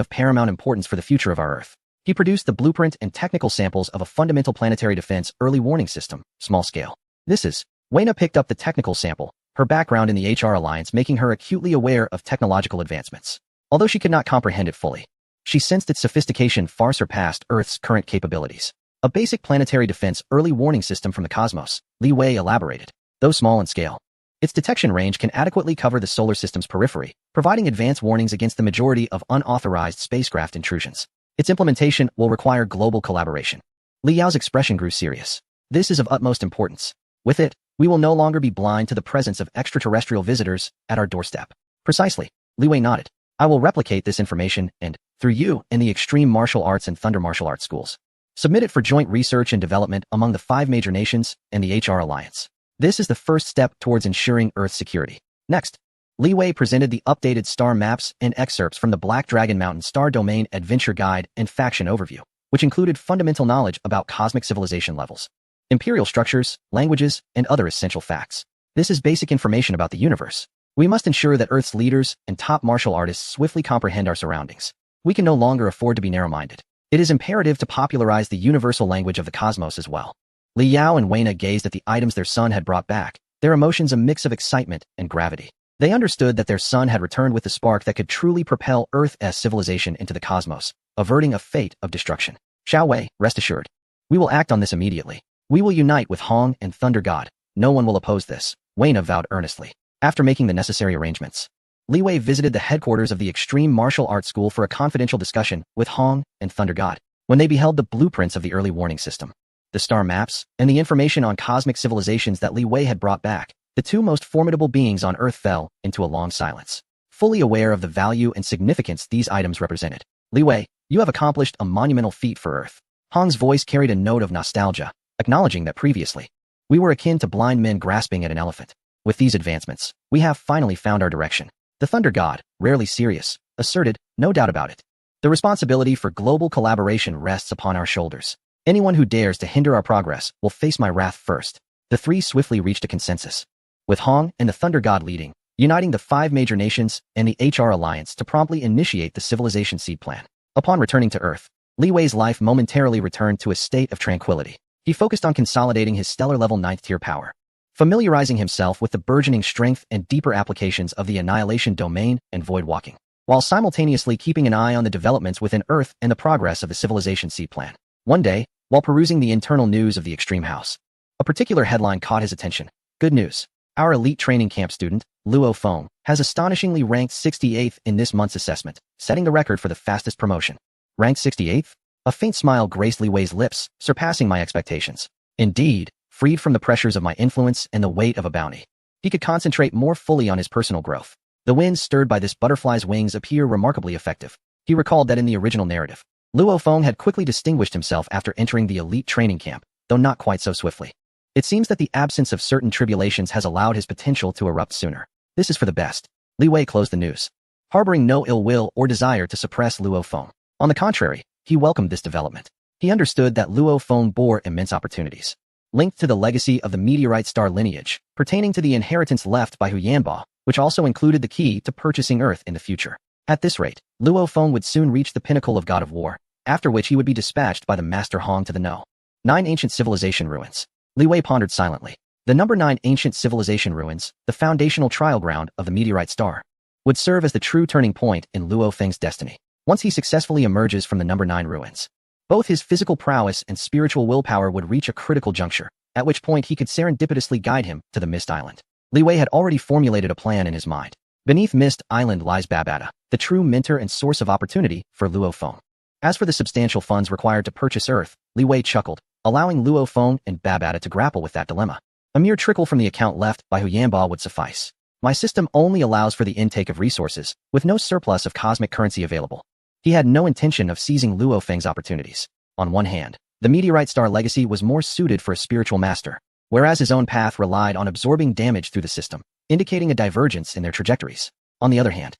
of paramount importance for the future of our Earth. He produced the blueprint and technical samples of a fundamental planetary defense early warning system, small scale. Wayna picked up the technical sample, her background in the HR Alliance making her acutely aware of technological advancements. Although she could not comprehend it fully, she sensed its sophistication far surpassed Earth's current capabilities. A basic planetary defense early warning system from the cosmos, Li Wei elaborated. Though small in scale, its detection range can adequately cover the solar system's periphery, providing advance warnings against the majority of unauthorized spacecraft intrusions. Its implementation will require global collaboration. Li Yao's expression grew serious. This is of utmost importance. With it, we will no longer be blind to the presence of extraterrestrial visitors at our doorstep. Precisely, Li Wei nodded. I will replicate this information and, through you, in the Extreme Martial Arts and Thunder Martial Arts schools. Submit it for joint research and development among the 5 major nations and the HR Alliance. This is the first step towards ensuring Earth's security. Next, Li Wei presented the updated star maps and excerpts from the Black Dragon Mountain Star Domain Adventure Guide and Faction Overview, which included fundamental knowledge about cosmic civilization levels, imperial structures, languages, and other essential facts. This is basic information about the universe. We must ensure that Earth's leaders and top martial artists swiftly comprehend our surroundings. We can no longer afford to be narrow-minded. It is imperative to popularize the universal language of the cosmos as well. Li Yao and Wayna gazed at the items their son had brought back, their emotions a mix of excitement and gravity. They understood that their son had returned with the spark that could truly propel Earth's civilization into the cosmos, averting a fate of destruction. Xiao Wei, rest assured. We will act on this immediately. We will unite with Hong and Thunder God. No one will oppose this, Wayna vowed earnestly. After making the necessary arrangements, Li Wei visited the headquarters of the Extreme Martial Arts School for a confidential discussion with Hong and Thunder God. When they beheld the blueprints of the early warning system, the star maps, and the information on cosmic civilizations that Li Wei had brought back, the 2 most formidable beings on Earth fell into a long silence. Fully aware of the value and significance these items represented, Li Wei, you have accomplished a monumental feat for Earth. Hong's voice carried a note of nostalgia, acknowledging that previously, we were akin to blind men grasping at an elephant. With these advancements, we have finally found our direction. The Thunder God, rarely serious, asserted, no doubt about it. The responsibility for global collaboration rests upon our shoulders. Anyone who dares to hinder our progress will face my wrath first. The 3 swiftly reached a consensus, with Hong and the Thunder God leading, uniting the 5 major nations and the HR Alliance to promptly initiate the Civilization Seed Plan. Upon returning to Earth, Li Wei's life momentarily returned to a state of tranquility. He focused on consolidating his stellar-level 9th tier power, familiarizing himself with the burgeoning strength and deeper applications of the Annihilation Domain and Void Walking, while simultaneously keeping an eye on the developments within Earth and the progress of the Civilization Seed Plan. One day, while perusing the internal news of the Extreme House, a particular headline caught his attention. Good news. Our elite training camp student, Luo Feng, has astonishingly ranked 68th in this month's assessment, setting the record for the fastest promotion. Ranked 68th? A faint smile graced Li Wei's lips, surpassing my expectations. Indeed, freed from the pressures of my influence and the weight of a bounty, he could concentrate more fully on his personal growth. The winds stirred by this butterfly's wings appear remarkably effective. He recalled that in the original narrative, Luo Feng had quickly distinguished himself after entering the elite training camp, though not quite so swiftly. It seems that the absence of certain tribulations has allowed his potential to erupt sooner. This is for the best. Li Wei closed the news, harboring no ill will or desire to suppress Luo Feng. On the contrary, he welcomed this development. He understood that Luo Feng bore immense opportunities, linked to the legacy of the meteorite star lineage, pertaining to the inheritance left by Hu Yanba, which also included the key to purchasing Earth in the future. At this rate, Luo Feng would soon reach the pinnacle of God of War, after which he would be dispatched by the Master Hong to the No. 9 Ancient Civilization Ruins. Li Wei pondered silently. The number 9 Ancient Civilization Ruins, the foundational trial ground of the meteorite star, would serve as the true turning point in Luo Feng's destiny. Once he successfully emerges from the number 9 ruins, both his physical prowess and spiritual willpower would reach a critical juncture, at which point he could serendipitously guide him to the Mist Island. Li Wei had already formulated a plan in his mind. Beneath Mist Island lies Babata, the true mentor and source of opportunity for Luo Feng. As for the substantial funds required to purchase Earth, Li Wei chuckled, allowing Luo Feng and Babata to grapple with that dilemma. A mere trickle from the account left by Hu Yanba would suffice. My system only allows for the intake of resources, with no surplus of cosmic currency available. He had no intention of seizing Luo Feng's opportunities. On one hand, the meteorite star legacy was more suited for a spiritual master, whereas his own path relied on absorbing damage through the system, indicating a divergence in their trajectories. On the other hand,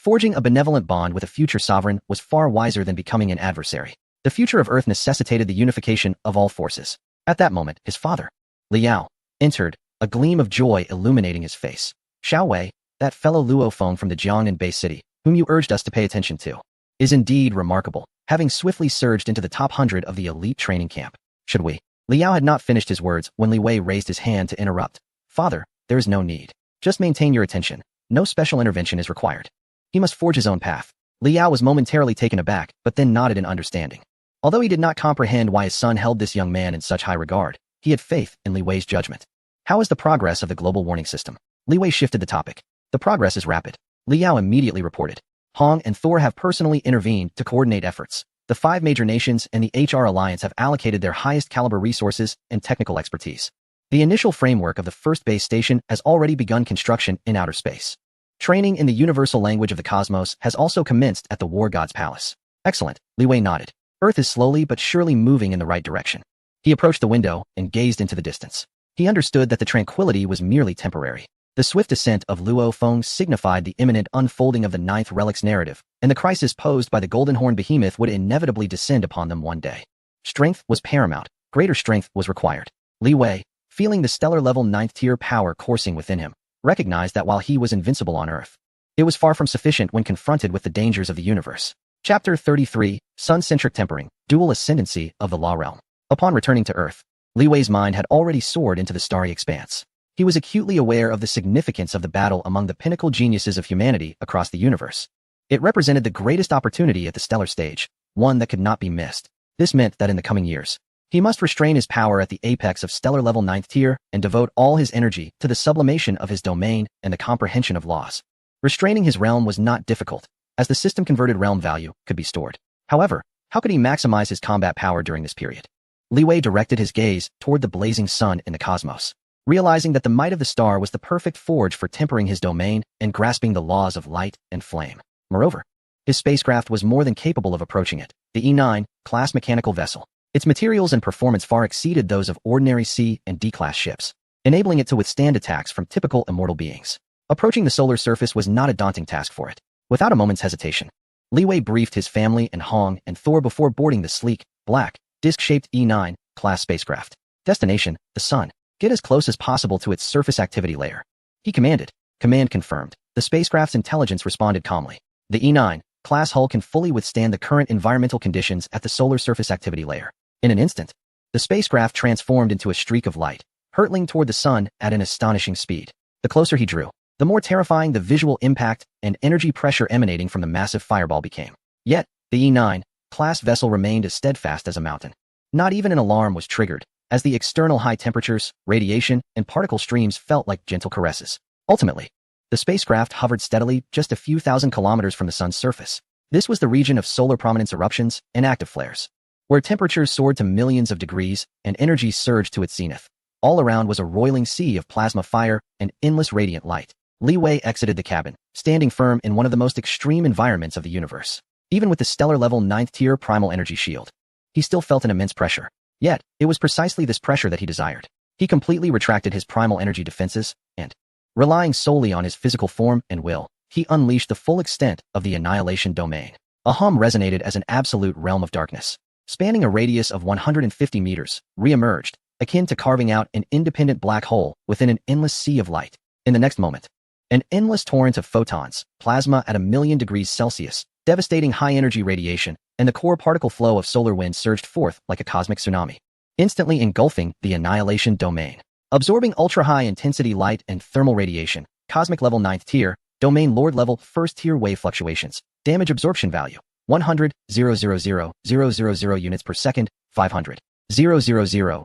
Forging a benevolent bond with a future sovereign was far wiser than becoming an adversary. The future of Earth necessitated the unification of all forces. At that moment, his father, Liao, entered, a gleam of joy illuminating his face. Xiao Wei, that fellow Luo Feng from the Jiangnan Bay City, whom you urged us to pay attention to, is indeed remarkable, having swiftly surged into the top 100 of the elite training camp. Should we? Liao had not finished his words when Li Wei raised his hand to interrupt. Father, there is no need. Just maintain your attention. No special intervention is required. He must forge his own path. Liao was momentarily taken aback, but then nodded in understanding. Although he did not comprehend why his son held this young man in such high regard, he had faith in Li Wei's judgment. How is the progress of the global warning system? Li Wei shifted the topic. The progress is rapid. Liao immediately reported. Hong and Thor have personally intervened to coordinate efforts. The 5 major nations and the HR Alliance have allocated their highest caliber resources and technical expertise. The initial framework of the first base station has already begun construction in outer space. Training in the universal language of the cosmos has also commenced at the War God's Palace. Excellent, Li Wei nodded. Earth is slowly but surely moving in the right direction. He approached the window and gazed into the distance. He understood that the tranquility was merely temporary. The swift descent of Luo Feng signified the imminent unfolding of the 9th Relic's narrative, and the crisis posed by the Golden Horn Behemoth would inevitably descend upon them one day. Strength was paramount. Greater strength was required. Li Wei, feeling the stellar-level 9th-tier power coursing within him, recognized that while he was invincible on Earth, it was far from sufficient when confronted with the dangers of the universe. Chapter 33, Sun-Centric Tempering, Dual Ascendancy of the Law Realm. Upon returning to Earth, Li Wei's mind had already soared into the starry expanse. He was acutely aware of the significance of the battle among the pinnacle geniuses of humanity across the universe. It represented the greatest opportunity at the stellar stage, one that could not be missed. This meant that in the coming years, he must restrain his power at the apex of stellar-level 9th tier and devote all his energy to the sublimation of his domain and the comprehension of laws. Restraining his realm was not difficult, as the system-converted realm value could be stored. However, how could he maximize his combat power during this period? Li Wei directed his gaze toward the blazing sun in the cosmos, realizing that the might of the star was the perfect forge for tempering his domain and grasping the laws of light and flame. Moreover, his spacecraft was more than capable of approaching it, the E9 class mechanical vessel. Its materials and performance far exceeded those of ordinary C and D-class ships, enabling it to withstand attacks from typical immortal beings. Approaching the solar surface was not a daunting task for it. Without a moment's hesitation, Li Wei briefed his family and Hong and Thor before boarding the sleek, black, disc-shaped E9 class spacecraft. Destination, the sun. Get as close as possible to its surface activity layer. He commanded. Command confirmed. The spacecraft's intelligence responded calmly. The E9 class hull can fully withstand the current environmental conditions at the solar surface activity layer. In an instant, the spacecraft transformed into a streak of light, hurtling toward the sun at an astonishing speed. The closer he drew, the more terrifying the visual impact and energy pressure emanating from the massive fireball became. Yet, the E9 class vessel remained as steadfast as a mountain. Not even an alarm was triggered, as the external high temperatures, radiation, and particle streams felt like gentle caresses. Ultimately, the spacecraft hovered steadily just a few thousand kilometers from the sun's surface. This was the region of solar prominence eruptions and active flares, where temperatures soared to millions of degrees and energy surged to its zenith. All around was a roiling sea of plasma fire and endless radiant light. Li Wei exited the cabin, standing firm in one of the most extreme environments of the universe. Even with the stellar-level 9th-tier primal energy shield, he still felt an immense pressure. Yet, it was precisely this pressure that he desired. He completely retracted his primal energy defenses, and, relying solely on his physical form and will, he unleashed the full extent of the annihilation domain. A hum resonated as an absolute realm of darkness, spanning a radius of 150 meters, re-emerged, akin to carving out an independent black hole within an endless sea of light. In the next moment, an endless torrent of photons, plasma at 1,000,000 degrees Celsius, devastating high-energy radiation, and the core particle flow of solar wind surged forth like a cosmic tsunami, instantly engulfing the annihilation domain. Absorbing ultra-high-intensity light and thermal radiation, cosmic level 9th tier, domain lord level 1st tier wave fluctuations, damage absorption value, 100,000,000 units per second, 500,000,000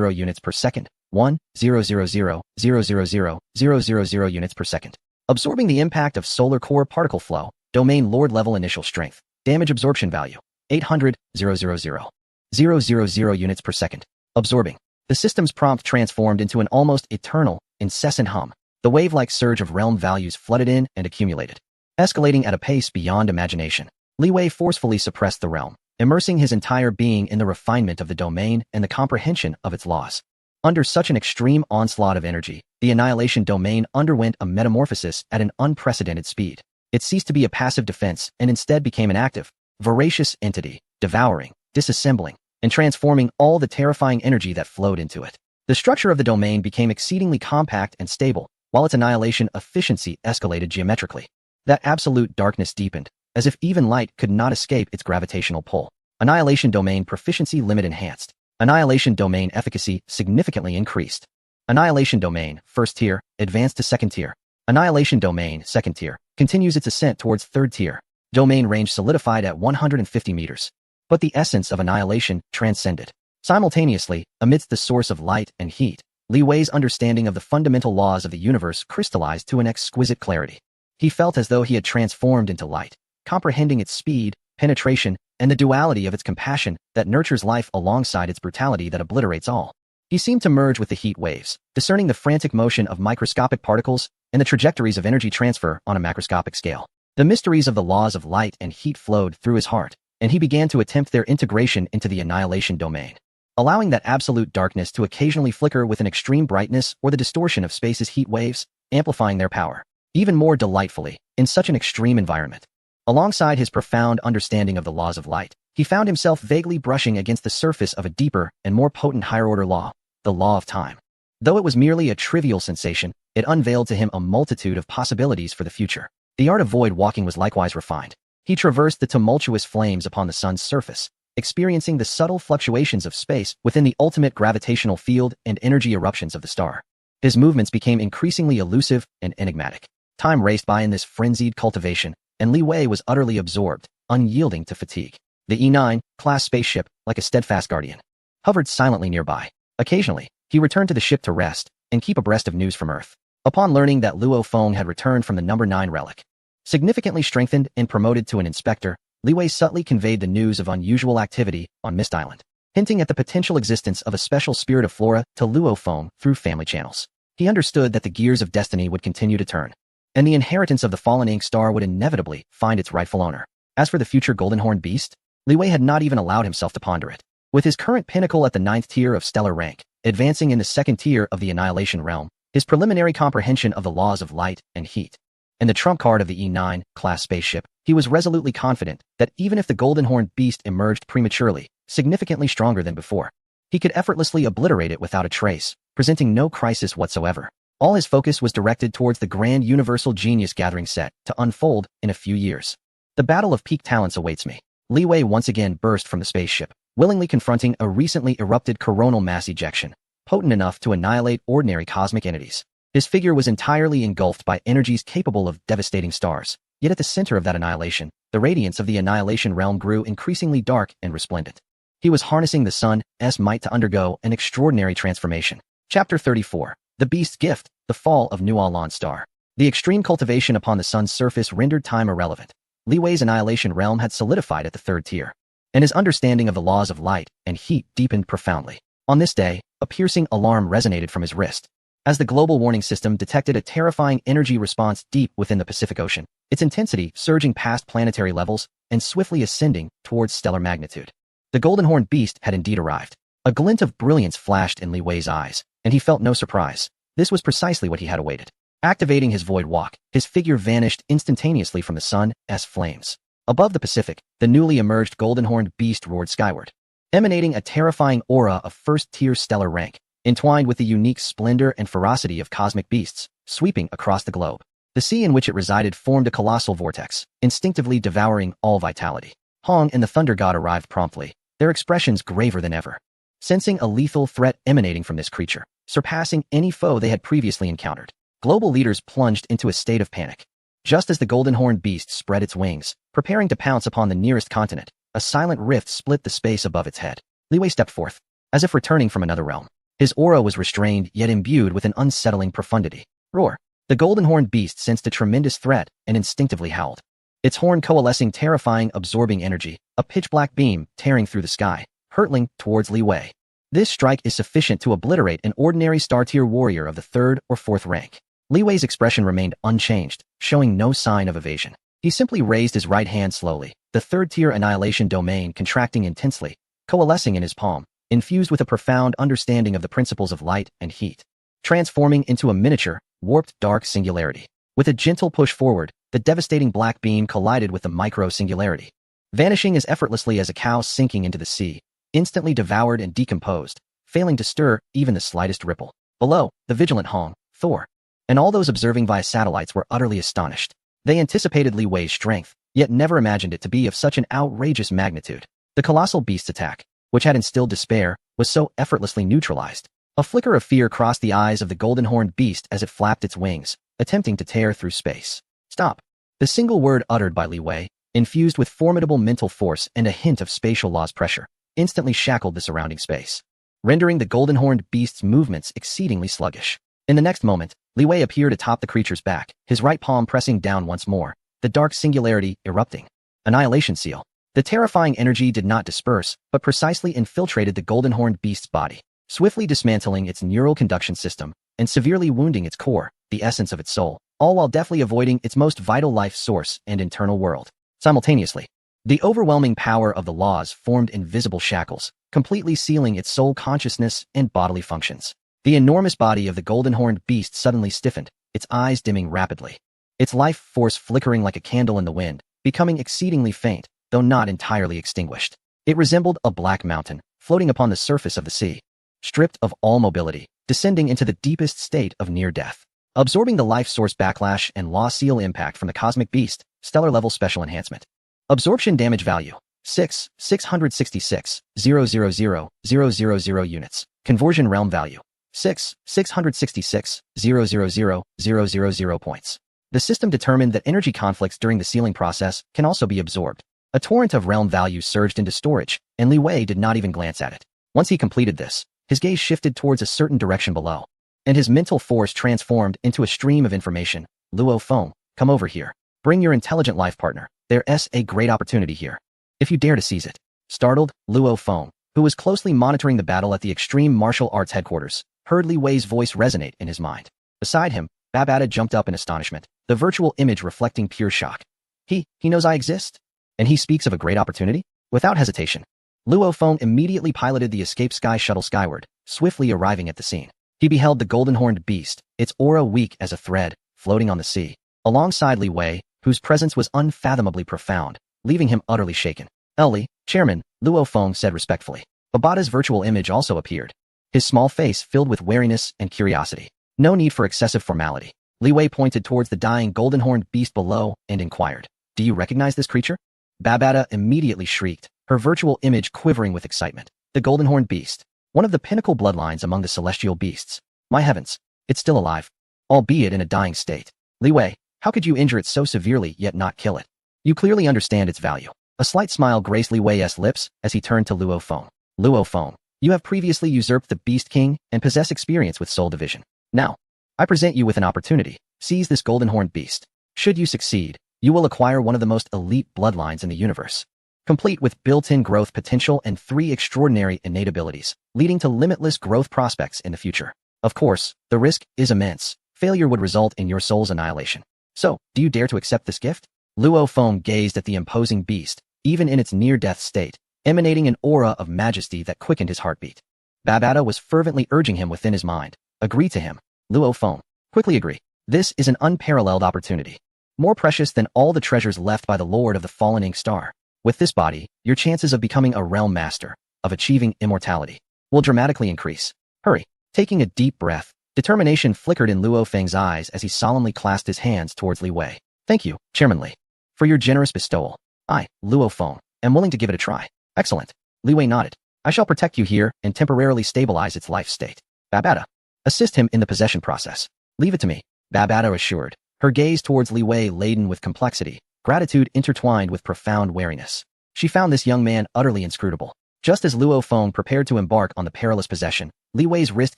units per second, 1,000,000,000 units per second. Absorbing the impact of solar core particle flow, domain lord level initial strength, damage absorption value, 800,000,000 units per second. Absorbing. The system's prompt transformed into an almost eternal, incessant hum. The wave-like surge of realm values flooded in and accumulated, escalating at a pace beyond imagination. Li Wei forcefully suppressed the realm, immersing his entire being in the refinement of the domain and the comprehension of its laws. Under such an extreme onslaught of energy, the annihilation domain underwent a metamorphosis at an unprecedented speed. It ceased to be a passive defense and instead became an active, voracious entity, devouring, disassembling, and transforming all the terrifying energy that flowed into it. The structure of the domain became exceedingly compact and stable, while its annihilation efficiency escalated geometrically. That absolute darkness deepened, as if even light could not escape its gravitational pull. Annihilation domain proficiency limit enhanced. Annihilation domain efficacy significantly increased. Annihilation domain, first tier, advanced to second tier. Annihilation domain, second tier, continues its ascent towards third tier. Domain range solidified at 150 meters. But the essence of annihilation transcended. Simultaneously, amidst the source of light and heat, Li Wei's understanding of the fundamental laws of the universe crystallized to an exquisite clarity. He felt as though he had transformed into light, comprehending its speed, penetration, and the duality of its compassion that nurtures life alongside its brutality that obliterates all. He seemed to merge with the heat waves, discerning the frantic motion of microscopic particles and the trajectories of energy transfer on a macroscopic scale. The mysteries of the laws of light and heat flowed through his heart, and he began to attempt their integration into the annihilation domain, allowing that absolute darkness to occasionally flicker with an extreme brightness or the distortion of space's heat waves, amplifying their power, even more delightfully, in such an extreme environment. Alongside his profound understanding of the laws of light, he found himself vaguely brushing against the surface of a deeper and more potent higher-order law, the law of time. Though it was merely a trivial sensation, it unveiled to him a multitude of possibilities for the future. The art of void walking was likewise refined. He traversed the tumultuous flames upon the sun's surface, experiencing the subtle fluctuations of space within the ultimate gravitational field and energy eruptions of the star. His movements became increasingly elusive and enigmatic. Time raced by in this frenzied cultivation, and Li Wei was utterly absorbed, unyielding to fatigue. The E9 class spaceship, like a steadfast guardian, hovered silently nearby. Occasionally, he returned to the ship to rest and keep abreast of news from Earth. Upon learning that Luo Feng had returned from the number 9 relic, significantly strengthened and promoted to an inspector, Li Wei subtly conveyed the news of unusual activity on Mist Island, hinting at the potential existence of a special spirit of flora to Luo Feng through family channels. He understood that the gears of destiny would continue to turn, and the inheritance of the fallen ink star would inevitably find its rightful owner. As for the future Golden Horn beast, Li Wei had not even allowed himself to ponder it. With his current pinnacle at the 9th tier of stellar rank, advancing in the 2nd tier of the annihilation realm, his preliminary comprehension of the laws of light and heat, and the trump card of the E9 class spaceship, he was resolutely confident that even if the Golden Horn beast emerged prematurely, significantly stronger than before, he could effortlessly obliterate it without a trace, presenting no crisis whatsoever. All his focus was directed towards the grand universal genius gathering set to unfold in a few years. The battle of peak talents awaits me. Li Wei once again burst from the spaceship, willingly confronting a recently erupted coronal mass ejection, potent enough to annihilate ordinary cosmic entities. His figure was entirely engulfed by energies capable of devastating stars, yet at the center of that annihilation, the radiance of the annihilation realm grew increasingly dark and resplendent. He was harnessing the sun's might to undergo an extraordinary transformation. Chapter 34. The Beast's Gift, the Fall of Nualan Star. The extreme cultivation upon the sun's surface rendered time irrelevant. Li Wei's annihilation realm had solidified at the 3rd tier, and his understanding of the laws of light and heat deepened profoundly. On this day, a piercing alarm resonated from his wrist, as the global warning system detected a terrifying energy response deep within the Pacific Ocean, its intensity surging past planetary levels and swiftly ascending towards stellar magnitude. The Golden Horn beast had indeed arrived. A glint of brilliance flashed in Li Wei's eyes, and he felt no surprise. This was precisely what he had awaited. Activating his void walk, his figure vanished instantaneously from the sun's flames. Above the Pacific, the newly emerged Golden Horned beast roared skyward, emanating a terrifying aura of first-tier stellar rank, entwined with the unique splendor and ferocity of cosmic beasts, sweeping across the globe. The sea in which it resided formed a colossal vortex, instinctively devouring all vitality. Hong and the Thunder God arrived promptly, their expressions graver than ever, sensing a lethal threat emanating from this creature, surpassing any foe they had previously encountered. Global leaders plunged into a state of panic. Just as the Golden Horned beast spread its wings, preparing to pounce upon the nearest continent, a silent rift split the space above its head. Li Wei stepped forth, as if returning from another realm. His aura was restrained yet imbued with an unsettling profundity. Roar! The Golden Horned beast sensed a tremendous threat and instinctively howled. Its horn coalescing terrifying, absorbing energy, a pitch-black beam tearing through the sky, hurtling towards Li Wei. This strike is sufficient to obliterate an ordinary star-tier warrior of the 3rd or 4th rank. Li Wei's expression remained unchanged, showing no sign of evasion. He simply raised his right hand slowly, the 3rd-tier annihilation domain contracting intensely, coalescing in his palm, infused with a profound understanding of the principles of light and heat, transforming into a miniature, warped dark singularity. With a gentle push forward, the devastating black beam collided with the micro-singularity, vanishing as effortlessly as a cow sinking into the sea, instantly devoured and decomposed, failing to stir even the slightest ripple. Below, the vigilant Hong, Thor, and all those observing via satellites were utterly astonished. They anticipated Li Wei's strength, yet never imagined it to be of such an outrageous magnitude. The colossal beast's attack, which had instilled despair, was so effortlessly neutralized. A flicker of fear crossed the eyes of the golden-horned beast as it flapped its wings, attempting to tear through space. Stop. The single word uttered by Li Wei, infused with formidable mental force and a hint of spatial law's pressure, instantly shackled the surrounding space, rendering the golden-horned beast's movements exceedingly sluggish. In the next moment, Li Wei appeared atop the creature's back, his right palm pressing down once more, the dark singularity erupting. Annihilation seal. The terrifying energy did not disperse, but precisely infiltrated the golden-horned beast's body, swiftly dismantling its neural conduction system and severely wounding its core, the essence of its soul, all while deftly avoiding its most vital life source and internal world. Simultaneously, the overwhelming power of the laws formed invisible shackles, completely sealing its soul consciousness and bodily functions. The enormous body of the golden-horned beast suddenly stiffened, its eyes dimming rapidly, its life force flickering like a candle in the wind, becoming exceedingly faint, though not entirely extinguished. It resembled a black mountain, floating upon the surface of the sea, stripped of all mobility, descending into the deepest state of near death. Absorbing the life source backlash and law seal impact from the cosmic beast, stellar level special enhancement. Absorption damage value, 666,000,000 units. Conversion realm value, 666,000,000 points. The system determined that energy conflicts during the sealing process can also be absorbed. A torrent of realm value surged into storage, and Li Wei did not even glance at it. Once he completed this, his gaze shifted towards a certain direction below, and his mental force transformed into a stream of information. Luo Feng, come over here. Bring your intelligent life partner. There's a great opportunity here, if you dare to seize it. Startled, Luo Feng, who was closely monitoring the battle at the Extreme Martial Arts headquarters, heard Li Wei's voice resonate in his mind. Beside him, Babata jumped up in astonishment, the virtual image reflecting pure shock. He knows I exist? And he speaks of a great opportunity? Without hesitation, Luo Feng immediately piloted the Escape Sky shuttle skyward, swiftly arriving at the scene. He beheld the golden-horned beast, its aura weak as a thread, floating on the sea, alongside Li Wei, whose presence was unfathomably profound, leaving him utterly shaken. Li, Chairman, Luo Feng said respectfully. Babata's virtual image also appeared, his small face filled with wariness and curiosity. No need for excessive formality. Li Wei pointed towards the dying golden-horned beast below and inquired, "Do you recognize this creature?" Babata immediately shrieked, her virtual image quivering with excitement. The golden-horned beast, one of the pinnacle bloodlines among the celestial beasts. My heavens, it's still alive, albeit in a dying state. Li Wei, how could you injure it so severely yet not kill it? You clearly understand its value. A slight smile graced Li Wei's lips as he turned to Luo Feng. Luo Feng, you have previously usurped the Beast King and possess experience with soul division. Now, I present you with an opportunity. Seize this golden-horned beast. Should you succeed, you will acquire one of the most elite bloodlines in the universe, complete with built-in growth potential and 3 extraordinary innate abilities, leading to limitless growth prospects in the future. Of course, the risk is immense. Failure would result in your soul's annihilation. So, do you dare to accept this gift? Luo Feng gazed at the imposing beast, even in its near-death state, emanating an aura of majesty that quickened his heartbeat. Babata was fervently urging him within his mind. Agree to him. Luo Feng, quickly agree. This is an unparalleled opportunity, more precious than all the treasures left by the Lord of the Fallen Ink Star. With this body, your chances of becoming a realm master, of achieving immortality, will dramatically increase. Hurry. Taking a deep breath, determination flickered in Luo Feng's eyes as he solemnly clasped his hands towards Li Wei. Thank you, Chairman Li, for your generous bestowal. I, Luo Feng, am willing to give it a try. Excellent. Li Wei nodded. I shall protect you here and temporarily stabilize its life state. Babata, assist him in the possession process. Leave it to me, Babata assured, her gaze towards Li Wei laden with complexity, gratitude intertwined with profound wariness. She found this young man utterly inscrutable. Just as Luo Feng prepared to embark on the perilous possession, Li Wei's wrist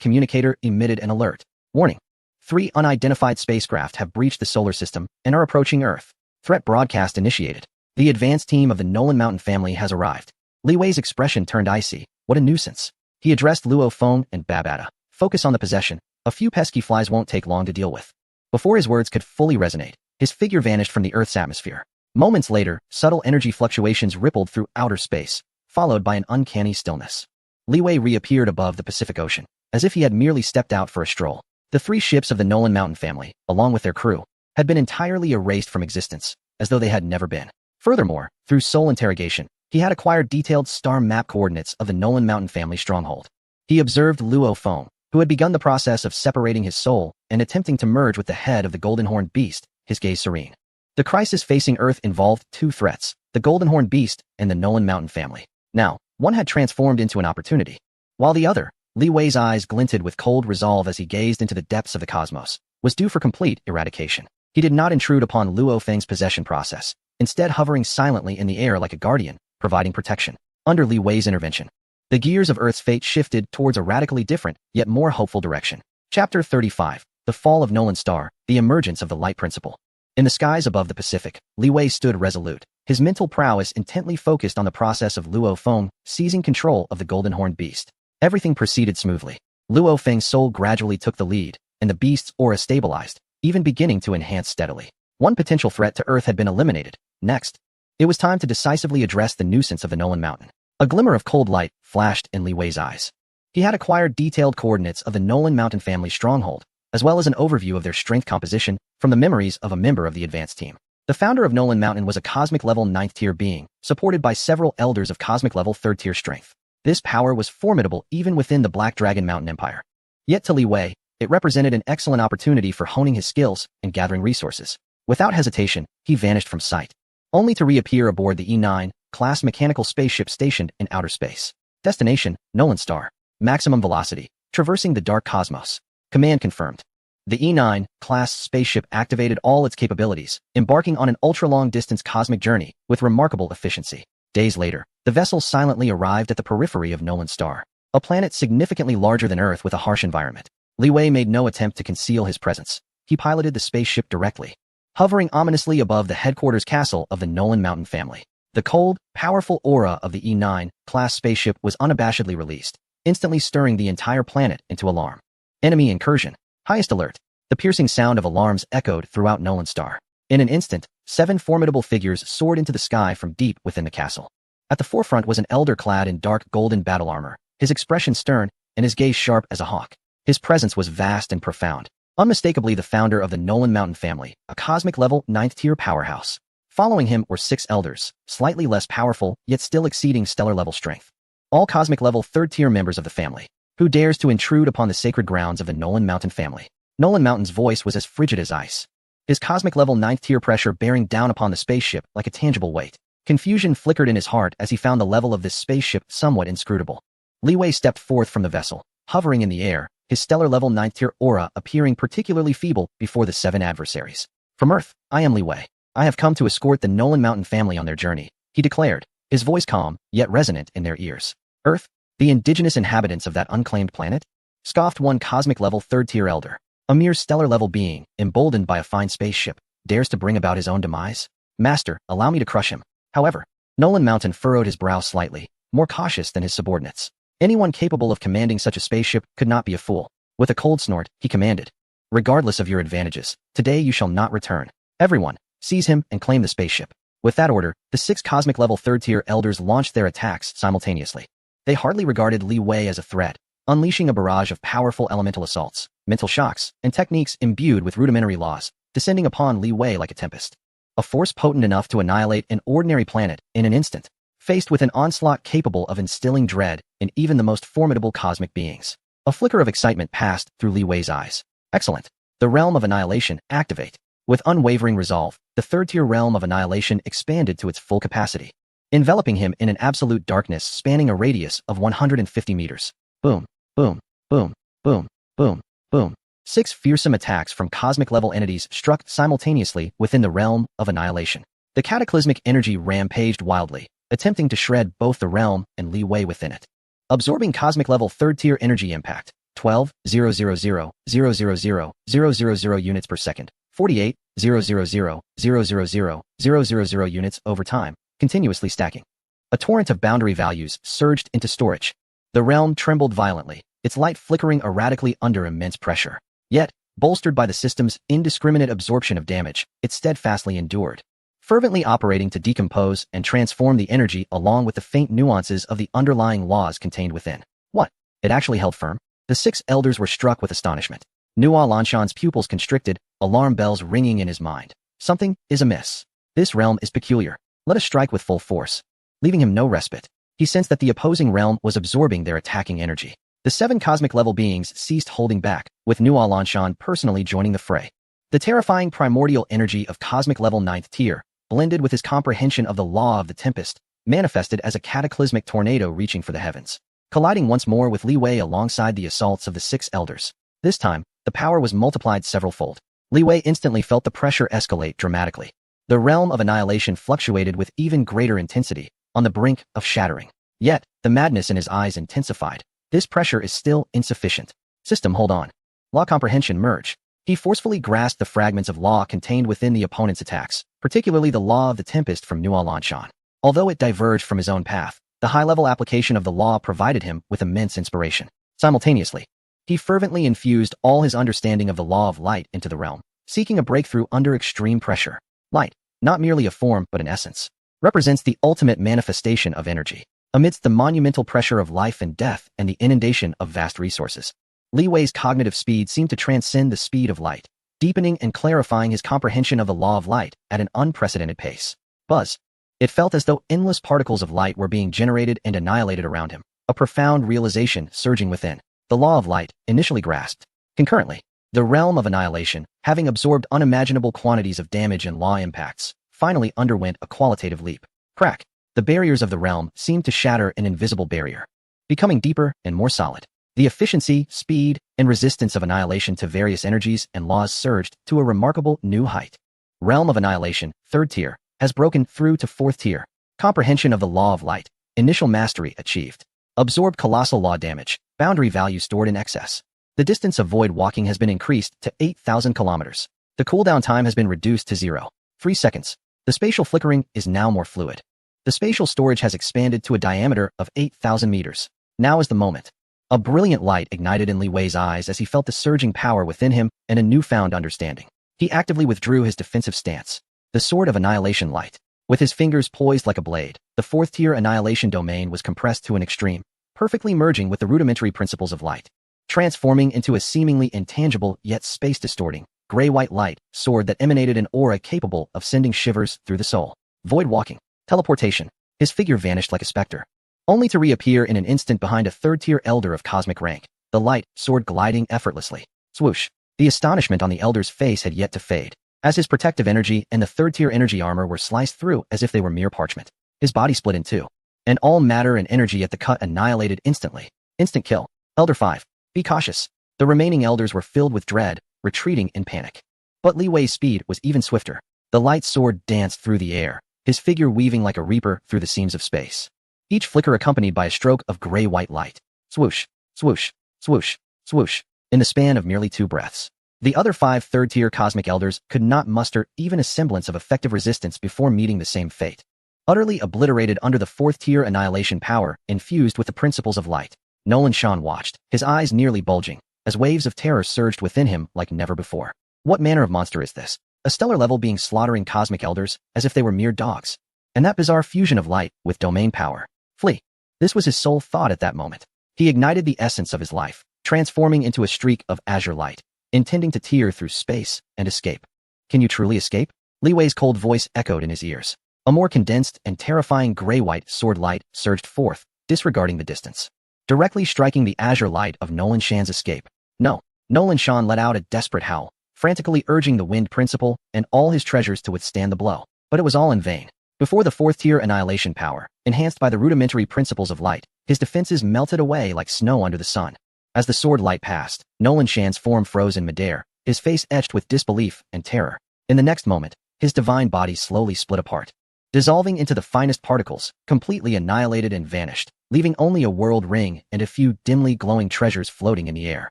communicator emitted an alert. Warning. 3 unidentified spacecraft have breached the solar system and are approaching Earth. Threat broadcast initiated. The advanced team of the Nolan Mountain family has arrived. Li Wei's expression turned icy. What a nuisance. He addressed Luo Feng and Babata. Focus on the possession. A few pesky flies won't take long to deal with. Before his words could fully resonate, his figure vanished from the Earth's atmosphere. Moments later, subtle energy fluctuations rippled through outer space, followed by an uncanny stillness. Li Wei reappeared above the Pacific Ocean, as if he had merely stepped out for a stroll. The 3 ships of the Nolan Mountain family, along with their crew, had been entirely erased from existence, as though they had never been. Furthermore, through soul interrogation, he had acquired detailed star map coordinates of the Nolan Mountain family stronghold. He observed Luo Feng, who had begun the process of separating his soul and attempting to merge with the head of the Golden Horned Beast, his gaze serene. The crisis facing Earth involved two threats, the Golden Horned Beast and the Nolan Mountain family. Now, one had transformed into an opportunity, while the other, Li Wei's eyes glinted with cold resolve as he gazed into the depths of the cosmos, was due for complete eradication. He did not intrude upon Luo Feng's possession process, instead hovering silently in the air like a guardian, providing protection. Under Li Wei's intervention, the gears of Earth's fate shifted towards a radically different, yet more hopeful direction. Chapter 35, The Fall of Nolan Star, The Emergence of the Light Principle. In the skies above the Pacific, Li Wei stood resolute, his mental prowess intently focused on the process of Luo Feng seizing control of the Golden Horned Beast. Everything proceeded smoothly. Luo Feng's soul gradually took the lead, and the beast's aura stabilized, even beginning to enhance steadily. One potential threat to Earth had been eliminated. Next, it was time to decisively address the nuisance of the Nolan Mountain. A glimmer of cold light flashed in Li Wei's eyes. He had acquired detailed coordinates of the Nolan Mountain family stronghold, as well as an overview of their strength composition from the memories of a member of the advanced team. The founder of Nolan Mountain was a cosmic-level 9th-tier being, supported by several elders of cosmic-level 3rd-tier strength. This power was formidable even within the Black Dragon Mountain Empire. Yet to Li Wei, it represented an excellent opportunity for honing his skills and gathering resources. Without hesitation, he vanished from sight, only to reappear aboard the E9 class mechanical spaceship stationed in outer space. Destination, Nolan Star. Maximum velocity, traversing the dark cosmos. Command confirmed. The E9 class spaceship activated all its capabilities, embarking on an ultra-long-distance cosmic journey with remarkable efficiency. Days later, the vessel silently arrived at the periphery of Nolan Star, a planet significantly larger than Earth with a harsh environment. Li Wei made no attempt to conceal his presence. He piloted the spaceship directly, hovering ominously above the headquarters castle of the Nolan Mountain family. The cold, powerful aura of the E9 class spaceship was unabashedly released, instantly stirring the entire planet into alarm. Enemy incursion. Highest alert. The piercing sound of alarms echoed throughout Nolan Star. In an instant, 7 formidable figures soared into the sky from deep within the castle. At the forefront was an elder clad in dark golden battle armor, his expression stern and his gaze sharp as a hawk. His presence was vast and profound, unmistakably the founder of the Nolan Mountain family, a cosmic-level 9th-tier powerhouse. Following him were 6 elders, slightly less powerful, yet still exceeding stellar-level strength. All cosmic-level 3rd-tier members of the family. Who dares to intrude upon the sacred grounds of the Nolan Mountain family? Nolan Mountain's voice was as frigid as ice, his cosmic-level 9th-tier pressure bearing down upon the spaceship like a tangible weight. Confusion flickered in his heart as he found the level of this spaceship somewhat inscrutable. Li Wei stepped forth from the vessel, hovering in the air, his stellar-level 9th-tier aura appearing particularly feeble before the 7 adversaries. From Earth, I am Li Wei. I have come to escort the Nolan Mountain family on their journey, he declared, his voice calm, yet resonant in their ears. Earth? The indigenous inhabitants of that unclaimed planet? Scoffed one cosmic-level 3rd-tier elder. A mere stellar-level being, emboldened by a fine spaceship, dares to bring about his own demise? Master, allow me to crush him. However, Nolan Mountain furrowed his brow slightly, more cautious than his subordinates. Anyone capable of commanding such a spaceship could not be a fool. With a cold snort, he commanded, regardless of your advantages, today you shall not return. Everyone, seize him and claim the spaceship. With that order, the 6 cosmic-level 3rd-tier elders launched their attacks simultaneously. They hardly regarded Li Wei as a threat, unleashing a barrage of powerful elemental assaults, mental shocks, and techniques imbued with rudimentary laws, descending upon Li Wei like a tempest. A force potent enough to annihilate an ordinary planet in an instant, faced with an onslaught capable of instilling dread in even the most formidable cosmic beings. A flicker of excitement passed through Li Wei's eyes. Excellent. The realm of annihilation, activate. With unwavering resolve, the 3rd-tier realm of annihilation expanded to its full capacity, enveloping him in an absolute darkness spanning a radius of 150 meters. Boom, boom, boom, boom, boom, boom. 6 fearsome attacks from cosmic-level entities struck simultaneously within the realm of annihilation. The cataclysmic energy rampaged wildly, attempting to shred both the realm and Li Wei within it. Absorbing cosmic-level 3rd-tier energy impact, 12,000,000,000 units per second, 48,000,000,000 units over time, continuously stacking. A torrent of boundary values surged into storage. The realm trembled violently, its light flickering erratically under immense pressure. Yet, bolstered by the system's indiscriminate absorption of damage, it steadfastly endured, fervently operating to decompose and transform the energy along with the faint nuances of the underlying laws contained within. What? It actually held firm? The 6 elders were struck with astonishment. Nuo Lanshan's pupils constricted, alarm bells ringing in his mind. Something is amiss. This realm is peculiar. Let us strike with full force. Leaving him no respite. He sensed that the opposing realm was absorbing their attacking energy. The 7 cosmic-level beings ceased holding back, with Nuo Lanshan personally joining the fray. The terrifying primordial energy of cosmic-level 9th tier, blended with his comprehension of the law of the Tempest, manifested as a cataclysmic tornado reaching for the heavens, colliding once more with Li Wei alongside the assaults of the 6 elders. This time, the power was multiplied several-fold. Li Wei instantly felt the pressure escalate dramatically. The realm of annihilation fluctuated with even greater intensity, on the brink of shattering. Yet, the madness in his eyes intensified. This pressure is still insufficient. System, hold on. Law comprehension merge. He forcefully grasped the fragments of law contained within the opponent's attacks, particularly the law of the Tempest from Nuo Lanshan. Although it diverged from his own path, the high-level application of the law provided him with immense inspiration. Simultaneously, he fervently infused all his understanding of the law of light into the realm, seeking a breakthrough under extreme pressure. Light, not merely a form but an essence, represents the ultimate manifestation of energy. Amidst the monumental pressure of life and death and the inundation of vast resources, Li Wei's cognitive speed seemed to transcend the speed of light, deepening and clarifying his comprehension of the law of light at an unprecedented pace. Buzz. It felt as though endless particles of light were being generated and annihilated around him, a profound realization surging within. The law of light, initially grasped. Concurrently, the realm of annihilation, having absorbed unimaginable quantities of damage and law impacts, finally underwent a qualitative leap. Crack. The barriers of the realm seemed to shatter an invisible barrier, becoming deeper and more solid. The efficiency, speed, and resistance of annihilation to various energies and laws surged to a remarkable new height. Realm of annihilation, 3rd tier, has broken through to 4th tier. Comprehension of the law of light. Initial mastery achieved. Absorbed colossal law damage. Boundary value stored in excess. The distance of void walking has been increased to 8,000 kilometers. The cooldown time has been reduced to 0.3 seconds. The spatial flickering is now more fluid. The spatial storage has expanded to a diameter of 8,000 meters. Now is the moment. A brilliant light ignited in Li Wei's eyes as he felt the surging power within him and a newfound understanding. He actively withdrew his defensive stance. The sword of annihilation light. With his fingers poised like a blade, the 4th tier annihilation domain was compressed to an extreme, perfectly merging with the rudimentary principles of light, transforming into a seemingly intangible yet space-distorting, gray-white light sword that emanated an aura capable of sending shivers through the soul. Void walking. Teleportation. His figure vanished like a specter, only to reappear in an instant behind a 3rd tier elder of cosmic rank, the light sword gliding effortlessly. Swoosh. The astonishment on the elder's face had yet to fade, as his protective energy and the 3rd tier energy armor were sliced through as if they were mere parchment. His body split in two, and all matter and energy at the cut annihilated instantly. Instant kill. Elder 5. Be cautious. The remaining elders were filled with dread, retreating in panic. But Li Wei's speed was even swifter. The light sword danced through the air, his figure weaving like a reaper through the seams of space. Each flicker accompanied by a stroke of gray-white light. Swoosh, swoosh, swoosh, swoosh. In the span of merely 2 breaths, the other 5 3rd-tier cosmic elders could not muster even a semblance of effective resistance before meeting the same fate. Utterly obliterated under the 4th-tier annihilation power infused with the principles of light, Nolan Shan watched, his eyes nearly bulging, as waves of terror surged within him like never before. What manner of monster is this? A stellar level being slaughtering cosmic elders as if they were mere dogs. And that bizarre fusion of light with domain power. Flee. This was his sole thought at that moment. He ignited the essence of his life, transforming into a streak of azure light, intending to tear through space and escape. Can you truly escape? Li Wei's cold voice echoed in his ears. A more condensed and terrifying gray-white sword light surged forth, disregarding the distance, directly striking the azure light of Nolan Shan's escape. No. Nolan Shan let out a desperate howl, frantically urging the wind principle and all his treasures to withstand the blow. But it was all in vain. Before the 4th-tier annihilation power, enhanced by the rudimentary principles of light, his defenses melted away like snow under the sun. As the sword light passed, Nolan Shan's form froze in midair, his face etched with disbelief and terror. In the next moment, his divine body slowly split apart, dissolving into the finest particles, completely annihilated and vanished, leaving only a world ring and a few dimly glowing treasures floating in the air.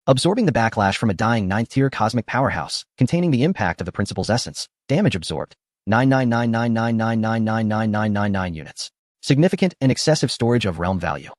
Absorbing the backlash from a dying 9th-tier cosmic powerhouse, containing the impact of the principle's essence, damage absorbed, 99999999999 units. Significant and excessive storage of realm value.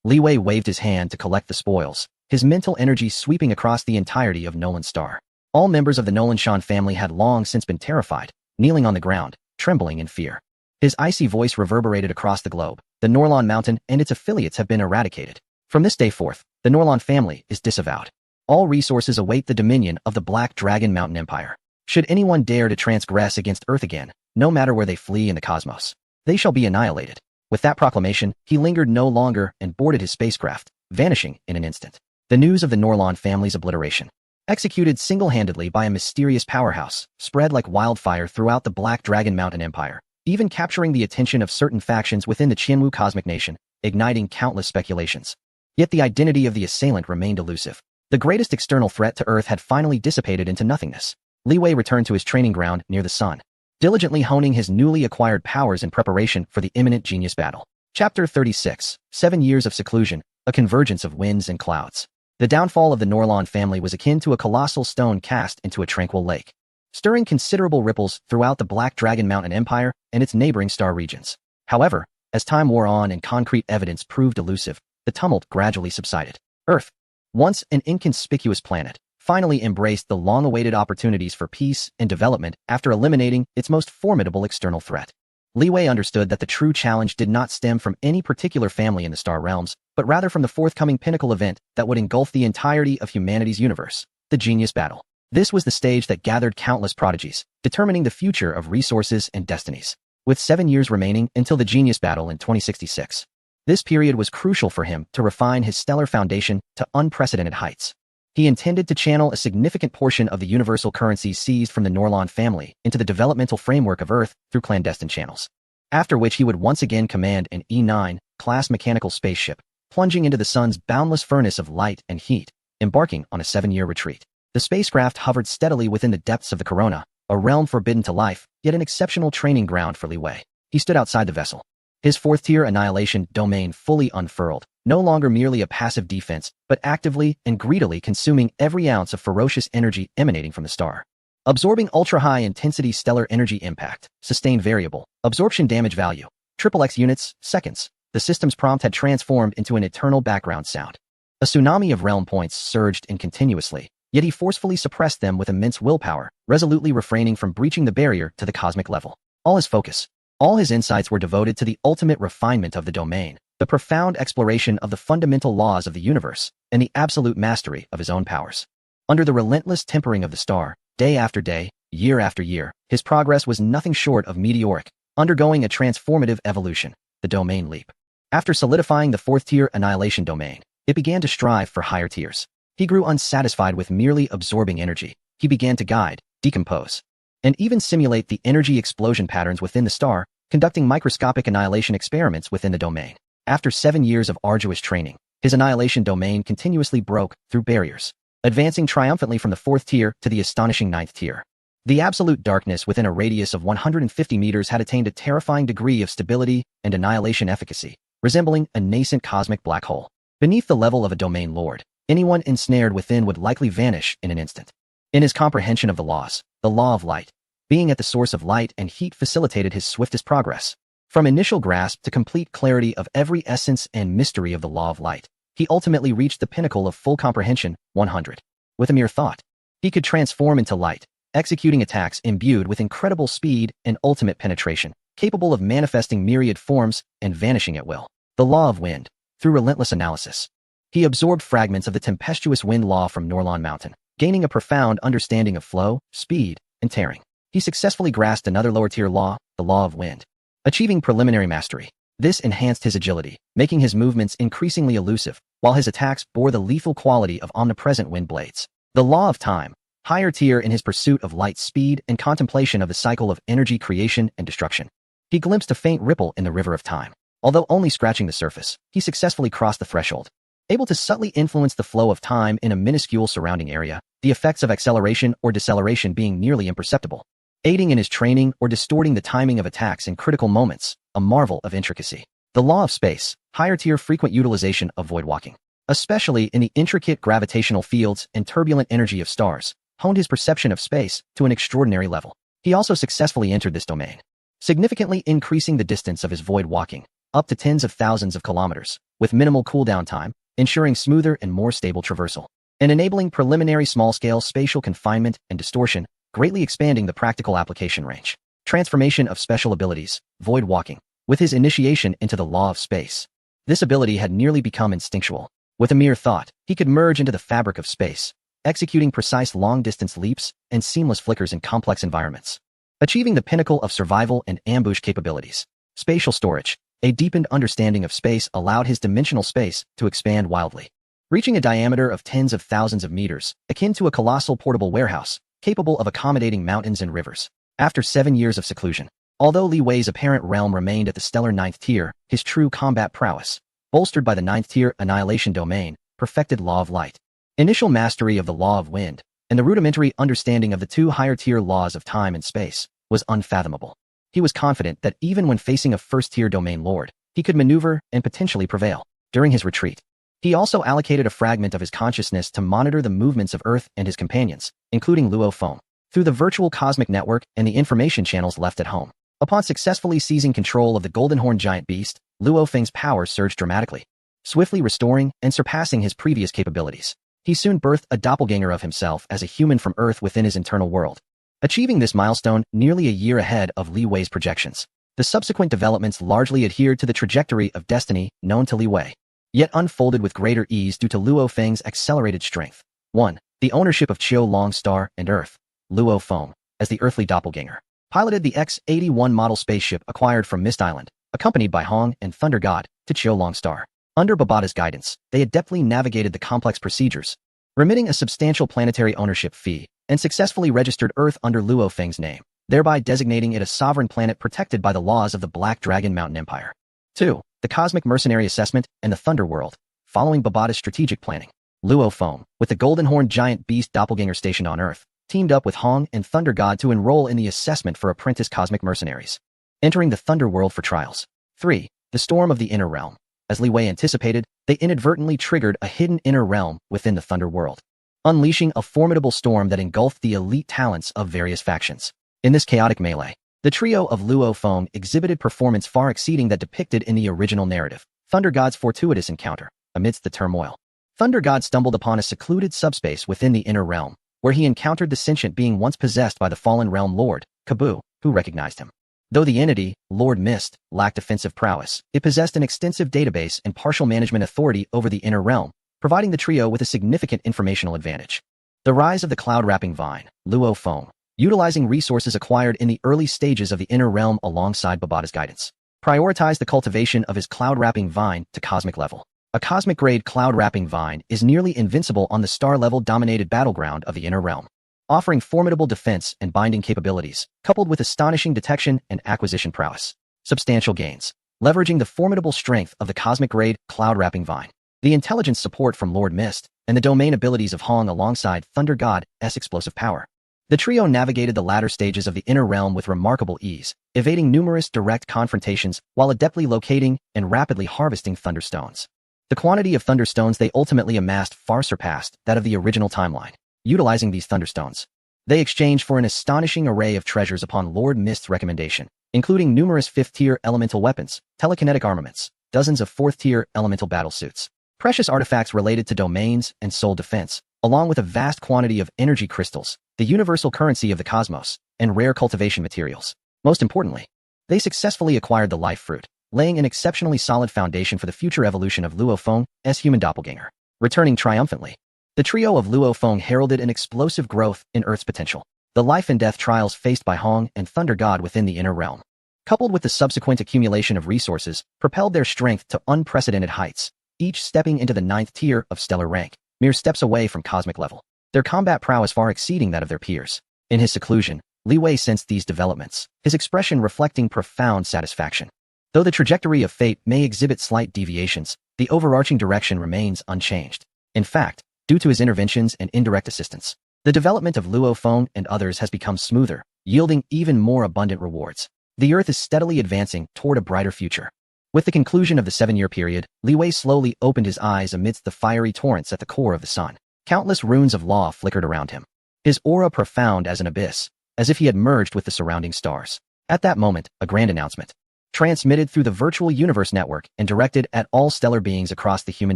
Li Wei waved his hand to collect the spoils, his mental energy sweeping across the entirety of Nolan Star. All members of the Nolan Shan family had long since been terrified, kneeling on the ground, trembling in fear. His icy voice reverberated across the globe. The Norlon Mountain and its affiliates have been eradicated. From this day forth, the Norlon family is disavowed. All resources await the dominion of the Black Dragon Mountain Empire. Should anyone dare to transgress against Earth again, no matter where they flee in the cosmos, they shall be annihilated. With that proclamation, he lingered no longer and boarded his spacecraft, vanishing in an instant. The news of the Norlon family's obliteration, executed single-handedly by a mysterious powerhouse, spread like wildfire throughout the Black Dragon Mountain Empire, even capturing the attention of certain factions within the Qianwu Cosmic Nation, igniting countless speculations. Yet the identity of the assailant remained elusive. The greatest external threat to Earth had finally dissipated into nothingness. Li Wei returned to his training ground near the sun, diligently honing his newly acquired powers in preparation for the imminent genius battle. Chapter 36, 7 Years of Seclusion, a Convergence of Winds and Clouds. The downfall of the Norlon family was akin to a colossal stone cast into a tranquil lake, stirring considerable ripples throughout the Black Dragon Mountain Empire and its neighboring star regions. However, as time wore on and concrete evidence proved elusive, the tumult gradually subsided. Earth, once an inconspicuous planet, finally embraced the long-awaited opportunities for peace and development after eliminating its most formidable external threat. Li Wei understood that the true challenge did not stem from any particular family in the star realms, but rather from the forthcoming pinnacle event that would engulf the entirety of humanity's universe, the Genius Battle. This was the stage that gathered countless prodigies, determining the future of resources and destinies. With 7 years remaining until the Genius Battle in 2066, this period was crucial for him to refine his stellar foundation to unprecedented heights. He intended to channel a significant portion of the universal currency seized from the Norlon family into the developmental framework of Earth through clandestine channels, after which he would once again command an E9-class mechanical spaceship, plunging into the sun's boundless furnace of light and heat, embarking on a 7-year retreat. The spacecraft hovered steadily within the depths of the Corona, a realm forbidden to life, yet an exceptional training ground for Li Wei. He stood outside the vessel, his 4th-tier annihilation domain fully unfurled, no longer merely a passive defense, but actively and greedily consuming every ounce of ferocious energy emanating from the star. Absorbing ultra-high-intensity stellar energy impact, sustained variable, absorption damage value, XXX units, seconds. The system's prompt had transformed into an eternal background sound. A tsunami of realm points surged in continuously, yet he forcefully suppressed them with immense willpower, resolutely refraining from breaching the barrier to the cosmic level. All his focus, all his insights were devoted to the ultimate refinement of the domain, the profound exploration of the fundamental laws of the universe, and the absolute mastery of his own powers. Under the relentless tempering of the star, day after day, year after year, his progress was nothing short of meteoric, undergoing a transformative evolution, the domain leap. After solidifying the 4th-tier annihilation domain, it began to strive for higher tiers. He grew unsatisfied with merely absorbing energy. He began to guide, decompose, and even simulate the energy explosion patterns within the star, conducting microscopic annihilation experiments within the domain. After 7 years of arduous training, his annihilation domain continuously broke through barriers, advancing triumphantly from the 4th tier to the astonishing 9th tier. The absolute darkness within a radius of 150 meters had attained a terrifying degree of stability and annihilation efficacy, resembling a nascent cosmic black hole. Beneath the level of a domain lord, anyone ensnared within would likely vanish in an instant. In his comprehension of the laws, the law of light, being at the source of light and heat facilitated his swiftest progress. From initial grasp to complete clarity of every essence and mystery of the law of light, he ultimately reached the pinnacle of full comprehension, 100. With a mere thought, he could transform into light, executing attacks imbued with incredible speed and ultimate penetration, capable of manifesting myriad forms and vanishing at will. The law of wind. Through relentless analysis, he absorbed fragments of the tempestuous wind law from Norlon Mountain, gaining a profound understanding of flow, speed, and tearing. He successfully grasped another lower-tier law, the law of wind, achieving preliminary mastery. This enhanced his agility, making his movements increasingly elusive, while his attacks bore the lethal quality of omnipresent wind blades. The law of time, higher tier in his pursuit of light speed and contemplation of the cycle of energy creation and destruction. He glimpsed a faint ripple in the river of time. Although only scratching the surface, he successfully crossed the threshold, able to subtly influence the flow of time in a minuscule surrounding area, the effects of acceleration or deceleration being nearly imperceptible, aiding in his training or distorting the timing of attacks in critical moments, a marvel of intricacy. The law of space, higher-tier frequent utilization of void walking, especially in the intricate gravitational fields and turbulent energy of stars, honed his perception of space to an extraordinary level. He also successfully entered this domain, significantly increasing the distance of his void walking, up to tens of thousands of kilometers, with minimal cooldown time, ensuring smoother and more stable traversal, and enabling preliminary small-scale spatial confinement and distortion, greatly expanding the practical application range. Transformation of special abilities, void walking. With his initiation into the law of space, this ability had nearly become instinctual. With a mere thought, he could merge into the fabric of space, executing precise long-distance leaps and seamless flickers in complex environments. Achieving the pinnacle of survival and ambush capabilities. Spatial storage. A deepened understanding of space allowed his dimensional space to expand wildly, reaching a diameter of tens of thousands of meters, akin to a colossal portable warehouse, capable of accommodating mountains and rivers. After 7 years of seclusion, although Li Wei's apparent realm remained at the stellar 9th tier, his true combat prowess, bolstered by the 9th tier Annihilation Domain, perfected Law of Light, initial mastery of the Law of Wind, and the rudimentary understanding of the 2 higher-tier laws of time and space, was unfathomable. He was confident that even when facing a first-tier domain lord, he could maneuver and potentially prevail. During his retreat, he also allocated a fragment of his consciousness to monitor the movements of Earth and his companions, including Luo Feng, through the virtual cosmic network and the information channels left at home. Upon successfully seizing control of the Golden Horn giant beast, Luo Feng's power surged dramatically, swiftly restoring and surpassing his previous capabilities. He soon birthed a doppelganger of himself as a human from Earth within his internal world, achieving this milestone nearly a year ahead of Li Wei's projections. The subsequent developments largely adhered to the trajectory of destiny known to Li Wei, yet unfolded with greater ease due to Luo Feng's accelerated strength. 1. The ownership of Qiu Long Star and Earth. Luo Feng, as the earthly doppelganger, piloted the X-81 model spaceship acquired from Mist Island, accompanied by Hong and Thunder God, to Qiu Long Star. Under Babata's guidance, they adeptly navigated the complex procedures, remitting a substantial planetary ownership fee, and successfully registered Earth under Luo Feng's name, thereby designating it a sovereign planet protected by the laws of the Black Dragon Mountain Empire. 2. The Cosmic Mercenary Assessment and the Thunder World. Following Babata's strategic planning, Luo Feng, with the Golden Horn giant beast doppelganger stationed on Earth, teamed up with Hong and Thunder God to enroll in the assessment for apprentice cosmic mercenaries, entering the Thunder World for trials. 3. The Storm of the Inner Realm. As Li Wei anticipated, they inadvertently triggered a hidden inner realm within the Thunder World, unleashing a formidable storm that engulfed the elite talents of various factions. In this chaotic melee, the trio of Luo Feng exhibited performance far exceeding that depicted in the original narrative. Thunder God's fortuitous encounter. Amidst the turmoil, Thunder God stumbled upon a secluded subspace within the inner realm, where he encountered the sentient being once possessed by the fallen realm lord, Kabu, who recognized him. Though the entity, Lord Mist, lacked offensive prowess, it possessed an extensive database and partial management authority over the inner realm, providing the trio with a significant informational advantage. The rise of the cloud-wrapping vine. Luo Feng, utilizing resources acquired in the early stages of the inner realm alongside Babata's guidance, prioritized the cultivation of his cloud-wrapping vine to cosmic level. A cosmic-grade cloud-wrapping vine is nearly invincible on the star-level dominated battleground of the inner realm, offering formidable defense and binding capabilities, coupled with astonishing detection and acquisition prowess. Substantial gains. Leveraging the formidable strength of the cosmic-grade cloud-wrapping vine, the intelligence support from Lord Mist, and the domain abilities of Hong alongside Thunder God's explosive power, the trio navigated the latter stages of the inner realm with remarkable ease, evading numerous direct confrontations while adeptly locating and rapidly harvesting thunderstones. The quantity of thunderstones they ultimately amassed far surpassed that of the original timeline. Utilizing these thunderstones, they exchanged for an astonishing array of treasures upon Lord Mist's recommendation, including numerous 5th-tier elemental weapons, telekinetic armaments, dozens of 4th-tier elemental battlesuits, precious artifacts related to domains and soul defense, along with a vast quantity of energy crystals, the universal currency of the cosmos, and rare cultivation materials. Most importantly, they successfully acquired the life fruit, laying an exceptionally solid foundation for the future evolution of Luo Feng's human doppelganger. Returning triumphantly, the trio of Luo Feng heralded an explosive growth in Earth's potential. The life and death trials faced by Hong and Thunder God within the inner realm, coupled with the subsequent accumulation of resources, propelled their strength to unprecedented heights, each stepping into the 9th tier of stellar rank, mere steps away from cosmic level, their combat prowess far exceeding that of their peers. In his seclusion, Li Wei sensed these developments, his expression reflecting profound satisfaction. Though the trajectory of fate may exhibit slight deviations, the overarching direction remains unchanged. In fact, due to his interventions and indirect assistance, the development of Luo Feng and others has become smoother, yielding even more abundant rewards. The Earth is steadily advancing toward a brighter future. With the conclusion of the 7-year period, Li Wei slowly opened his eyes amidst the fiery torrents at the core of the sun. Countless runes of law flickered around him, his aura profound as an abyss, as if he had merged with the surrounding stars. At that moment, a grand announcement, transmitted through the virtual universe network and directed at all stellar beings across the human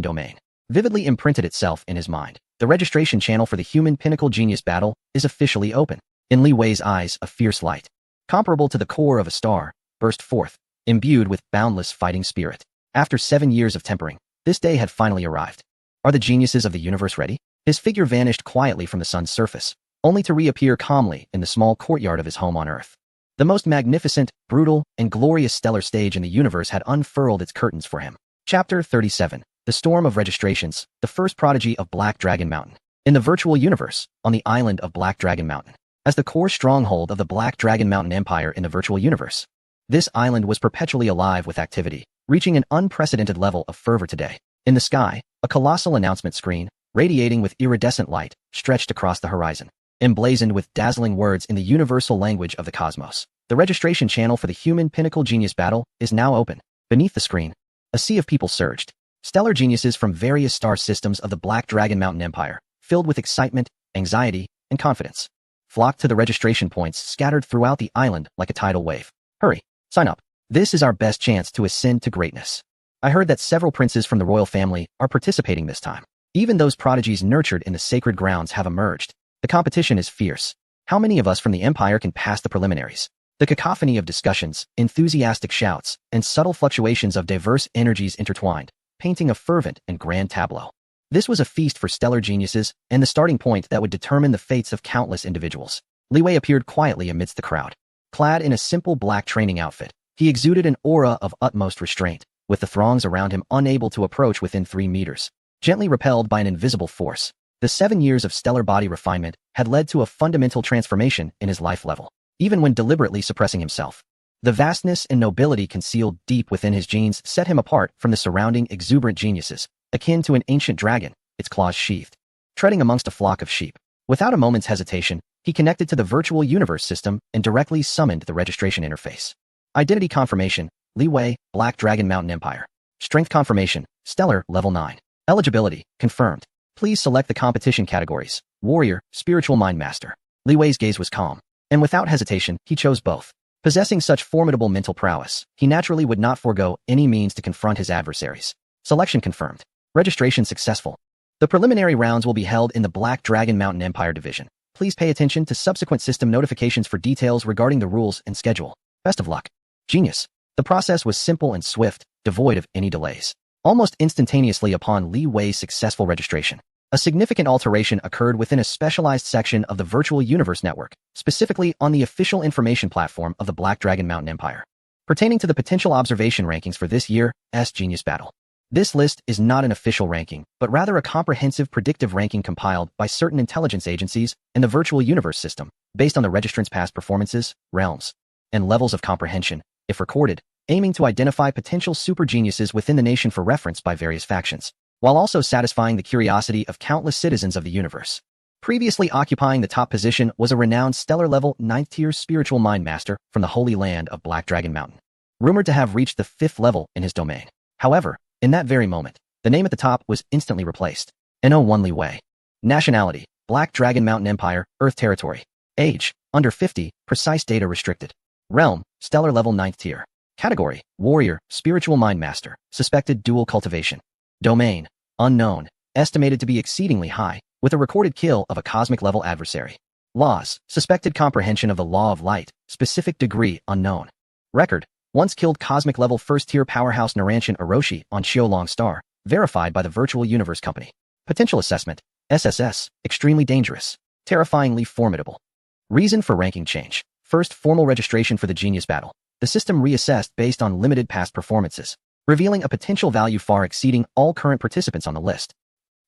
domain, vividly imprinted itself in his mind. The registration channel for the Human Pinnacle Genius Battle is officially open. In Li Wei's eyes, a fierce light, comparable to the core of a star, burst forth, imbued with boundless fighting spirit. After 7 years of tempering, this day had finally arrived. Are the geniuses of the universe ready? His figure vanished quietly from the sun's surface, only to reappear calmly in the small courtyard of his home on Earth. The most magnificent, brutal, and glorious stellar stage in the universe had unfurled its curtains for him. Chapter 37. The Storm of Registrations, the first prodigy of Black Dragon Mountain. In the virtual universe, on the island of Black Dragon Mountain, as the core stronghold of the Black Dragon Mountain Empire in the virtual universe, this island was perpetually alive with activity, reaching an unprecedented level of fervor today. In the sky, a colossal announcement screen, radiating with iridescent light, stretched across the horizon. Emblazoned with dazzling words in the universal language of the cosmos, the registration channel for the Human Pinnacle Genius Battle is now open. Beneath the screen, a sea of people surged. Stellar geniuses from various star systems of the Black Dragon Mountain Empire, filled with excitement, anxiety, and confidence, flocked to the registration points scattered throughout the island like a tidal wave. Hurry, sign up. This is our best chance to ascend to greatness. I heard that several princes from the royal family are participating this time. Even those prodigies nurtured in the sacred grounds have emerged. The competition is fierce. How many of us from the Empire can pass the preliminaries? The cacophony of discussions, enthusiastic shouts, and subtle fluctuations of diverse energies intertwined, painting a fervent and grand tableau. This was a feast for stellar geniuses and the starting point that would determine the fates of countless individuals. Li Wei appeared quietly amidst the crowd. Clad in a simple black training outfit, he exuded an aura of utmost restraint, with the throngs around him unable to approach within 3 meters. Gently repelled by an invisible force, the 7 years of stellar body refinement had led to a fundamental transformation in his life level, even when deliberately suppressing himself. The vastness and nobility concealed deep within his genes set him apart from the surrounding exuberant geniuses, akin to an ancient dragon, its claws sheathed, treading amongst a flock of sheep. Without a moment's hesitation, he connected to the virtual universe system and directly summoned the registration interface. Identity confirmation, Li Wei, Black Dragon Mountain Empire. Strength confirmation, Stellar, level 9. Eligibility, confirmed. Please select the competition categories, Warrior, Spiritual Mind Master. Li Wei's gaze was calm, and without hesitation, he chose both. Possessing such formidable mental prowess, he naturally would not forego any means to confront his adversaries. Selection confirmed. Registration successful. The preliminary rounds will be held in the Black Dragon Mountain Empire Division. Please pay attention to subsequent system notifications for details regarding the rules and schedule. Best of luck. Genius. The process was simple and swift, devoid of any delays. Almost instantaneously upon Li Wei's successful registration, a significant alteration occurred within a specialized section of the Virtual Universe Network, specifically on the official information platform of the Black Dragon Mountain Empire, pertaining to the potential observation rankings for this year's Genius Battle. This list is not an official ranking, but rather a comprehensive predictive ranking compiled by certain intelligence agencies in the Virtual Universe system, based on the registrant's past performances, realms, and levels of comprehension, if recorded, aiming to identify potential super geniuses within the nation for reference by various factions, while also satisfying the curiosity of countless citizens of the universe. Previously occupying the top position was a renowned stellar-level 9th-tier spiritual mind master from the Holy Land of Black Dragon Mountain, rumored to have reached the 5th level in his domain. However, in that very moment, the name at the top was instantly replaced. No1 Li Wei. Nationality, Black Dragon Mountain Empire, Earth Territory. Age, under 50, precise data restricted. Realm, stellar-level 9th tier. Category, Warrior, Spiritual Mind Master, suspected dual cultivation. Domain, unknown, estimated to be exceedingly high, with a recorded kill of a cosmic-level adversary. Laws, suspected comprehension of the Law of Light, specific degree unknown. Record, once killed cosmic-level first-tier powerhouse Narantian Orochi on Xiaolong Star, verified by the Virtual Universe Company. Potential assessment, SSS, extremely dangerous, terrifyingly formidable. Reason for ranking change. First formal registration for the Genius Battle. The system reassessed based on limited past performances, revealing a potential value far exceeding all current participants on the list.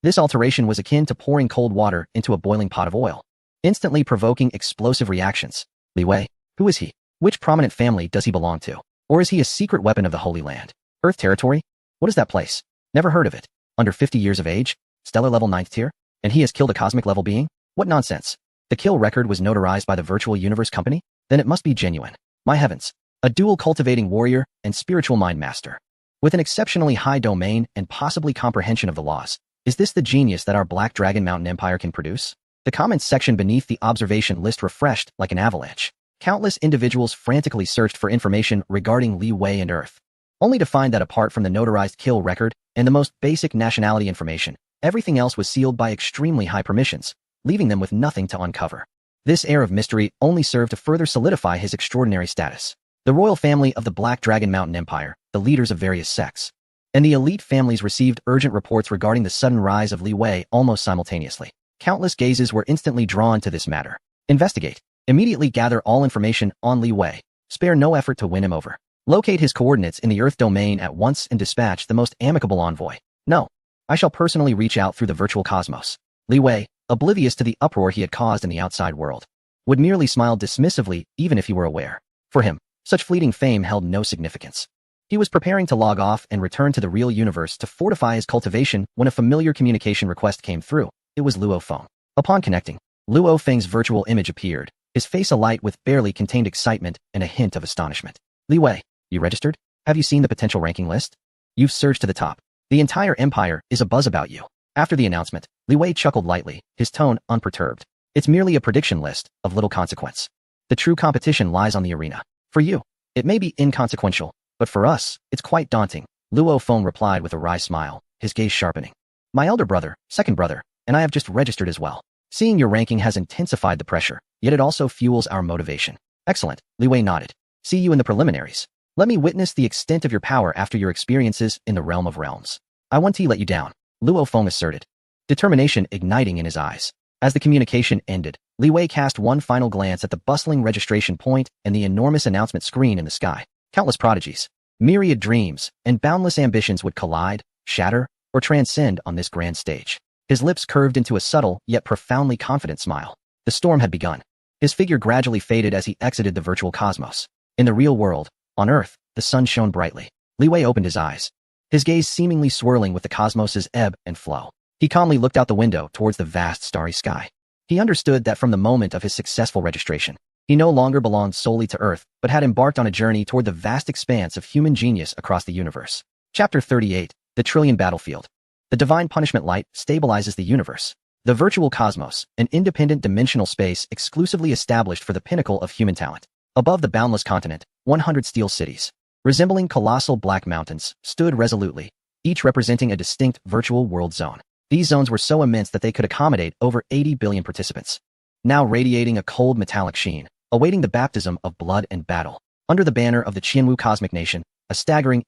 This alteration was akin to pouring cold water into a boiling pot of oil, instantly provoking explosive reactions. Li Wei, who is he? Which prominent family does he belong to? Or is he a secret weapon of the Holy Land? Earth Territory? What is that place? Never heard of it. Under 50 years of age? Stellar level 9th tier? And he has killed a cosmic level being? What nonsense. The kill record was notarized by the Virtual Universe Company? Then it must be genuine. My heavens. A dual cultivating warrior and spiritual mind master. With an exceptionally high domain and possibly comprehension of the laws. Is this the genius that our Black Dragon Mountain Empire can produce? The comments section beneath the observation list refreshed like an avalanche. Countless individuals frantically searched for information regarding Li Wei and Earth, only to find that apart from the notarized kill record and the most basic nationality information, everything else was sealed by extremely high permissions, leaving them with nothing to uncover. This air of mystery only served to further solidify his extraordinary status. The royal family of the Black Dragon Mountain Empire, the leaders of various sects, and the elite families received urgent reports regarding the sudden rise of Li Wei almost simultaneously. Countless gazes were instantly drawn to this matter. Investigate. Immediately gather all information on Li Wei. Spare no effort to win him over. Locate his coordinates in the Earth domain at once and dispatch the most amicable envoy. No. I shall personally reach out through the virtual cosmos. Li Wei, oblivious to the uproar he had caused in the outside world, would merely smile dismissively even if he were aware. For him, such fleeting fame held no significance. He was preparing to log off and return to the real universe to fortify his cultivation when a familiar communication request came through. It was Luo Feng. Upon connecting, Luo Feng's virtual image appeared, his face alight with barely contained excitement and a hint of astonishment. Li Wei, you registered? Have you seen the potential ranking list? You've surged to the top. The entire empire is abuzz about you. After the announcement, Li Wei chuckled lightly, his tone unperturbed. It's merely a prediction list of little consequence. The true competition lies on the arena. For you, it may be inconsequential, but for us, it's quite daunting. Luo Feng replied with a wry smile, his gaze sharpening. My elder brother, second brother, and I have just registered as well. Seeing your ranking has intensified the pressure, yet it also fuels our motivation. Excellent, Li Wei nodded. See you in the preliminaries. Let me witness the extent of your power after your experiences in the realm of realms. I won't let you down, Luo Feng asserted, determination igniting in his eyes. As the communication ended, Li Wei cast one final glance at the bustling registration point and the enormous announcement screen in the sky. Countless prodigies, myriad dreams, and boundless ambitions would collide, shatter, or transcend on this grand stage. His lips curved into a subtle yet profoundly confident smile. The storm had begun. His figure gradually faded as he exited the virtual cosmos. In the real world, on Earth, the sun shone brightly. Li Wei opened his eyes, his gaze seemingly swirling with the cosmos's ebb and flow. He calmly looked out the window towards the vast starry sky. He understood that from the moment of his successful registration, he no longer belonged solely to Earth, but had embarked on a journey toward the vast expanse of human genius across the universe. Chapter 38, The Trillion Battlefield. The Divine Punishment Light stabilizes the universe. The virtual cosmos, an independent dimensional space exclusively established for the pinnacle of human talent. Above the boundless continent, 100 steel cities, resembling colossal black mountains, stood resolutely, each representing a distinct virtual world zone. These zones were so immense that they could accommodate over 80 billion participants, now radiating a cold metallic sheen, awaiting the baptism of blood and battle. Under the banner of the Qianwu Cosmic Nation, a staggering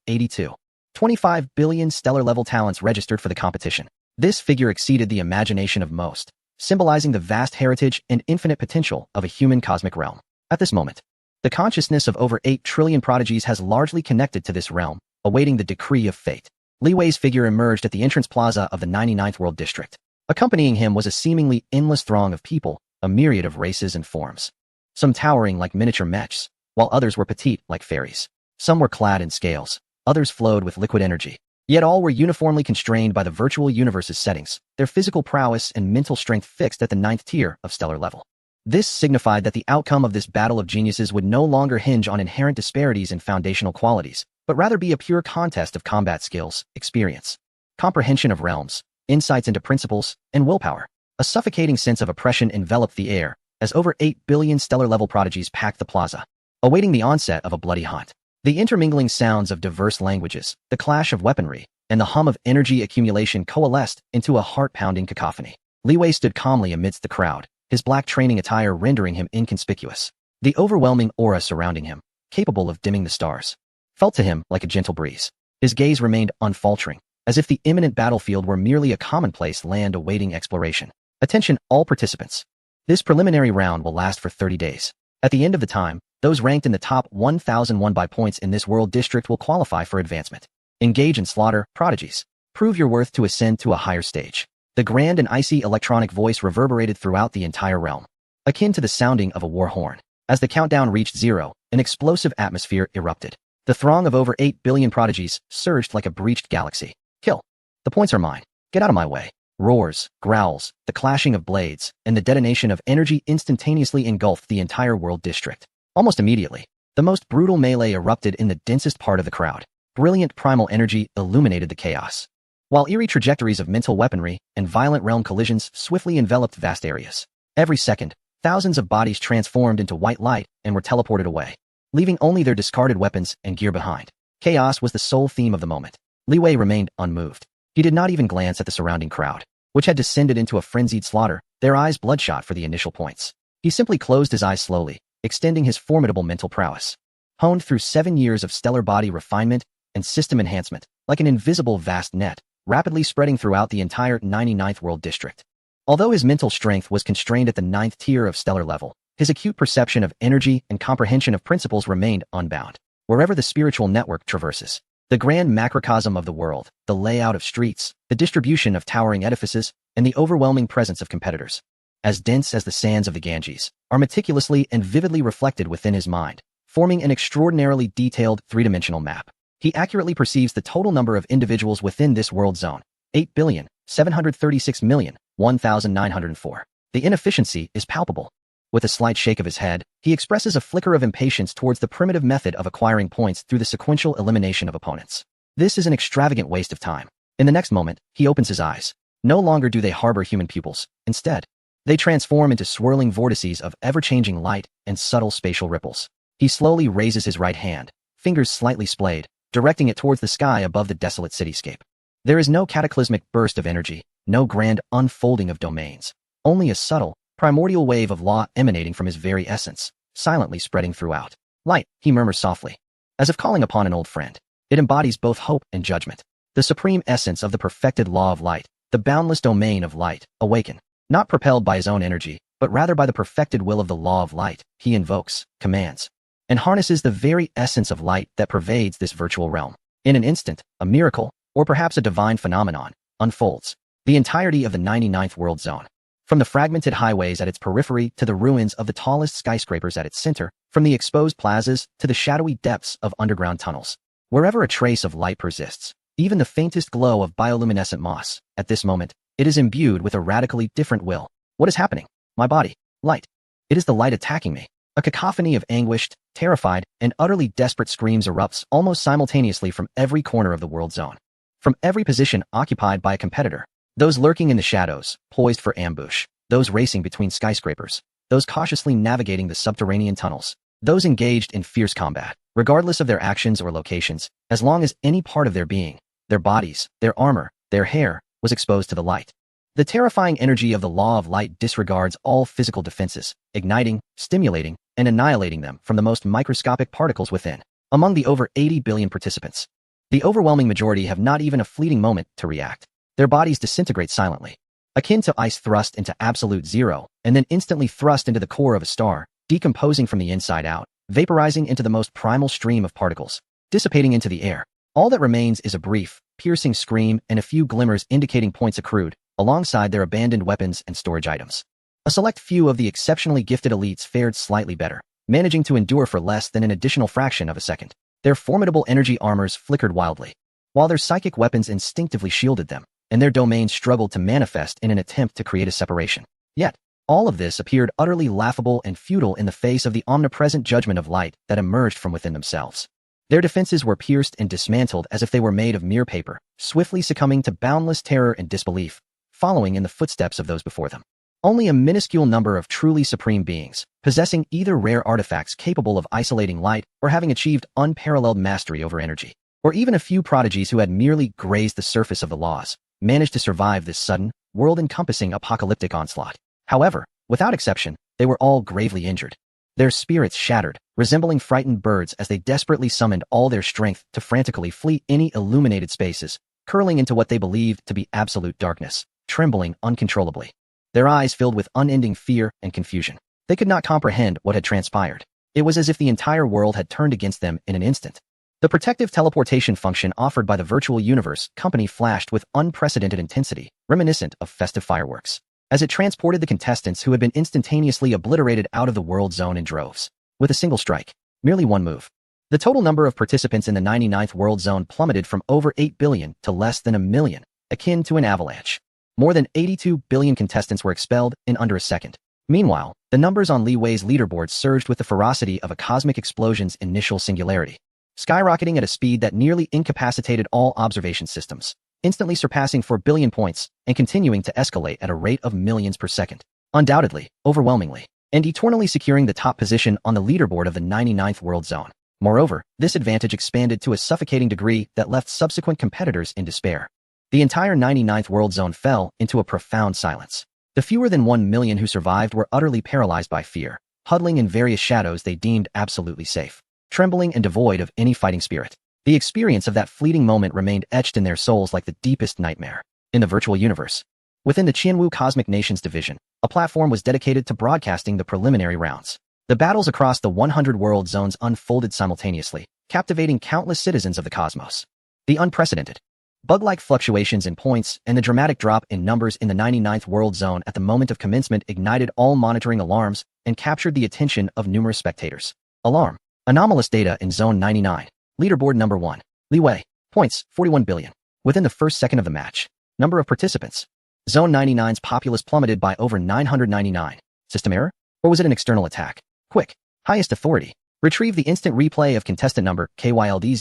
25 billion stellar-level talents registered for the competition. This figure exceeded the imagination of most, symbolizing the vast heritage and infinite potential of a human cosmic realm. At this moment, the consciousness of over 8 trillion prodigies has largely connected to this realm, awaiting the decree of fate. Li Wei's figure emerged at the entrance plaza of the 99th World District. Accompanying him was a seemingly endless throng of people, a myriad of races and forms. Some towering like miniature mechs, while others were petite like fairies. Some were clad in scales, others flowed with liquid energy. Yet all were uniformly constrained by the virtual universe's settings, their physical prowess and mental strength fixed at the 9th tier of stellar level. This signified that the outcome of this battle of geniuses would no longer hinge on inherent disparities in foundational qualities, but rather be a pure contest of combat skills, experience, comprehension of realms, insights into principles, and willpower. A suffocating sense of oppression enveloped the air, as over 8 billion stellar-level prodigies packed the plaza, awaiting the onset of a bloody hunt. The intermingling sounds of diverse languages, the clash of weaponry, and the hum of energy accumulation coalesced into a heart-pounding cacophony. Li Wei stood calmly amidst the crowd, his black training attire rendering him inconspicuous. The overwhelming aura surrounding him, capable of dimming the stars, felt to him like a gentle breeze. His gaze remained unfaltering, as if the imminent battlefield were merely a commonplace land awaiting exploration. Attention, all participants. This preliminary round will last for 30 days. At the end of the time, those ranked in the top 1,001 by points in this world district will qualify for advancement. Engage in slaughter, prodigies. Prove your worth to ascend to a higher stage. The grand and icy electronic voice reverberated throughout the entire realm, akin to the sounding of a war horn. As the countdown reached 0, an explosive atmosphere erupted. The throng of over 8 billion prodigies surged like a breached galaxy. Kill. The points are mine. Get out of my way. Roars, growls, the clashing of blades, and the detonation of energy instantaneously engulfed the entire world district. Almost immediately, the most brutal melee erupted in the densest part of the crowd. Brilliant primal energy illuminated the chaos, while eerie trajectories of mental weaponry and violent realm collisions swiftly enveloped vast areas. Every second, thousands of bodies transformed into white light and were teleported away, leaving only their discarded weapons and gear behind. Chaos was the sole theme of the moment. Li Wei remained unmoved. He did not even glance at the surrounding crowd, which had descended into a frenzied slaughter, their eyes bloodshot for the initial points. He simply closed his eyes slowly, extending his formidable mental prowess. Honed through 7 years of stellar body refinement and system enhancement, like an invisible vast net, rapidly spreading throughout the entire 99th World District. Although his mental strength was constrained at the 9th tier of stellar level, his acute perception of energy and comprehension of principles remained unbound. Wherever the spiritual network traverses, the grand macrocosm of the world, the layout of streets, the distribution of towering edifices, and the overwhelming presence of competitors, as dense as the sands of the Ganges, are meticulously and vividly reflected within his mind, forming an extraordinarily detailed three-dimensional map. He accurately perceives the total number of individuals within this world zone, 8,736,001,904. The inefficiency is palpable. With a slight shake of his head, he expresses a flicker of impatience towards the primitive method of acquiring points through the sequential elimination of opponents. This is an extravagant waste of time. In the next moment, he opens his eyes. No longer do they harbor human pupils. Instead, they transform into swirling vortices of ever-changing light and subtle spatial ripples. He slowly raises his right hand, fingers slightly splayed, directing it towards the sky above the desolate cityscape. There is no cataclysmic burst of energy, no grand unfolding of domains, only a subtle, primordial wave of law emanating from his very essence, silently spreading throughout. Light, he murmurs softly, as if calling upon an old friend. It embodies both hope and judgment. The supreme essence of the perfected law of light, the boundless domain of light, awaken. Not propelled by his own energy, but rather by the perfected will of the law of light, he invokes, commands, and harnesses the very essence of light that pervades this virtual realm. In an instant, a miracle, or perhaps a divine phenomenon, unfolds. The entirety of the 99th World Zone. From the fragmented highways at its periphery to the ruins of the tallest skyscrapers at its center, from the exposed plazas to the shadowy depths of underground tunnels. Wherever a trace of light persists, even the faintest glow of bioluminescent moss, at this moment, it is imbued with a radically different will. What is happening? My body. Light. It is the light attacking me. A cacophony of anguished, terrified, and utterly desperate screams erupts almost simultaneously from every corner of the world zone. From every position occupied by a competitor. Those lurking in the shadows, poised for ambush. Those racing between skyscrapers. Those cautiously navigating the subterranean tunnels. Those engaged in fierce combat, regardless of their actions or locations, as long as any part of their being, their bodies, their armor, their hair, was exposed to the light. The terrifying energy of the law of light disregards all physical defenses, igniting, stimulating, and annihilating them from the most microscopic particles within. Among the over 80 billion participants, the overwhelming majority have not even a fleeting moment to react. Their bodies disintegrate silently, akin to ice thrust into absolute zero, and then instantly thrust into the core of a star, decomposing from the inside out, vaporizing into the most primal stream of particles, dissipating into the air. All that remains is a brief, piercing scream and a few glimmers indicating points accrued, alongside their abandoned weapons and storage items. A select few of the exceptionally gifted elites fared slightly better, managing to endure for less than an additional fraction of a second. Their formidable energy armors flickered wildly, while their psychic weapons instinctively shielded them, and their domains struggled to manifest in an attempt to create a separation. Yet, all of this appeared utterly laughable and futile in the face of the omnipresent judgment of light that emerged from within themselves. Their defenses were pierced and dismantled as if they were made of mere paper, swiftly succumbing to boundless terror and disbelief, following in the footsteps of those before them. Only a minuscule number of truly supreme beings, possessing either rare artifacts capable of isolating light or having achieved unparalleled mastery over energy, or even a few prodigies who had merely grazed the surface of the laws, managed to survive this sudden, world-encompassing apocalyptic onslaught. However, without exception, they were all gravely injured. Their spirits shattered, resembling frightened birds as they desperately summoned all their strength to frantically flee any illuminated spaces, curling into what they believed to be absolute darkness, trembling uncontrollably. Their eyes filled with unending fear and confusion. They could not comprehend what had transpired. It was as if the entire world had turned against them in an instant. The protective teleportation function offered by the Virtual Universe company flashed with unprecedented intensity, reminiscent of festive fireworks, as it transported the contestants who had been instantaneously obliterated out of the world zone in droves. With a single strike, merely one move. The total number of participants in the 99th World Zone plummeted from over 8 billion to less than a million, akin to an avalanche. More than 82 billion contestants were expelled in under a second. Meanwhile, the numbers on Li Wei's leaderboard surged with the ferocity of a cosmic explosion's initial singularity, skyrocketing at a speed that nearly incapacitated all observation systems, instantly surpassing 4 billion points and continuing to escalate at a rate of millions per second. Undoubtedly, overwhelmingly, and eternally securing the top position on the leaderboard of the 99th World Zone. Moreover, this advantage expanded to a suffocating degree that left subsequent competitors in despair. The entire 99th World Zone fell into a profound silence. The fewer than 1 million who survived were utterly paralyzed by fear, huddling in various shadows they deemed absolutely safe, trembling and devoid of any fighting spirit. The experience of that fleeting moment remained etched in their souls like the deepest nightmare. In the virtual universe, within the Qianwu Cosmic Nations division, a platform was dedicated to broadcasting the preliminary rounds. The battles across the 100 world zones unfolded simultaneously, captivating countless citizens of the cosmos. The unprecedented, bug-like fluctuations in points and the dramatic drop in numbers in the 99th world zone at the moment of commencement ignited all monitoring alarms and captured the attention of numerous spectators. Alarm. Anomalous data in Zone 99. Leaderboard number 1. Li Wei. Points, 41 billion. Within the first second of the match. Number of participants. Zone 99's populace plummeted by over 999. System error? Or was it an external attack? Quick. Highest authority. Retrieve the instant replay of contestant number KYLD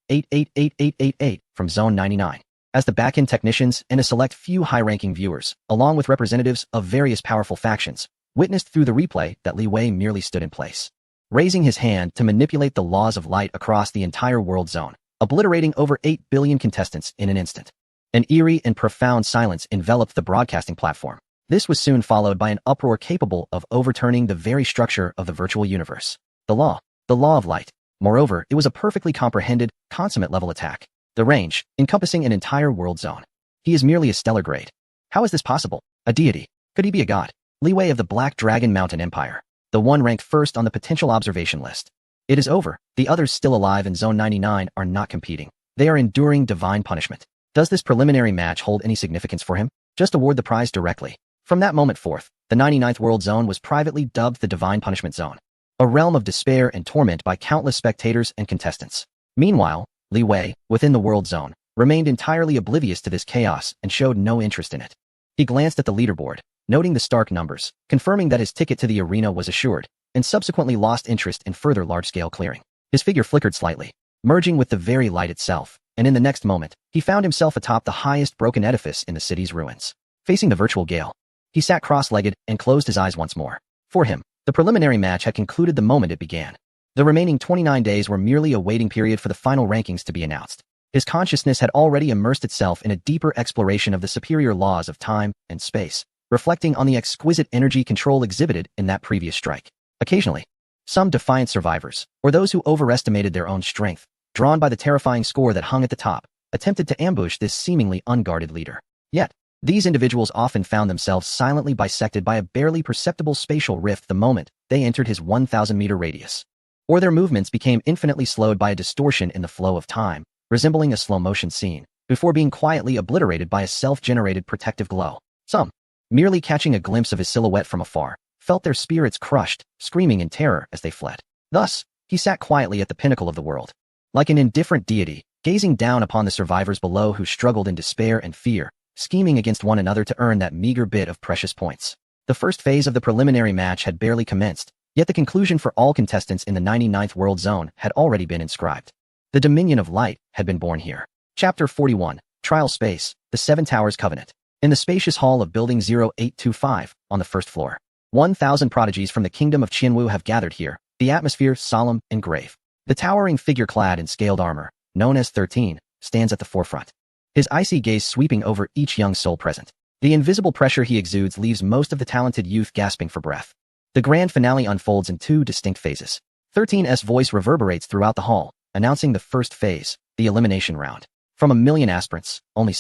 0998888888 from Zone 99. As the back-end technicians and a select few high-ranking viewers, along with representatives of various powerful factions, witnessed through the replay that Li Wei merely stood in place, raising his hand to manipulate the laws of light across the entire world zone, obliterating over 8 billion contestants in an instant. An eerie and profound silence enveloped the broadcasting platform. This was soon followed by an uproar capable of overturning the very structure of the virtual universe. The law of light. Moreover, it was a perfectly comprehended, consummate-level attack. The range, encompassing an entire world zone. He is merely a stellar grade. How is this possible? A deity? Could he be a god? Li Wei of the Black Dragon Mountain Empire. The one ranked first on the potential observation list. It is over. The others still alive in Zone 99 are not competing. They are enduring divine punishment. Does this preliminary match hold any significance for him? Just award the prize directly. From that moment forth, the 99th world zone was privately dubbed the Divine Punishment Zone, a realm of despair and torment by countless spectators and contestants. Meanwhile, Li Wei, within the world zone, remained entirely oblivious to this chaos and showed no interest in it. He glanced at the leaderboard, noting the stark numbers, confirming that his ticket to the arena was assured, and subsequently lost interest in further large-scale clearing. His figure flickered slightly, merging with the very light itself, and in the next moment, he found himself atop the highest broken edifice in the city's ruins. Facing the virtual gale, he sat cross-legged and closed his eyes once more. For him, the preliminary match had concluded the moment it began. The remaining 29 days were merely a waiting period for the final rankings to be announced. His consciousness had already immersed itself in a deeper exploration of the superior laws of time and space, reflecting on the exquisite energy control exhibited in that previous strike. Occasionally, some defiant survivors, or those who overestimated their own strength, drawn by the terrifying score that hung at the top, attempted to ambush this seemingly unguarded leader. Yet, these individuals often found themselves silently bisected by a barely perceptible spatial rift the moment they entered his 1,000-meter radius. Or their movements became infinitely slowed by a distortion in the flow of time, resembling a slow-motion scene, before being quietly obliterated by a self-generated protective glow. Some, merely catching a glimpse of his silhouette from afar, felt their spirits crushed, screaming in terror as they fled. Thus, he sat quietly at the pinnacle of the world, like an indifferent deity, gazing down upon the survivors below who struggled in despair and fear, scheming against one another to earn that meager bit of precious points. The first phase of the preliminary match had barely commenced, yet the conclusion for all contestants in the 99th world zone had already been inscribed. The Dominion of Light had been born here. Chapter 41, Trial Space, the Seven Towers Covenant. In the spacious hall of Building 0825, on the first floor, 1,000 prodigies from the kingdom of Qianwu have gathered here, the atmosphere solemn and grave. The towering figure clad in scaled armor, known as 13, stands at the forefront, his icy gaze sweeping over each young soul present. The invisible pressure he exudes leaves most of the talented youth gasping for breath. The grand finale unfolds in two distinct phases. 13's voice reverberates throughout the hall, announcing the first phase, the elimination round. From 1,000,000 aspirants, only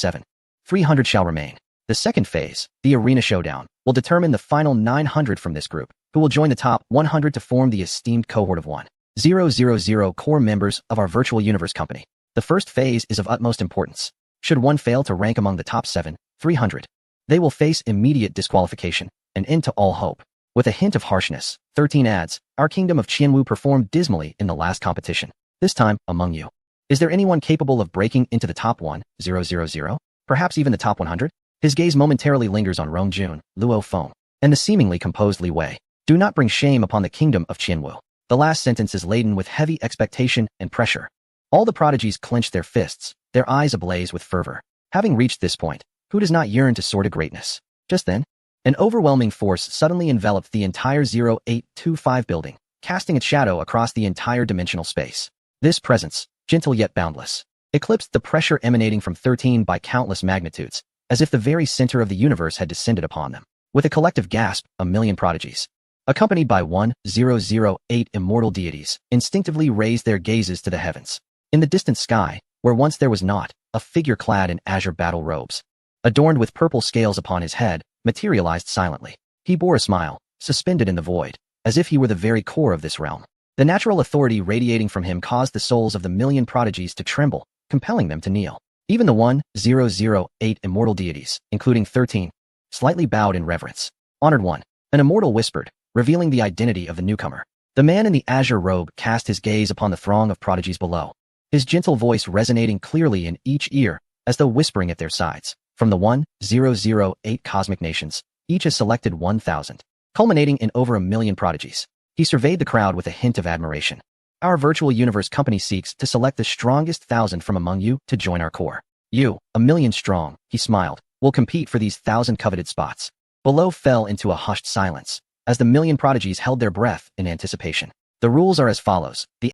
300 shall remain. The second phase, the arena showdown, will determine the final 900 from this group, who will join the top 100 to form the esteemed cohort of 1,000 core members of our virtual universe company. The first phase is of utmost importance. Should one fail to rank among the top 300, they will face immediate disqualification, an end to all hope. With a hint of harshness, 13 adds, our kingdom of Qianwu performed dismally in the last competition. This time, among you, is there anyone capable of breaking into the top 1,000? Perhaps even the top 100? His gaze momentarily lingers on Rong Jun, Luo Feng, and the seemingly composed Li Wei. Do not bring shame upon the kingdom of Qianwu. The last sentence is laden with heavy expectation and pressure. All the prodigies clenched their fists, their eyes ablaze with fervor. Having reached this point, who does not yearn to soar to greatness? Just then, an overwhelming force suddenly enveloped the entire 0825 building, casting its shadow across the entire dimensional space. This presence, gentle yet boundless, eclipsed the pressure emanating from 13 by countless magnitudes, as if the very center of the universe had descended upon them. With a collective gasp, 1,000,000 prodigies, accompanied by 1,008 immortal deities, instinctively raised their gazes to the heavens. In the distant sky, where once there was not, a figure clad in azure battle robes, adorned with purple scales upon his head, materialized silently. He bore a smile, suspended in the void, as if he were the very core of this realm. The natural authority radiating from him caused the souls of the million prodigies to tremble, compelling them to kneel. Even the 1,008 immortal deities, including 13, slightly bowed in reverence. Honored one, an immortal whispered, revealing the identity of the newcomer. The man in the azure robe cast his gaze upon the throng of prodigies below, his gentle voice resonating clearly in each ear, as though whispering at their sides. From the 1,008 cosmic nations, each has selected 1,000, culminating in over 1,000,000 prodigies. He surveyed the crowd with a hint of admiration. Our virtual universe company seeks to select the strongest 1,000 from among you to join our core. You, 1,000,000 strong, he smiled, will compete for these 1,000 coveted spots. Below fell into a hushed silence, as the 1,000,000 prodigies held their breath in anticipation. The rules are as follows. The